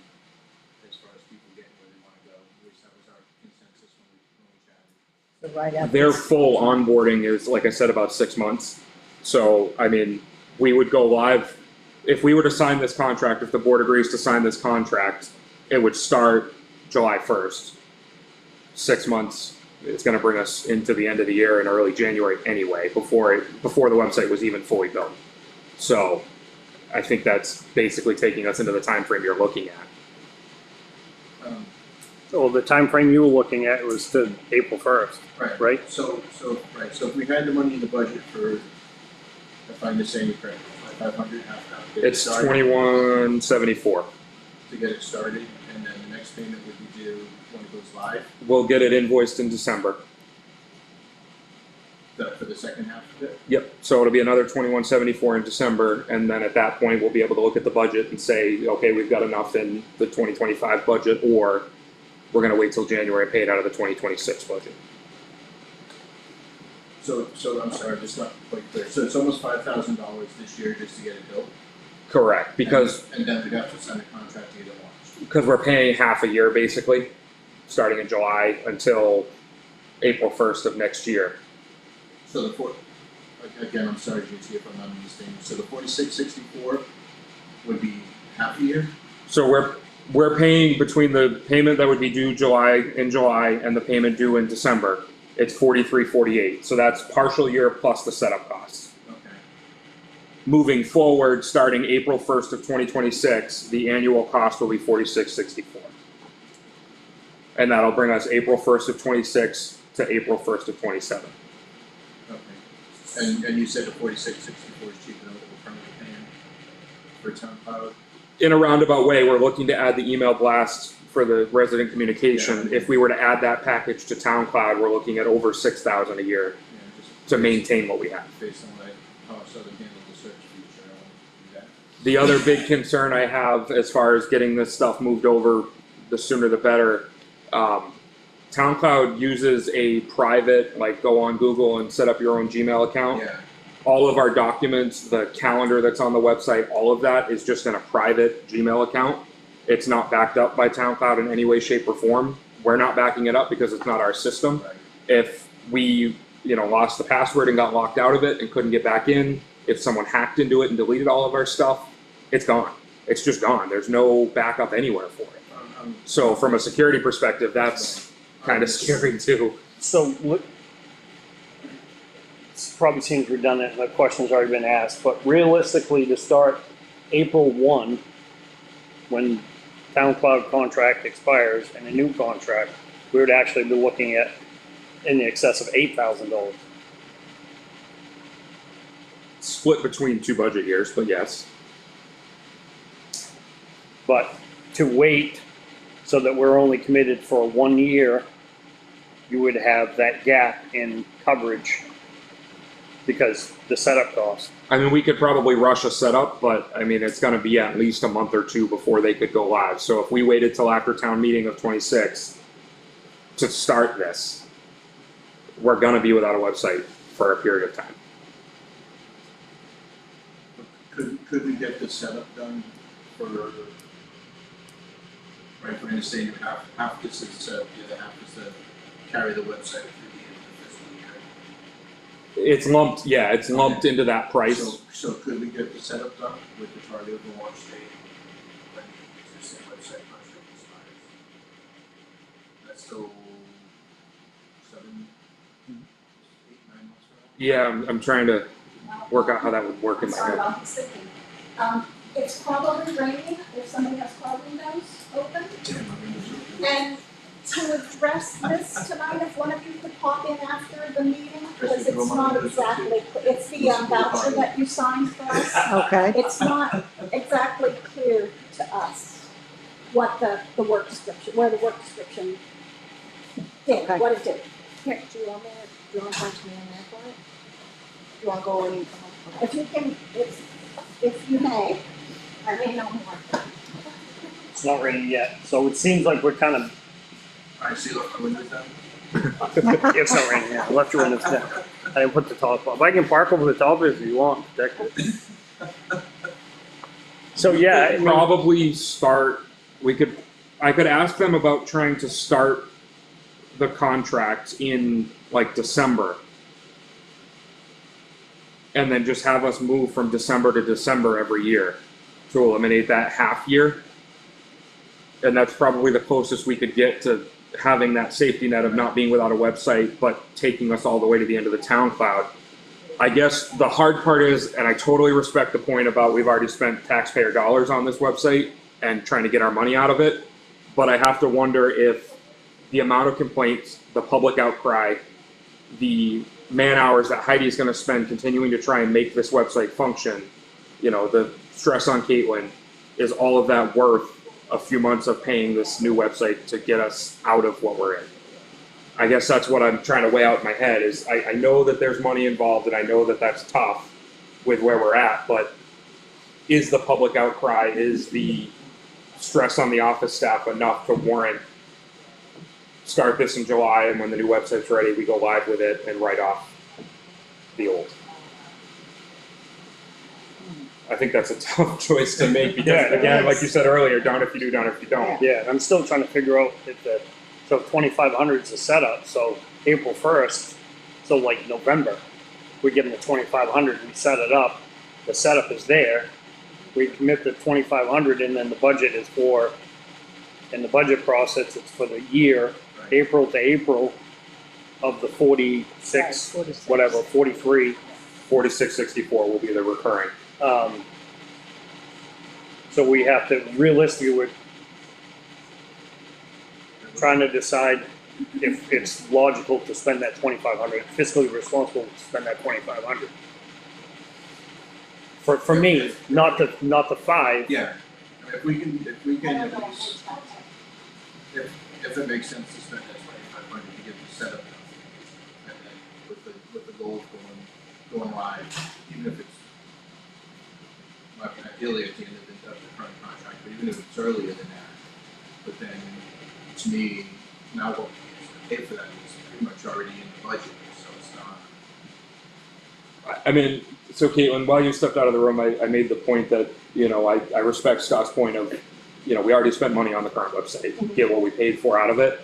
as far as people getting where they wanna go, at least that was our consensus when we chatted. So right after. Their full onboarding is, like I said, about 6 months. So, I mean, we would go live, if we were to sign this contract, if the board agrees to sign this contract, it would start July 1st. 6 months, it's gonna bring us into the end of the year in early January anyway, before the website was even fully built. So, I think that's basically taking us into the time frame you're looking at. So the time frame you were looking at was to April 1st, right? So if we had the money in the budget for, if I'm just saying it correctly, 500, half, to get it It's started, 2174. to get it started, and then the next payment would be due when it goes live, We'll get it invoiced in December. for the second half of it. Yep, so it'll be another 2174 in December, and then at that point, we'll be able to look at the budget and say, okay, we've got enough in the 2025 budget, or we're gonna wait till January and pay it out of the 2026 budget. So I'm sorry, just not quite clear, so it's almost $5,000 this year just to get it built? Correct, because And then we'd have to sign a contract to get it launched. we're paying half a year basically, starting in July until April 1st of next year. So again, I'm sorry, JT, if I'm not understanding, so the 4664 would be half a year? So we're paying between the payment that would be due in July and the payment due in December, it's 4348, so that's partial year plus the setup costs. Okay. Moving forward, starting April 1st of 2026, the annual cost will be 4664. And that'll bring us April 1st of 26 to April 1st of 27. Okay. And you said the 4664 is cheaper than what we're currently paying for town cloud? In a roundabout way, we're looking to add the email blast for the resident communication. Yeah. If we were to add that package to Town Cloud, we're looking at over 6,000 a year Yeah, just to maintain what we have. based on how Southern handled the search feature, I want to do that. The other big concern I have as far as getting this stuff moved over, the sooner the better. Town Cloud uses a private, like go on Google and set up your own Gmail account. Yeah, All of our documents, the calendar that's on the website, all of that is just in a private Gmail account. It's not backed up by Town Cloud in any way, shape, or form. We're not backing it up because it's not our system. right. If we, lost the password and got locked out of it and couldn't get back in, if someone hacked into it and deleted all of our stuff, it's gone. It's just gone. There's no backup anywhere for it. So from a security perspective, that's kind of scary too. So probably seems redundant, the question's already been asked, but realistically, to start April 1, when town cloud contract expires and a new contract, we would actually be looking at in the excess of $8,000. Split between 2 budget years, but yes. But to wait so that we're only committed for 1 year, you would have that gap in coverage because the setup cost. I mean, we could probably rush a setup, but I mean, it's gonna be at least a month or 2 before they could go live. So if we waited till after town meeting of 26 to start this, we're gonna be without a website for a period of time. Could we get the setup done for, right, for understanding half this is set up, the other half is to carry the website through the end of the fiscal year? It's lumped, yeah, it's lumped into that price. So could we get the setup done with the target of the launch date when the existing website contract expires? That's still 7, 8, 9 months from now? Yeah, I'm trying to work out how that would work in my Sorry head. about this thinking. It's probably raining, if somebody has car windows open. And to address this tonight, if one of you could pop in after the meeting, because it's not exactly, it's the voucher that you signed for us. Okay. It's not exactly clear to us what the work description, where the work description did, Okay. what it did. Here, Do you want to punch me in there for it? Do you want to go and? if you can, if you may, I may know more. It's not raining yet, so it seems like we're kind of, Alright, so you left the windows down? it's not raining yet, I left your windows down. I didn't put the top up. I can park over the top if you want, protect it. So yeah, I mean, Probably start, I could ask them about trying to start the contract in like December. And then just have us move from December to December every year to eliminate that half year. And that's probably the closest we could get to having that safety net of not being without a website, but taking us all the way to the end of the town cloud. I guess the hard part is, and I totally respect the point about we've already spent taxpayer dollars on this website and trying to get our money out of it. But I have to wonder if the amount of complaints, the public outcry, the man hours that Heidi's gonna spend continuing to try and make this website function, you know, the stress on Caitlin, is all of that worth a few months of paying this new website to get us out of what we're in? I guess that's what I'm trying to weigh out in my head is I know that there's money involved and I know that that's tough with where we're at, but is the public outcry, is the stress on the office staff enough to warrant start this in July and when the new website's ready, we go live with it and write off the old? I think that's a tough choice to make because Yeah, again, like you said earlier, down if you do, down if you don't. yeah, I'm still trying to figure out if so 2,500 is the setup, so April 1st, so like November, we give them the 2,500, we set it up, the setup is there, we commit the 2,500 and then the budget is for, in the budget process, it's for the year, Right. April to April of the 46, 46. whatever, 43. 4664 will be the recurring. So we have to realistically, we're trying to decide if it's logical to spend that 2,500, fiscally responsible to spend that 2,500. For me, not the 5. Yeah, I mean, if we can at least, if it makes sense to spend that 2,500 to get the setup done. And then with the goal of going live, even if it's, well, ideally at the end of the current contract, but even if it's earlier than that. But then, to me, now what we pay for that is pretty much already in the budget, so it's not. I mean, so Caitlin, while you stepped out of the room, I made the point that, you know, I respect Scott's point of, you know, we already spent money on the current website, get what we paid for out of it.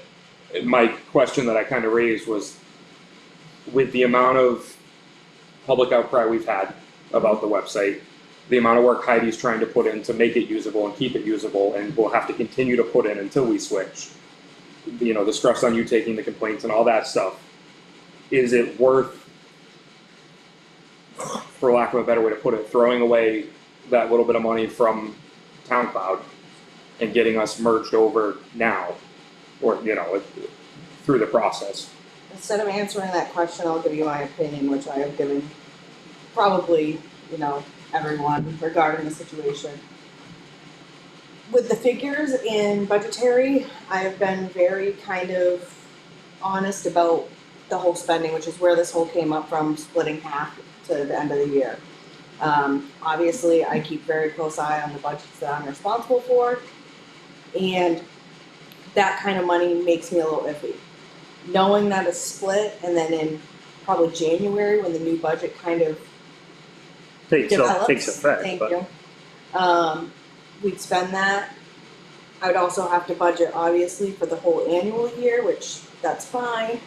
My question that I kind of raised was, with the amount of public outcry we've had about the website, the amount of work Heidi's trying to put in to make it usable and keep it usable, and we'll have to continue to put in until we switch, you know, the stress on you taking the complaints and all that stuff, is it worth for lack of a better way to put it, throwing away that little bit of money from Town Cloud and getting us merged over now, or, through the process. Instead of answering that question, I'll give you my opinion, which I have given probably, everyone regarding the situation. With the figures in budgetary, I have been very kind of honest about the whole spending, which is where this whole came up from, splitting half to the end of the year. Obviously, I keep very close eye on the budgets that I'm responsible for, and that kind of money makes me a little iffy. Knowing that it's split, and then in probably January, when the new budget kind of develops. Takes effect, Thank but you. We'd spend that. I would also have to budget, obviously, for the whole annual year, which that's fine.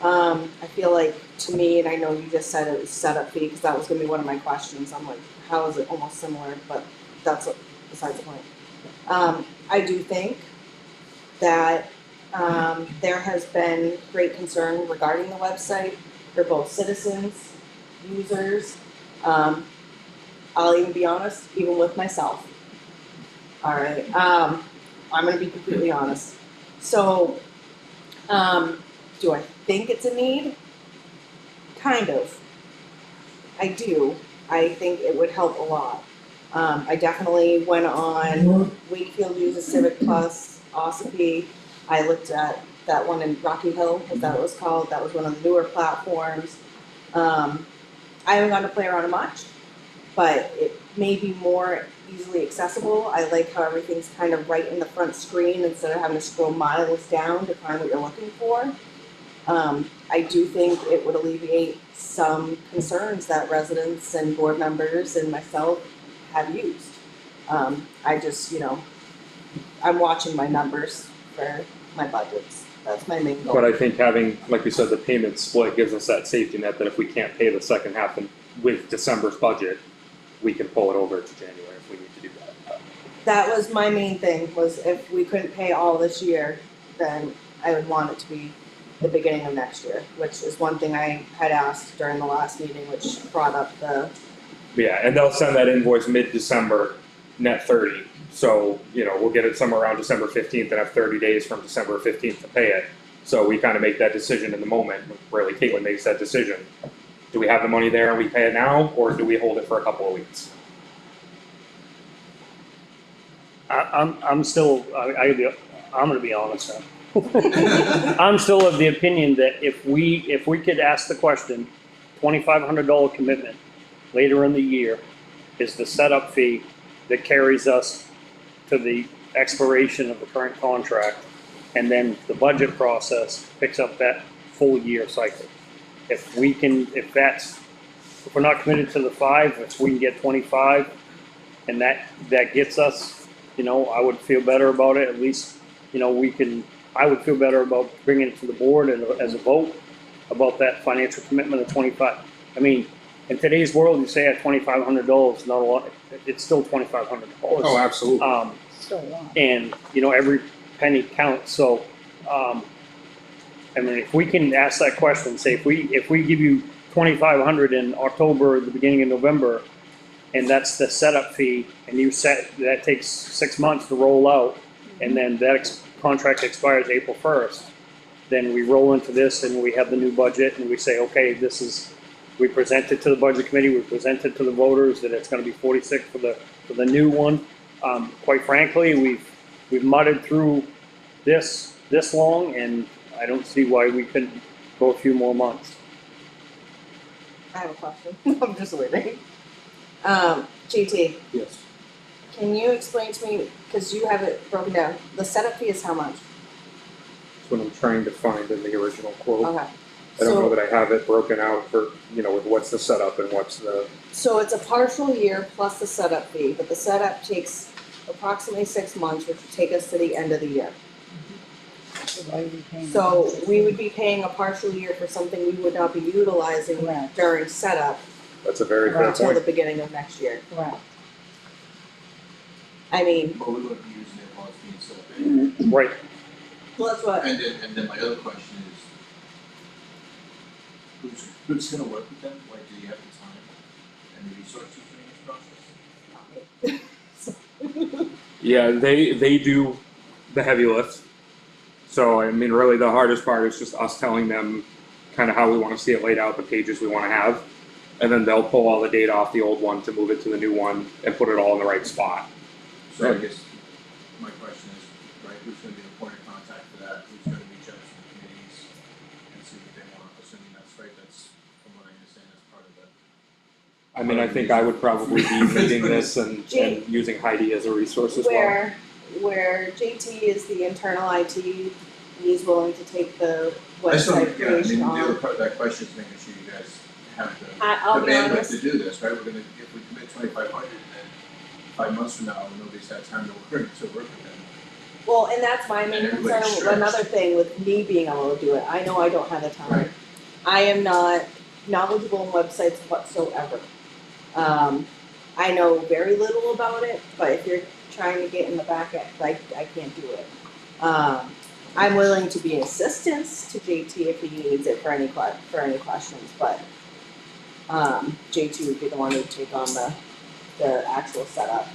I feel like, to me, and I know you just said it was setup fee, because that was gonna be one of my questions. I'm like, how is it almost similar? But that's besides the point. I do think that there has been great concern regarding the website for both citizens, users. I'll even be honest, even with myself. All right, I'm gonna be completely honest. So, do I think it's a need? Kind of. I do. I think it would help a lot. I definitely went on Wakefield uses Civic Plus, Ossipee. I looked at that one in Rocky Hill, was that what it was called? That was one of the newer platforms. I haven't gotten to play around much, but it may be more easily accessible. I like how everything's kind of right in the front screen instead of having to scroll miles down to find what you're looking for. I do think it would alleviate some concerns that residents and board members and myself have used. I just, I'm watching my numbers for my budgets. That's my main goal. But I think having, like you said, the payment split gives us that safety net that if we can't pay the second half with December's budget, we can pull it over to January if we need to do that. That was my main thing, was if we couldn't pay all this year, then I would want it to be the beginning of next year, which is one thing I had asked during the last meeting, which brought up the, Yeah, and they'll send that invoice mid-December, net 30. So, we'll get it somewhere around December 15th and have 30 days from December 15th to pay it. So we kind of make that decision in the moment. Really, Caitlin makes that decision. Do we have the money there and we pay it now, or do we hold it for a couple of weeks? I'm still, I'm gonna be honest now. I'm still of the opinion that if we could ask the question, $2,500 commitment later in the year is the setup fee that carries us to the expiration of the current contract, and then the budget process picks up that full year cycle. If we're not committed to the 5, if we can get 25, and that gets us, I would feel better about it. At least, I would feel better about bringing it to the board and as a vote about that financial commitment of 25. I mean, in today's world, you say at $2,500, not a lot. It's still $2,500. Oh, absolutely. Still a lot. And every penny counts. So, if we can ask that question, say if we give you $2,500 in October, the beginning of November, and that's the setup fee, and that takes 6 months to roll out, and then that contract expires April 1st, then we roll into this and we have the new budget and we say, okay, we present it to the budget committee, we present it to the voters that it's gonna be 46 for the new one. Quite frankly, we've mudded through this long, and I don't see why we couldn't go a few more months. I have a question. I'm just waiting. GT, Yes. can you explain to me, because you have it broken down, the setup fee is how much? That's what I'm trying to find in the original quote. Okay. I don't know that I have it broken out for, with what's the setup and what's the, So it's a partial year plus the setup fee, but the setup takes approximately 6 months, which would take us to the end of the year. So why are we paying? So we would be paying a partial year for something we would not be utilizing Correct. during setup that's a very fair until the point. beginning of next year. Correct. I mean, But we wouldn't be using it while it's being set up anyway. Right. well, that's what, And then my other question is, who's gonna work with them? Like, do you have the time any resources during this process? Yeah, they do the heavy lift. So I mean, really, the hardest part is just us telling them kind of how we want to see it laid out, the pages we want to have, and then they'll pull all the data off the old one to move it to the new one and put it all in the right spot. So I guess my question is, right, who's gonna be the point of contact for that? Who's gonna reach out to the committees and see what they want? Assuming that's right, that's, from what I understand, that's part of it. I mean, I think I would probably be leading this and using Heidi as a resource as well. Where JT is the internal IT, he's willing to take the I just website don't, yeah, I mean, creation the on. other part of that question is making sure you guys have I'll the be bandwidth honest. to do this, right? We're gonna, if we commit 2,500 and then 5 months from now, nobody's had time to work with them. Well, and that's my main And everybody's concern, stretched. another thing with me being able to do it, I know I don't have the time. Right. I am not knowledgeable in websites whatsoever. I know very little about it, but if you're trying to get in the back end, I can't do it. I'm willing to be an assistance to JT if he needs it for any questions, but JT would be the one who would take on the actual setup.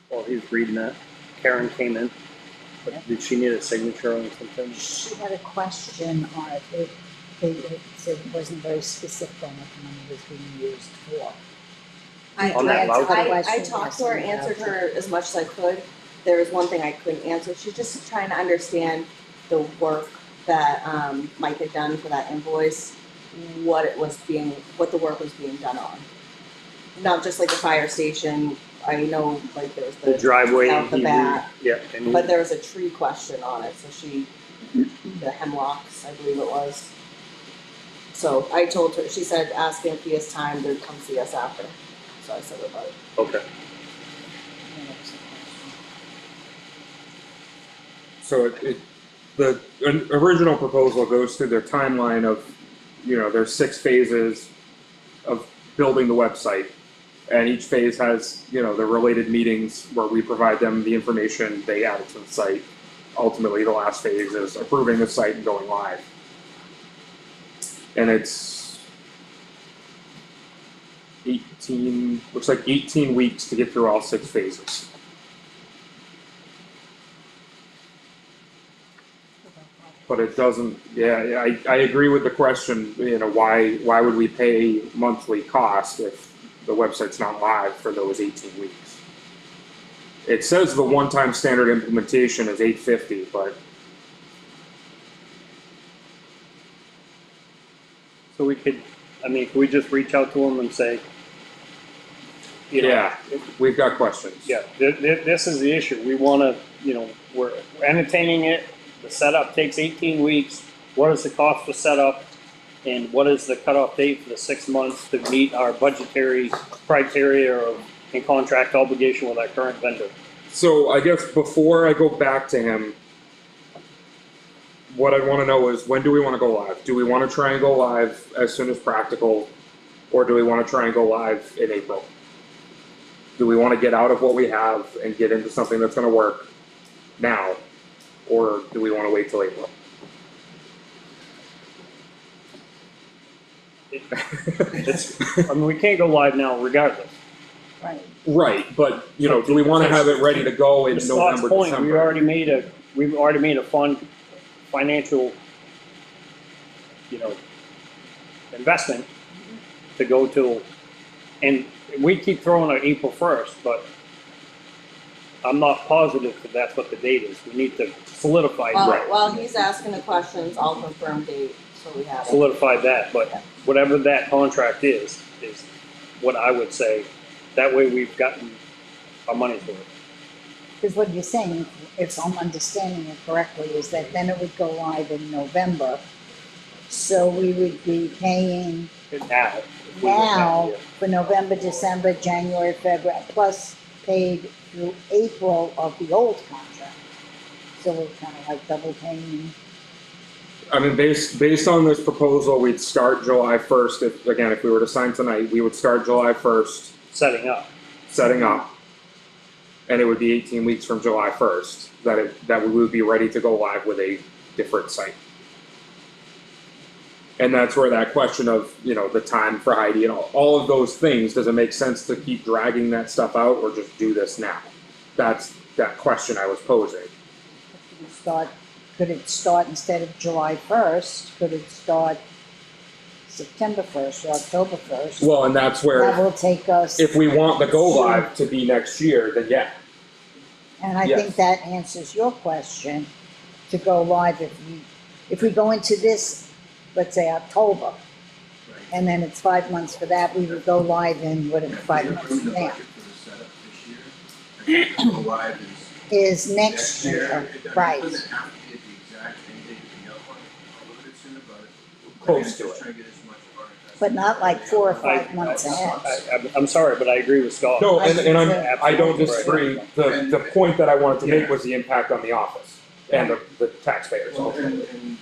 While he's reading that, Karen came in, but did she need a signature on something? She had a question on it. It said it wasn't very specific on what the money was being used for. On that voucher? I talked to her, answered her as much as I could. There was one thing I couldn't answer. She's just trying to understand the work that Mike had done for that invoice, what the work was being done on. Not just like the fire station. I know like there was The driveway out the and back, yeah, and but there was a tree question on it. So the hemlocks, I believe it was. So I told her. She said, ask him if he has time to come see us after. So I said about it. okay. So the original proposal goes through their timeline of, there's 6 phases of building the website. And each phase has, the related meetings where we provide them the information, they add it to the site. Ultimately, the last phase is approving the site and going live. And it's 18 weeks to get through all 6 phases. But it doesn't, I agree with the question, why would we pay monthly cost if the website's not live for those 18 weeks? It says the one-time standard implementation is $850, but So could we just reach out to them and say, we've got questions. Yeah, this is the issue. We wanna, we're entertaining it. The setup takes 18 weeks. What is the cost for setup? And what is the cutoff date for the 6 months to meet our budgetary criteria and contract obligation with our current vendor? So I guess before I go back to him, what I want to know is, when do we want to go live? Do we want to try and go live as soon as practical, or do we want to try and go live in April? Do we want to get out of what we have and get into something that's going to work now, or do we want to wait till April? We can't go live now regardless. Right. Right, but do we want to have it ready to go in To Scott's November, point, December? we've already made a financial, investment to go to, and we keep throwing out April 1st, but I'm not positive that that's what the date is. We need to solidify While he's asking the questions, I'll confirm date so we have it. solidify that, but whatever that contract is what I would say. That way we've gotten our money's worth. Because what you're saying, if I'm understanding it correctly, is that then it would go live in November. So we would be paying Now. if we went that now year. for November, December, January, February, plus paid through April of the old contract. So we're kind of like double paying. I mean, based on this proposal, we'd start July 1st. If we were to sign tonight, we would start July 1st, Setting up. setting up. and it would be 18 weeks from July 1st, that we would be ready to go live with a different site. And that's where that question of, the time for Heidi and all of those things, does it make sense to keep dragging that stuff out or just do this now? That's that question I was posing. Could it start instead of July 1st, could it start September 1st or October 1st? Well, and that's That where, will take us. if we want the go live to be next year, then yeah. And I Yes. think that answers your question, to go live if we go into this, let's say October, Right. and then it's 5 months for that, we would go live in, what, And if 5 we months approve from the there, budget for the setup this year, and go live is is next year, it right. doesn't have to be at the exact end date of the other one, a little bit sooner, but Close to just it. trying to get as much of our investment. But not like 4 or I- 5 months ahead. I'm sorry, but I agree with Scott. No, and I don't Absolutely. disagree. The point that I wanted to make was the impact on the office and the taxpayers. Well, and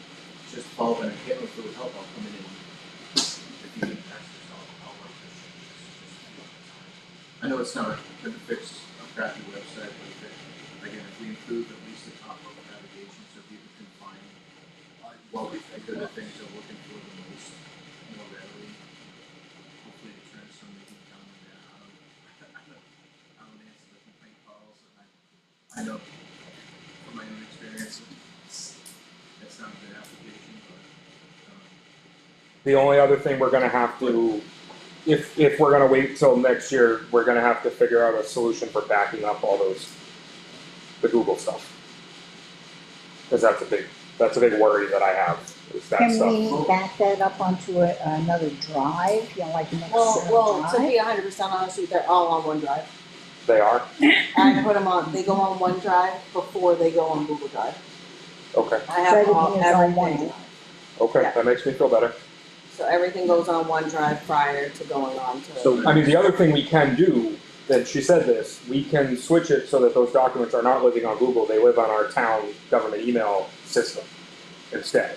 just follow that, if it would help, I'll come in and, if you need access, I'll work this. I know it's not gonna fix a crappy website, but if it, again, if we improve at least the top level navigation so people can find what we think are the things they're looking for the most, more readily, hopefully it turns some making down there. I don't answer the complaint calls, and I know from my own experience, it's not a good application, but, The only other thing we're gonna have to, if we're gonna wait till next year, we're gonna have to figure out a solution for backing up all the Google stuff. Cause that's a big worry that I have, is that Can stuff. we back that up onto another drive, like an Well, external to drive? be 100% honest with you, they're all on OneDrive. They are? I put them on, they go on OneDrive before they go on Google Drive. Okay, I So have all, everything is on everything. OneDrive. okay, Yeah. that makes me feel better. So everything goes on OneDrive prior to going on to. So, I mean, the other thing we can do, and she said this, we can switch it so that those documents are not living on Google, they live on our town government email system instead.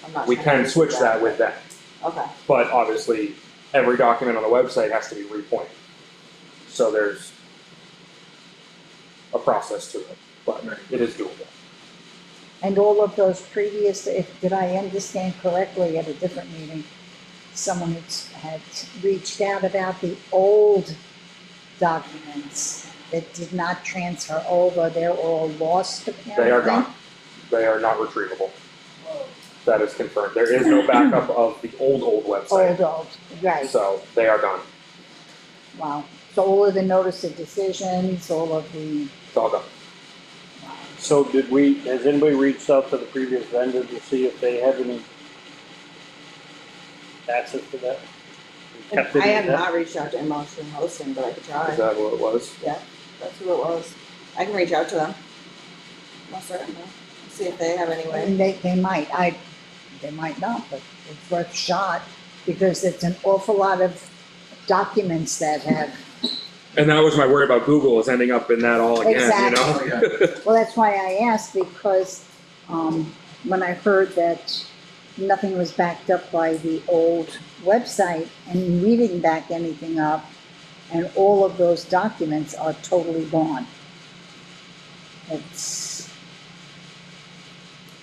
I'm not We sure can how to switch do that with that, Okay, but obviously, every document on the website has to be repointed. So there's a process to it, but it is doable. And all of those previous, did I understand correctly at a different meeting, someone had reached out about the old documents that did not transfer over, they're all lost apparently? They are gone. They are not retrievable. That is confirmed. There is no backup of the old website, Old, right, so they are gone. wow. So all of the notice of decisions, all of the, It's all gone. So has anybody reached out to the previous vendor to see if they have any access to that? Kept it I in have that? not reached out to Emotion Hosting, but I could Is try. that what it was? That's who it was. I can reach out to them. Most certainly. See if they have any way. and they might not, but it's worth a shot, because it's an awful lot of documents that have, And that was my worry about Google, is ending up in that all again, Exactly. Oh, yeah. well, that's why I asked, because, when I heard that nothing was backed up by the old website, and we didn't back anything up, and all of those documents are totally gone. It's,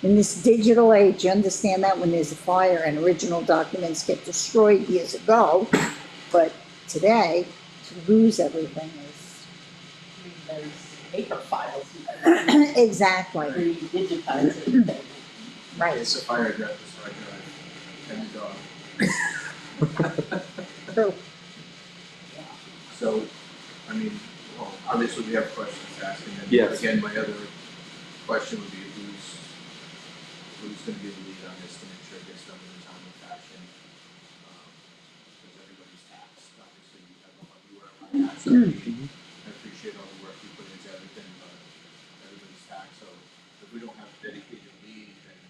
in this digital age, you understand that when there's a fire and original documents get destroyed years ago, but today, to lose everything is. Those paper files, Exactly, re-digitize it. right. It's a fire drive, so I drive, and the dog. True. So, I mean, well, obviously we have questions to ask, and then Yes. again, my other question would be who's gonna be the lead on this to make sure it gets done in a timely fashion? Because everybody's taxed, obviously, you have no idea where I'm at, so I appreciate all the work you put into everything, but everybody's taxed, so if we don't have a dedicated lead, then.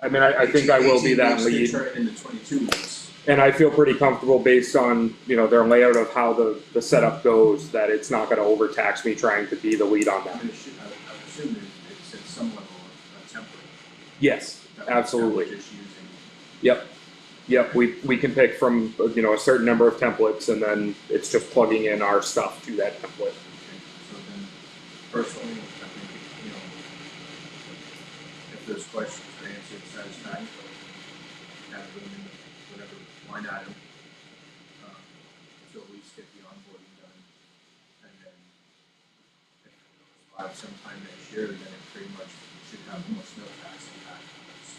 I mean, I think I will be 18 that weeks lead. to turn into 22 weeks. And I feel pretty comfortable based on, their layout of how the setup goes, that it's not gonna overtax me trying to be the lead on I that. mean, I would assume that it's at some level of a template. Yes, absolutely. That we're just using. Yep, we can pick from, a certain number of templates, and then it's just plugging in our stuff to that template. So personally, I think, you know, if those questions are answered satisfactorily, have them in whatever line item, to at least get the onboarding done. And then if it goes live sometime next year, then it pretty much should have almost no tax impact on us.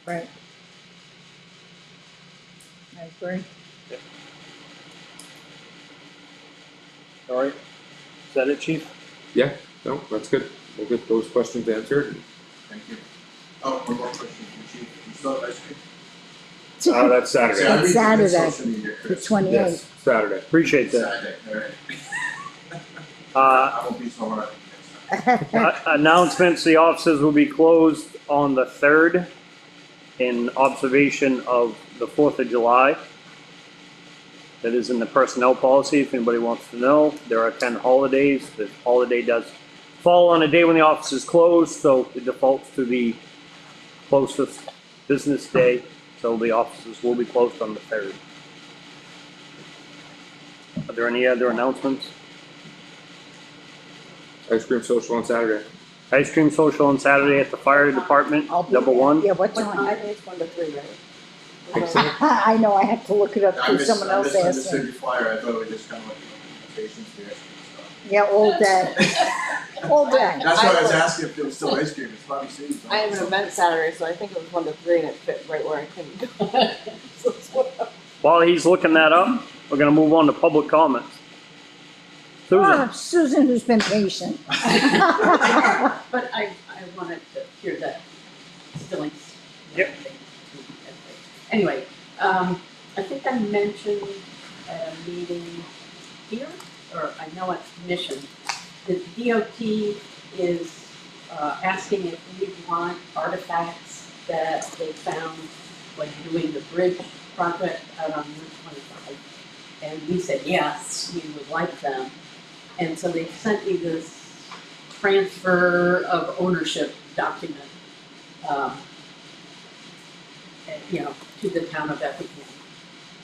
Right. I agree. All right, is that it, chief? No, that's good. We'll get those questions answered. Thank you. Oh, one more question for the chief. You still have ice cream? That's Saturday. See, I read It's the Saturday, social media, the Chris. 28th. Yes, Saturday. Appreciate that. Saturday, all right. I won't be so hard next time. Announcements, the offices will be closed on the 3rd in observation of the 4th of July. That is in the personnel policy, if anybody wants to know. There are 10 holidays. The holiday does fall on a day when the office is closed, so it defaults to the closest business day. So the offices will be closed on the 3rd. Are there any other announcements? Ice cream social on Saturday. Ice cream social on Saturday at the fire department, I'll be number there. 1. Yeah, what I time? think it's 1 to 3, right? I know, I have to look it up I because someone else asked misunderstood me. your flyer. I thought it was just kind of like invitations to the ice cream stuff. Yeah, all day, all day. That's why I was asking if there was still ice cream. It's probably seeds. I have an event Saturday, so I think it was 1 to 3 and it fit right where I couldn't go. So it's whatever. While he's looking that up, we're gonna move on to public comments. Susan, Ah, Susan has been patient. But I wanted to hear that Stillings. Yep. Anyway, I think I mentioned at a meeting here, or I know at commission, the DOT is asking if we want artifacts that they found when doing the bridge project out on Route 25. And we said, yes, we would like them. And so they sent me this transfer of ownership document, to the town of Effingham.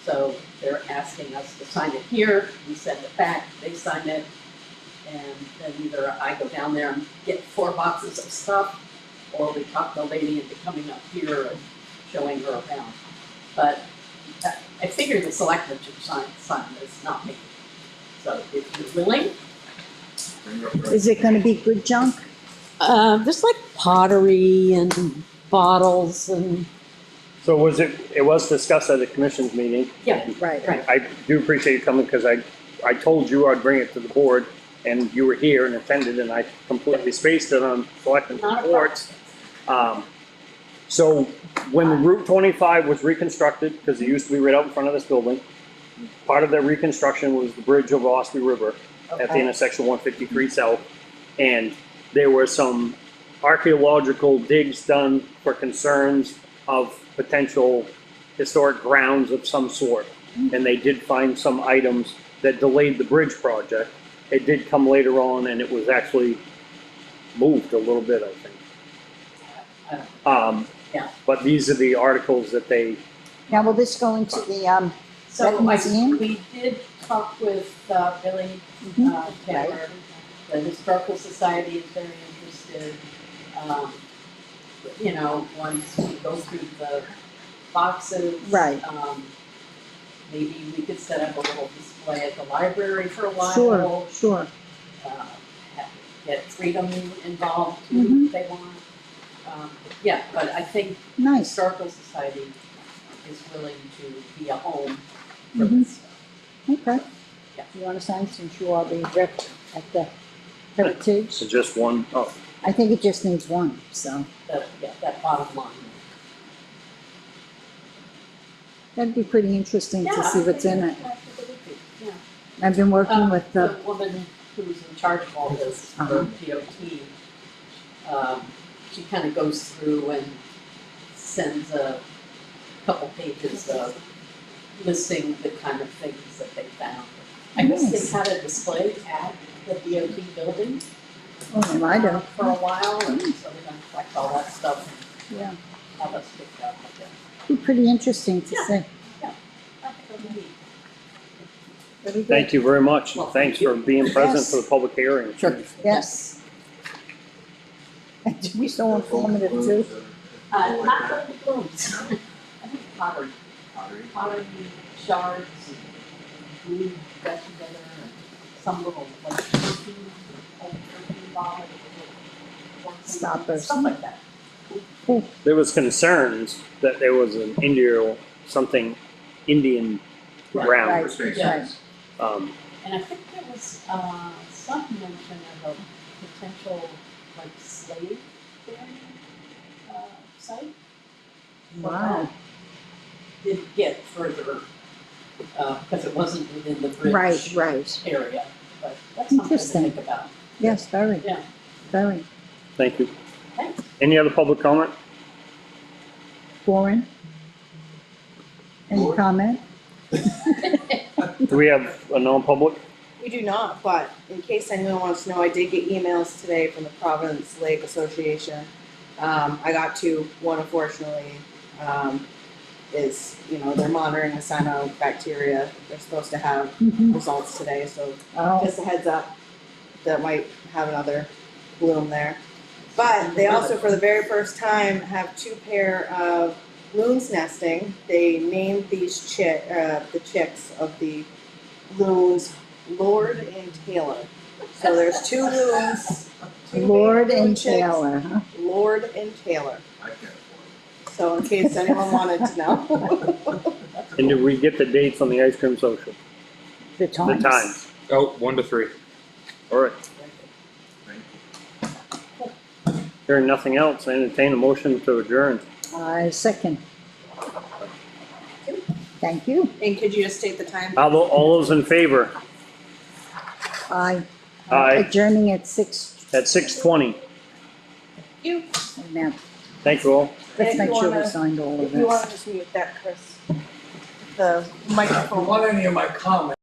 So they're asking us to sign it here, we send it back, they sign it, and then either I go down there and get 4 boxes of stuff, or we talk the lady into coming up here and showing her around. But I figured the selectmen should sign this, not me. So if you're willing. Bring it up there. Is it gonna be good junk? There's like pottery and bottles and. so it was discussed at the commission's meeting. Yeah, Right. right. I do appreciate you coming because I told you I'd bring it to the board and you were here and attended and I completely spaced it on selecting Not a reports. So when Route 25 was reconstructed, because it used to be right out in front of this building, part of the reconstruction was the bridge over Osprey River at the Okay. intersection 153 South. And there were some archaeological digs done for concerns of potential historic grounds of some sort. And they did find some items that delayed the bridge project. It did come later on and it was actually moved a little bit, I think. Yeah. But these are the articles that they, Now, will this go into the, So museum? we did talk with Billy Mhm. Taylor. The Historical Society is very interested. Once we go through the boxes. Right. Maybe we could set up a little display at the library for a while. sure. Get Freedom involved too, if they want. But I think the Nice. Historical Society is willing to be a home for Mhm. this stuff. Okay. Yeah. You wanna sign since you are the rep at the Heritage? so just one, oh, I think it just needs one, so That bottom line. that'd be pretty interesting to see what's in it. Yeah. I've been working with The the, woman who's in charge of all this for DOT, she kind of goes through and sends a couple pages of listing the kind of things that they found. I guess Nice. they had a display at the DOT building oh, I don't, for a while, and so they're gonna collect all that stuff and yeah, have us pick it up, I guess. be pretty interesting to Yeah. see. I think it'll be neat. Very good. Thank you very much. Well, Thanks thank for being present Yes. for the public hearing. Sure, yes. And to be so informative too. Not really blooms. I think pottery, Pottery. pottery shards and glue that together and some little like perfume, old perfume bottle. Stoppers. Stuff like that. There was concerns that there was an something Indian ground. Right, Which makes Yeah. sense. And I think there was, some mention of a potential like slave burying, site. But Wow. that didn't get further, because it wasn't within the bridge. Right. Area, but that's something to Interesting. think about. Yes, very, Yeah. very. Thank you. Thanks. Any other public comment? Warren? Any Warren? comment? Do we have a non-public? We do not, but in case anyone wants to know, I did get emails today from the Providence Lake Association. I got two. One, unfortunately, is, they're monitoring the cyanobacteria. They're supposed to have Mhm. results today, so Oh, just a heads up, that might have another bloom there. But they also, for the very first time, have two pair of loons nesting. They named these the chicks of the loons Lord and Taylor. So there's two loons, two Lord baby loon and chicks, Taylor, huh? Lord and Taylor. I can't afford So in case anyone wanted to know. And did we get the dates on the ice cream social? The The times. times? Oh, 1 to 3. All right. it. Thank you. Hearing nothing else, I entertain a motion to adjourn. Second. Thank you. And could you just state the time? All those in favor? Aye. Aye. Adjourning at 6. At 6:20. You, Now, Thank you all. let's If make you sure we wanna- signed all of if you want this. to just mute that, Chris. The microphone. Want any of my comments?